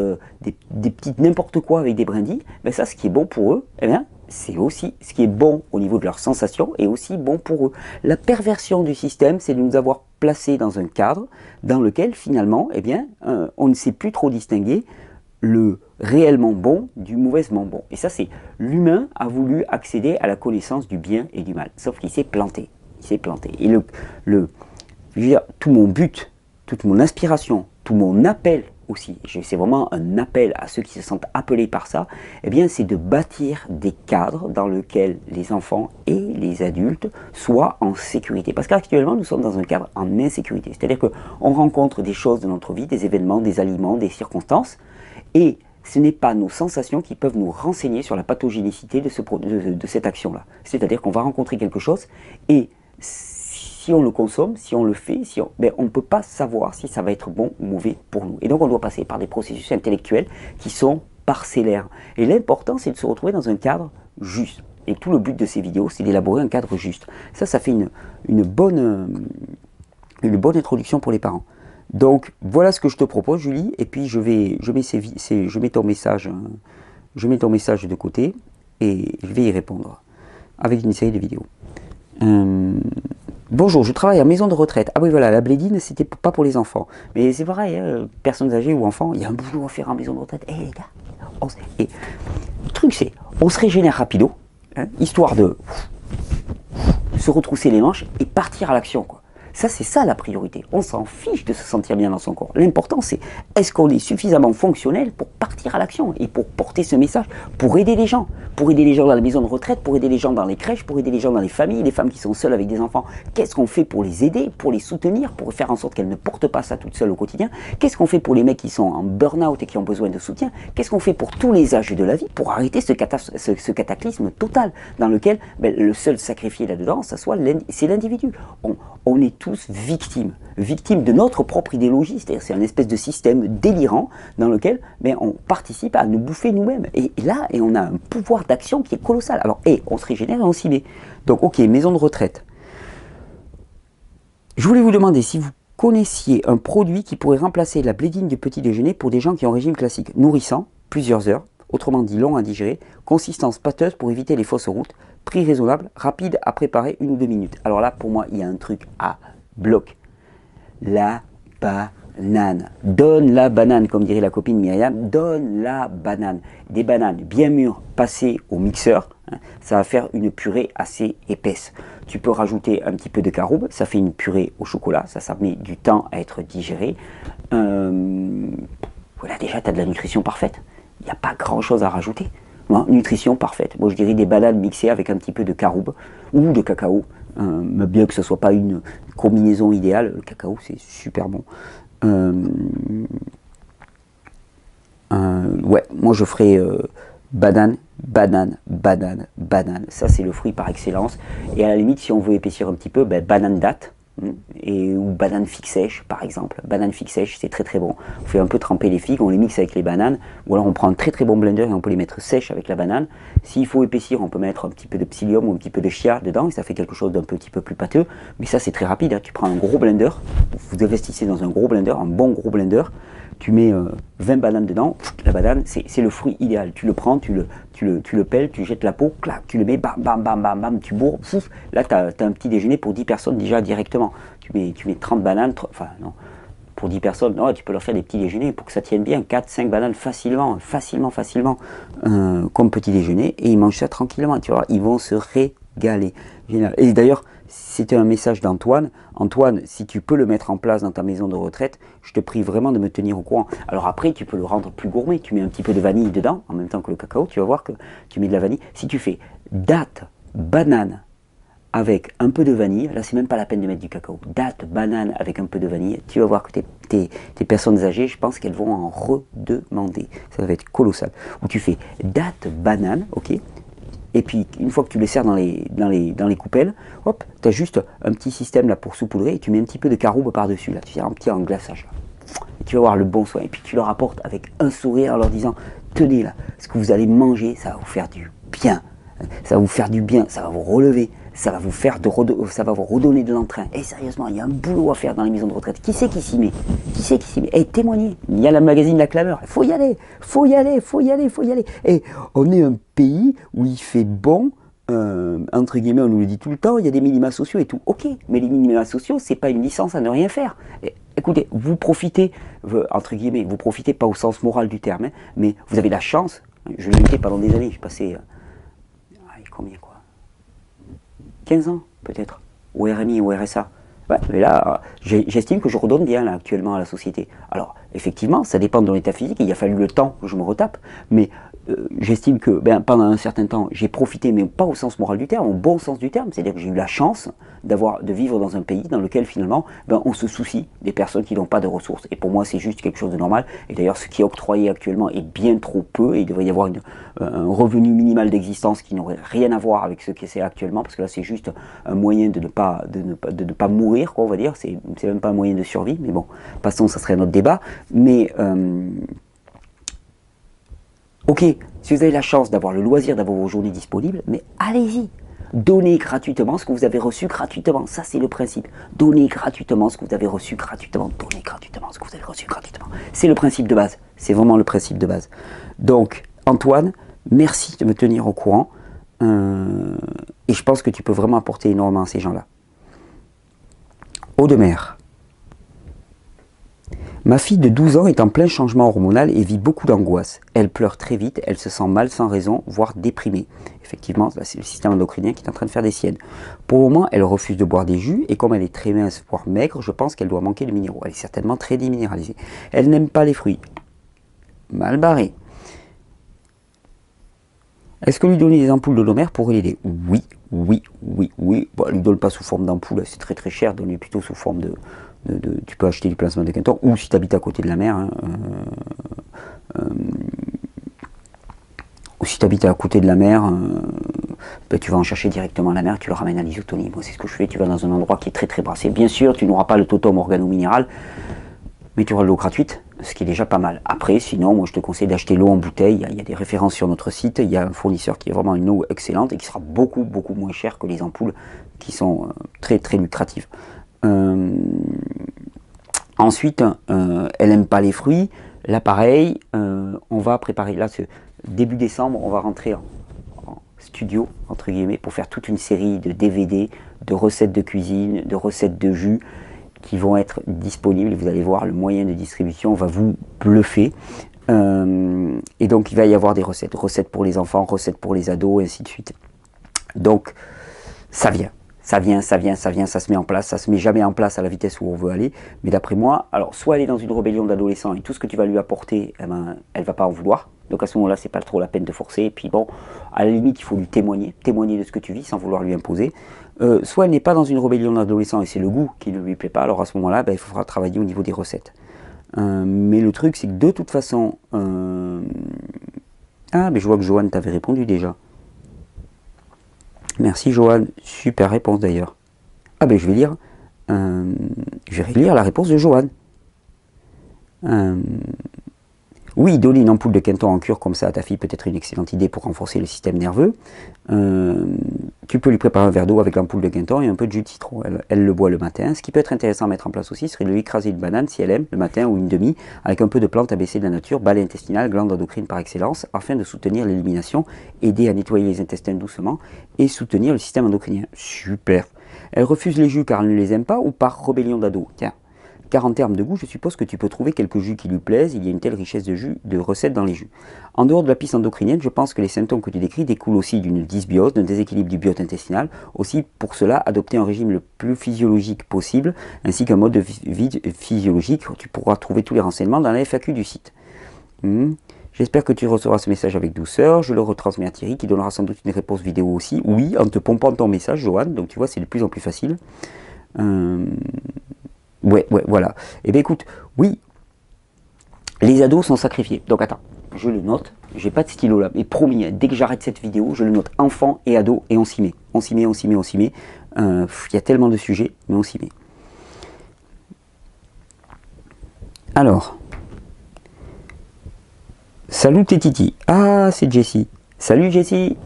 n'importe quoi avec des brindilles, ben ça, ce qui est bon pour eux, eh bien, c'est aussi ce qui est bon au niveau de leurs sensations et aussi bon pour eux. La perversion du système, c'est de nous avoir placés dans un cadre dans lequel finalement, eh bien, on ne sait plus trop distinguer le réellement bon du mauvaisement bon. Et ça, c'est l'humain a voulu accéder à la connaissance du bien et du mal. Sauf qu'il s'est planté. Il s'est planté. Et je veux dire, tout mon but, toute mon inspiration, tout mon appel aussi, c'est vraiment un appel à ceux qui se sentent appelés par ça, eh bien, c'est de bâtir des cadres dans lesquels les enfants et les adultes soient en sécurité. Parce qu'actuellement, nous sommes dans un cadre en insécurité. C'est-à-dire qu'on rencontre des choses de notre vie, des événements, des aliments, des circonstances, et ce n'est pas nos sensations qui peuvent nous renseigner sur la pathogénicité de cette action-là. C'est-à-dire qu'on va rencontrer quelque chose et si on le consomme, si on le fait, on ne peut pas savoir si ça va être bon ou mauvais pour nous. Et donc on doit passer par des processus intellectuels qui sont parcellaires. Et l'important, c'est de se retrouver dans un cadre juste. Et tout le but de ces vidéos, c'est d'élaborer un cadre juste. Ça fait une bonne introduction pour les parents. Donc voilà ce que je te propose, Julie, et puis je mets ton message de côté et je vais y répondre avec une série de vidéos. Bonjour, je travaille en maison de retraite. Ah oui, voilà, la blédine, c'était pas pour les enfants. Mais c'est pareil, hein, personnes âgées ou enfants, il y a un boulot à faire en maison de retraite. Eh les gars, le truc c'est, on se régénère rapido, hein, histoire de se retrousser les manches et partir à l'action, quoi. Ça, c'est ça la priorité. On s'en fiche de se sentir bien dans son corps. L'important, c'est est-ce qu'on est suffisamment fonctionnel pour partir à l'action et pour porter ce message, pour aider les gens. Pour aider les gens dans la maison de retraite, pour aider les gens dans les crèches, pour aider les gens dans les familles, les femmes qui sont seules avec des enfants. Qu'est-ce qu'on fait pour les aider, pour les soutenir, pour faire en sorte qu'elles ne portent pas ça toutes seules au quotidien? Qu'est-ce qu'on fait pour les mecs qui sont en burn-out et qui ont besoin de soutien? Qu'est-ce qu'on fait pour tous les âges de la vie pour arrêter ce cataclysme total dans lequel le seul sacrifié là-dedans, c'est l'individu. On est tous victimes de notre propre idéologie, c'est-à-dire c'est un espèce de système délirant dans lequel on participe à nous bouffer nous-mêmes. Et là, on a un pouvoir d'action qui est colossal. Alors, on se régénère et on s'y met. Donc, ok, maison de retraite. Je voulais vous demander si vous connaissiez un produit qui pourrait remplacer la blédine du petit déjeuner pour des gens qui ont un régime classique, nourrissant, plusieurs heures, autrement dit long à digérer, consistance pâteuse pour éviter les fausses routes, prix raisonnable, rapide à préparer 1 ou 2 minutes. Alors là, pour moi, il y a un truc à bloc. La banane. Donne la banane, comme dirait la copine Myriam, donne la banane. Des bananes bien mûres passées au mixeur, hein, ça va faire une purée assez épaisse. Tu peux rajouter un petit peu de caroube, ça fait une purée au chocolat, ça met du temps à être digéré. Voilà, déjà, tu as de la nutrition parfaite. Il n'y a pas grand-chose à rajouter. Nutrition parfaite. Moi, je dirais des bananes mixées avec un petit peu de caroube ou de cacao. Mais bien que ce ne soit pas une combinaison idéale, le cacao, c'est super bon. Ouais, moi, je ferais banane, banane, banane, banane. Ça, c'est le fruit par excellence. Et à la limite, si on veut épaissir un petit peu, banane date. Ou banane figue sèche par exemple. Banane figue sèche, c'est très très bon. On fait un peu tremper les figues, on les mixe avec les bananes, ou alors on prend un très très bon blender et on peut les mettre sèches avec la banane. S'il faut épaissir, on peut mettre un petit peu de psyllium ou un petit peu de chia dedans et ça fait quelque chose d'un petit peu plus pâteux. Mais ça c'est très rapide, hein. Tu prends un gros blender, vous investissez dans un gros blender, un bon gros blender, tu mets 20 bananes dedans, la banane, c'est le fruit idéal. Tu le prends, tu le pelles, tu jettes la peau, clac, tu le mets, bam, bam, bam, bam, bam, tu bourres, pouf, là, tu as un petit déjeuner pour 10 personnes déjà directement. Tu mets 30 bananes, enfin, non, pour 10 personnes, non, tu peux leur faire des petits déjeuners pour que ça tienne bien, 4, 5 bananes facilement, comme petit déjeuner, et ils mangent ça tranquillement, tu vois, ils vont se régaler. Génial. Et d'ailleurs, c'était un message d'Antoine. Antoine, si tu peux le mettre en place dans ta maison de retraite, je te prie vraiment de me tenir au courant. Alors après, tu peux le rendre plus gourmet. Tu mets un petit peu de vanille dedans, en même temps que le cacao. Tu vas voir que tu mets de la vanille. Si tu fais date, banane avec un peu de vanille, là c'est même pas la peine de mettre du cacao. Date, banane avec un peu de vanille, tu vas voir que tes personnes âgées, je pense qu'elles vont en redemander. Ça va être colossal. Ou tu fais date, banane, ok. Et puis, une fois que tu les sers dans les coupelles, hop, tu as juste un petit système là pour saupoudrer et tu mets un petit peu de caroube par-dessus. Là, tu fais un petit englaçage. Là. Et tu vas voir le bon soin. Et puis, tu leur apportes avec un sourire en leur disant, tenez là, ce que vous allez manger, ça va vous faire du bien. Ça va vous faire du bien, ça va vous relever, ça va vous redonner de l'entrain. Et sérieusement, il y a un boulot à faire dans les maisons de retraite. Qui c'est qui s'y met? Qui c'est qui s'y met? Et témoignez. Il y a le magazine La Clameur. Il faut y aller, faut y aller, faut y aller, faut y aller. Et on est un pays où il fait bon, entre guillemets, on nous le dit tout le temps, il y a des minima sociaux et tout. Ok, mais les minima sociaux, c'est pas une licence à ne rien faire. Et, écoutez, vous profitez, entre guillemets, vous profitez pas au sens moral du terme, hein, mais vous avez la chance. Je l'ai été pendant des années, je passais... combien quoi 15 ans peut-être, au RMI, au RSA. Ouais, mais là, j'estime que je redonne bien là, actuellement à la société. Alors, effectivement, ça dépend de mon état physique, il a fallu le temps que je me retape, mais j'estime que pendant un certain temps, j'ai profité, mais pas au sens moral du terme, au bon sens du terme, c'est-à-dire que j'ai eu la chance de vivre dans un pays dans lequel finalement, on se soucie des personnes qui n'ont pas de ressources. Et pour moi, c'est juste quelque chose de normal. Et d'ailleurs, ce qui est octroyé actuellement est bien trop peu, et il devrait y avoir un revenu minimal d'existence qui n'aurait rien à voir avec ce que c'est actuellement, parce que là, c'est juste un moyen de ne pas mourir, quoi, on va dire. C'est même pas un moyen de survie, mais bon, passons, ça serait un autre débat. Mais ok, si vous avez la chance d'avoir le loisir d'avoir vos journées disponibles, mais allez-y. Donnez gratuitement ce que vous avez reçu gratuitement. Ça, c'est le principe. Donnez gratuitement ce que vous avez reçu gratuitement. Donnez gratuitement ce que vous avez reçu gratuitement. C'est le principe de base. C'est vraiment le principe de base. Donc, Antoine, merci de me tenir au courant. Et je pense que tu peux vraiment apporter énormément à ces gens-là. Eau de mer. Ma fille de 12 ans est en plein changement hormonal et vit beaucoup d'angoisse. Elle pleure très vite, elle se sent mal sans raison, voire déprimée. Effectivement, c'est le système endocrinien qui est en train de faire des siennes. Pour le moment, elle refuse de boire des jus et comme elle est très mince, voire maigre, je pense qu'elle doit manquer de minéraux. Elle est certainement très déminéralisée. Elle n'aime pas les fruits. Mal barré. Est-ce que lui donner des ampoules de l'Omer pourrait l'aider? Oui. Bon, lui donne pas sous forme d'ampoule, c'est très très cher, donne-lui plutôt sous forme de... tu peux acheter du plasma de Quinton, ou si tu habites à côté de la mer, ou si tu habites à côté de la mer, tu vas en chercher directement à la mer, tu le ramènes à l'isotonie. Moi, c'est ce que je fais, tu vas dans un endroit qui est très très brassé. Bien sûr, tu n'auras pas le totum organo-minéral, mais tu auras de l'eau gratuite, ce qui est déjà pas mal. Après, sinon, moi je te conseille d'acheter l'eau en bouteille. Il y a des références sur notre site. Il y a un fournisseur qui est vraiment une eau excellente et qui sera beaucoup moins cher que les ampoules qui sont très très lucratives. Ensuite, elle n'aime pas les fruits. Là, pareil, on va préparer. Là, début décembre, on va rentrer en studio, entre guillemets, pour faire toute une série de DVD, de recettes de cuisine, de recettes de jus, qui vont être disponibles. Vous allez voir, le moyen de distribution va vous bluffer. Et donc, il va y avoir des recettes. Recettes pour les enfants, recettes pour les ados, et ainsi de suite. Donc, ça vient. Ça se met en place, ça se met jamais en place à la vitesse où on veut aller, mais d'après moi, alors soit elle est dans une rébellion d'adolescent et tout ce que tu vas lui apporter, elle va pas en vouloir, donc à ce moment-là, c'est pas trop la peine de forcer, et puis bon, à la limite, il faut lui témoigner de ce que tu vis sans vouloir lui imposer, soit elle n'est pas dans une rébellion d'adolescent et c'est le goût qui ne lui plaît pas, alors à ce moment-là, il faudra travailler au niveau des recettes. Mais le truc, c'est que de toute façon, mais je vois que Joanne t'avait répondu déjà. Merci Joanne, super réponse d'ailleurs. Je vais lire la réponse de Joanne. Oui, donner une ampoule de Quinton en cure comme ça à ta fille peut être une excellente idée pour renforcer le système nerveux. Tu peux lui préparer un verre d'eau avec l'ampoule de Quinton et un peu de jus de citron. Elle le boit le matin. Ce qui peut être intéressant à mettre en place aussi serait de lui écraser une banane si elle aime, le matin ou une demi, avec un peu de plante abaissée de la nature, balai intestinal, glande endocrine par excellence, afin de soutenir l'élimination, aider à nettoyer les intestins doucement et soutenir le système endocrinien. Super. Elle refuse les jus car elle ne les aime pas ou par rébellion d'ado. Tiens. Car en termes de goût, je suppose que tu peux trouver quelques jus qui lui plaisent, il y a une telle richesse de jus, de recettes dans les jus. En dehors de la piste endocrinienne, je pense que les symptômes que tu décris découlent aussi d'une dysbiose, d'un déséquilibre du biote intestinal. Aussi, pour cela, adopter un régime le plus physiologique possible, ainsi qu'un mode de vie physiologique. Tu pourras trouver tous les renseignements dans la FAQ du site. J'espère que tu recevras ce message avec douceur. Je le retransmets à Thierry, qui donnera sans doute une réponse vidéo aussi. Oui, en te pompant ton message, Johan. Donc tu vois, c'est de plus en plus facile. Ouais, voilà. Eh bien écoute, oui, les ados sont sacrifiés. Donc attends, je le note, j'ai pas de stylo là, mais promis, dès que j'arrête cette vidéo, je le note enfant et ado, et on s'y met. On s'y met. Il y a tellement de sujets, mais on s'y met. Alors, salut Tétiti. Ah, c'est Jessie. Salut Jessie.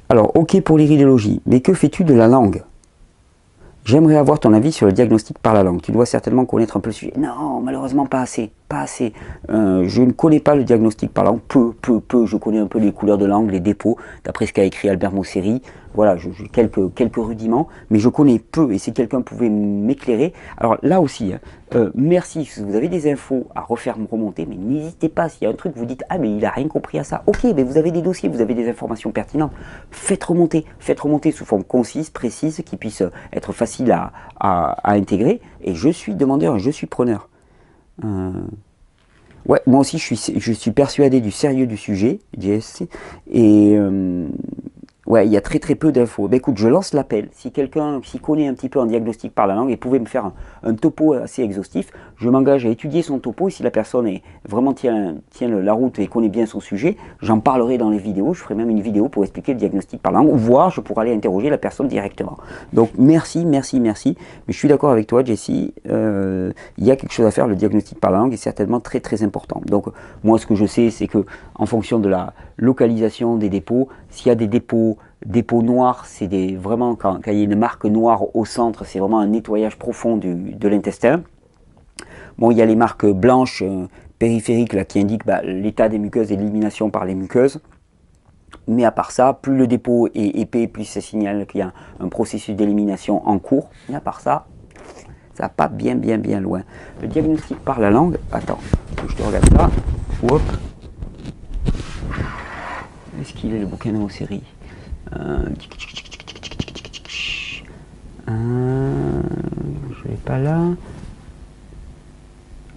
Alors, ok pour l'iridologie, mais que fais-tu de la langue ? J'aimerais avoir ton avis sur le diagnostic par la langue. Tu dois certainement connaître un peu le sujet. Non, malheureusement pas assez. Je ne connais pas le diagnostic par langue. Peu. Je connais un peu les couleurs de langue, les dépôts, d'après ce qu'a écrit Albert Mosseri. Voilà, j'ai quelques rudiments, mais je connais peu. Et si quelqu'un pouvait m'éclairer. Alors là aussi, merci. Si vous avez des infos à refaire me remonter, mais n'hésitez pas. S'il y a un truc, vous dites, ah mais il a rien compris à ça. Ok, mais vous avez des dossiers, vous avez des informations pertinentes. Faites remonter sous forme concise, précise, qui puisse être facile à intégrer. Et je suis demandeur, je suis preneur. Ouais, moi aussi je suis persuadé du sérieux du sujet, JSC, et ouais, il y a très peu d'infos. Ben écoute, je lance l'appel. Si quelqu'un s'y connaît un petit peu en diagnostic par la langue et pouvait me faire un topo assez exhaustif, je m'engage à étudier son topo. Et si la personne vraiment tient la route et connaît bien son sujet, j'en parlerai dans les vidéos. Je ferai même une vidéo pour expliquer le diagnostic par la langue, voire je pourrai aller interroger la personne directement. Donc merci. Mais je suis d'accord avec toi, Jessie. Il y a quelque chose à faire. Le diagnostic par la langue est certainement très important. Donc moi, ce que je sais, c'est que en fonction de la localisation des dépôts, s'il y a des dépôts noirs, c'est vraiment quand il y a une marque noire au centre, c'est vraiment un nettoyage profond de l'intestin. Bon, il y a les marques blanches périphériques là, qui indiquent l'état des muqueuses et l'élimination par les muqueuses. Mais à part ça, plus le dépôt est épais, plus ça signale qu'il y a un processus d'élimination en cours. Mais à part ça, ça va pas bien loin. Le diagnostic par la langue, attends, je te regarde ça. Hop. Est-ce qu'il est le bouquin de vos séries? Je l'ai pas là.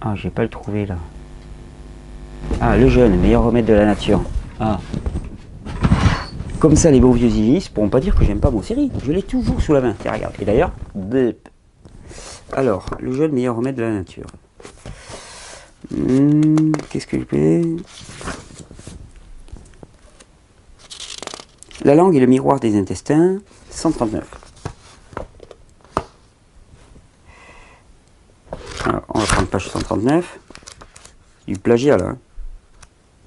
Ah, je vais pas le trouver là. Ah, le jeune, meilleur remède de la nature. Ah. Comme ça, les beaux vieux Ilis pourront pas dire que j'aime pas vos séries. Je l'ai toujours sous la main. Tiens, regarde. Et d'ailleurs, alors, le jeune, meilleur remède de la nature. Qu'est-ce que je fais? La langue est le miroir des intestins, 139. Alors, on va prendre page 139. Du plagiat là.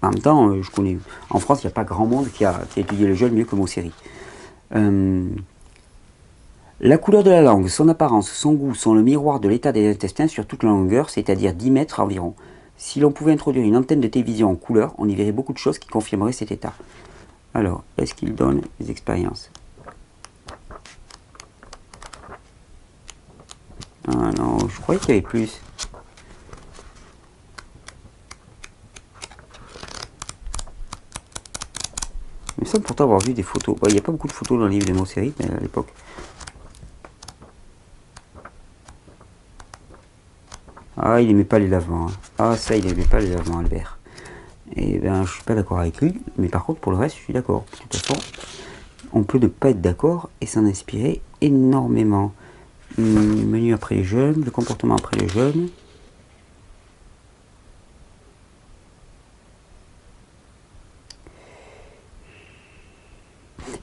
En même temps, je connais. En France, il n'y a pas grand monde qui a étudié le jeune mieux que Mosseri. La couleur de la langue, son apparence, son goût sont le miroir de l'état des intestins sur toute la longueur, c'est-à-dire 10 mètres environ. Si l'on pouvait introduire une antenne de télévision en couleur, on y verrait beaucoup de choses qui confirmeraient cet état. Alors, est-ce qu'il donne des expériences? Ah non, je croyais qu'il y avait plus. Il me semble pourtant avoir vu des photos. Il n'y a pas beaucoup de photos dans le livre de Mosseri, mais à l'époque. Ah, il n'aimait pas les lavements. Ah, ça, il n'aimait pas les lavements, Albert. Et ben, je suis pas d'accord avec lui, mais par contre, pour le reste, je suis d'accord. De toute façon, on peut ne pas être d'accord et s'en inspirer énormément. Menu après les jeunes, le comportement après les jeunes.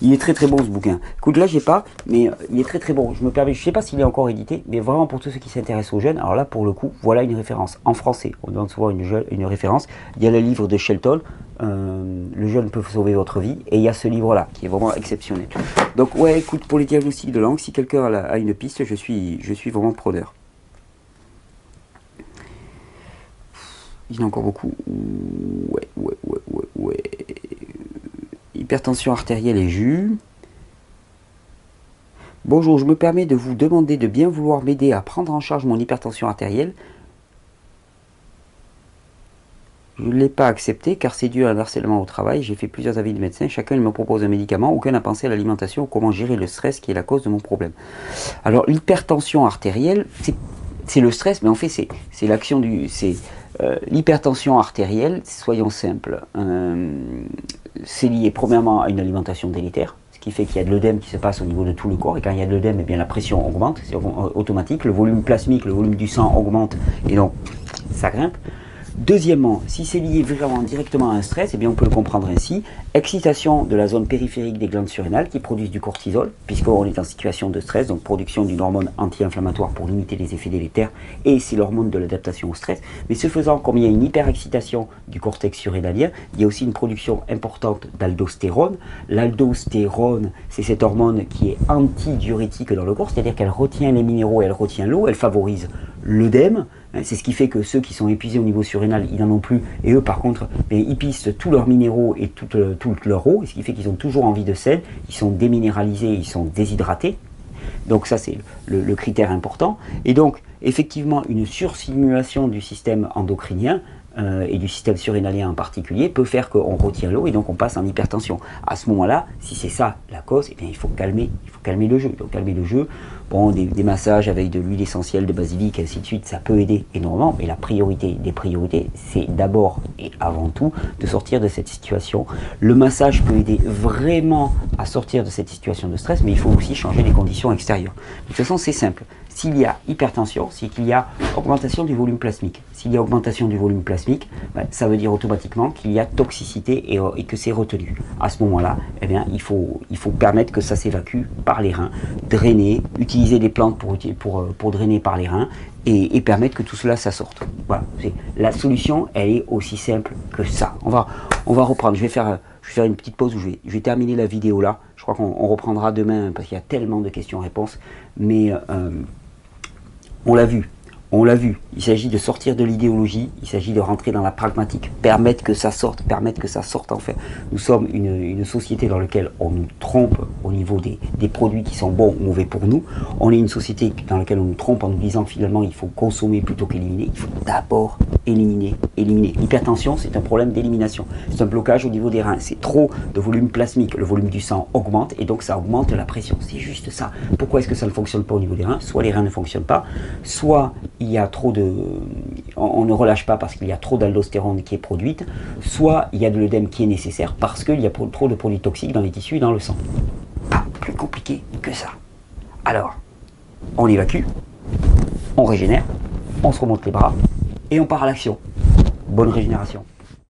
Il est très très bon ce bouquin. Écoute, là j'ai pas, mais il est très très bon. Je me permets, je sais pas s'il est encore édité, mais vraiment pour tous ceux qui s'intéressent aux jeunes, alors là pour le coup, voilà une référence. En français, on donne souvent une référence. Il y a le livre de Shelton, Le jeune peut sauver votre vie, et il y a ce livre-là qui est vraiment exceptionnel. Donc ouais, écoute, pour les diagnostics de langue, si quelqu'un a une piste, je suis vraiment preneur. Il y en a encore beaucoup. Ouais. Hypertension artérielle et jus. Bonjour, je me permets de vous demander de bien vouloir m'aider à prendre en charge mon hypertension artérielle. Je ne l'ai pas accepté car c'est dû à un harcèlement au travail. J'ai fait plusieurs avis de médecins. Chacun me propose un médicament. Aucun n'a pensé à l'alimentation ou comment gérer le stress qui est la cause de mon problème. Alors, l'hypertension artérielle, c'est le stress, mais en fait, c'est l'action du... l'hypertension artérielle, soyons simples, c'est lié premièrement à une alimentation délétère, ce qui fait qu'il y a de l'œdème qui se passe au niveau de tout le corps, et quand il y a de l'œdème, eh bien la pression augmente, c'est automatique, le volume plasmique, le volume du sang augmente, et donc ça grimpe. Deuxièmement, si c'est lié vraiment directement à un stress, eh bien on peut le comprendre ainsi. Excitation de la zone périphérique des glandes surrénales qui produisent du cortisol, puisqu'on est en situation de stress, donc production d'une hormone anti-inflammatoire pour limiter les effets délétères, et c'est l'hormone de l'adaptation au stress. Mais ce faisant, comme il y a une hyperexcitation du cortex surrénalien, il y a aussi une production importante d'aldostérone. L'aldostérone, c'est cette hormone qui est antidiurétique dans le corps, c'est-à-dire qu'elle retient les minéraux et elle retient l'eau, elle favorise l'œdème. C'est ce qui fait que ceux qui sont épuisés au niveau surrénal, ils n'en ont plus. Et eux, par contre, ils pissent tous leurs minéraux et toute leur eau. Ce qui fait qu'ils ont toujours envie de sel. Ils sont déminéralisés, ils sont déshydratés. Donc ça, c'est le critère important. Et donc, effectivement, une surstimulation du système endocrinien et du système surrénalien en particulier peut faire qu'on retient l'eau et donc on passe en hypertension. À ce moment-là, si c'est ça la cause, eh bien, il faut calmer le jeu. Donc calmer le jeu, bon, des massages avec de l'huile essentielle de basilic, ainsi de suite, ça peut aider énormément, mais la priorité des priorités, c'est d'abord et avant tout de sortir de cette situation. Le massage peut aider vraiment à sortir de cette situation de stress, mais il faut aussi changer les conditions extérieures. De toute façon, c'est simple. S'il y a hypertension, c'est qu'il y a augmentation du volume plasmique. S'il y a augmentation du volume plasmique, ça veut dire automatiquement qu'il y a toxicité et que c'est retenu. À ce moment-là, eh bien, il faut permettre que ça s'évacue par les reins, drainer, utiliser des plantes pour drainer par les reins et permettre que tout cela ça sorte. Voilà, la solution, elle est aussi simple que ça. On va reprendre. Je vais faire une petite pause où je vais terminer la vidéo là. Je crois qu'on reprendra demain parce qu'il y a tellement de questions-réponses. Mais on l'a vu. Il s'agit de sortir de l'idéologie, il s'agit de rentrer dans la pragmatique, permettre que ça sorte en fait. Nous sommes une société dans laquelle on nous trompe au niveau des produits qui sont bons ou mauvais pour nous. On est une société dans laquelle on nous trompe en nous disant que finalement il faut consommer plutôt qu'éliminer. Il faut d'abord éliminer. L'hypertension, c'est un problème d'élimination. C'est un blocage au niveau des reins. C'est trop de volume plasmique. Le volume du sang augmente et donc ça augmente la pression. C'est juste ça. Pourquoi est-ce que ça ne fonctionne pas au niveau des reins? Soit les reins ne fonctionnent pas, soit il y a trop de... On ne relâche pas parce qu'il y a trop d'aldostérone qui est produite, soit il y a de l'œdème qui est nécessaire parce qu'il y a trop de produits toxiques dans les tissus et dans le sang. Pas plus compliqué que ça. Alors, on évacue, on régénère, on se remonte les bras et on part à l'action. Bonne régénération.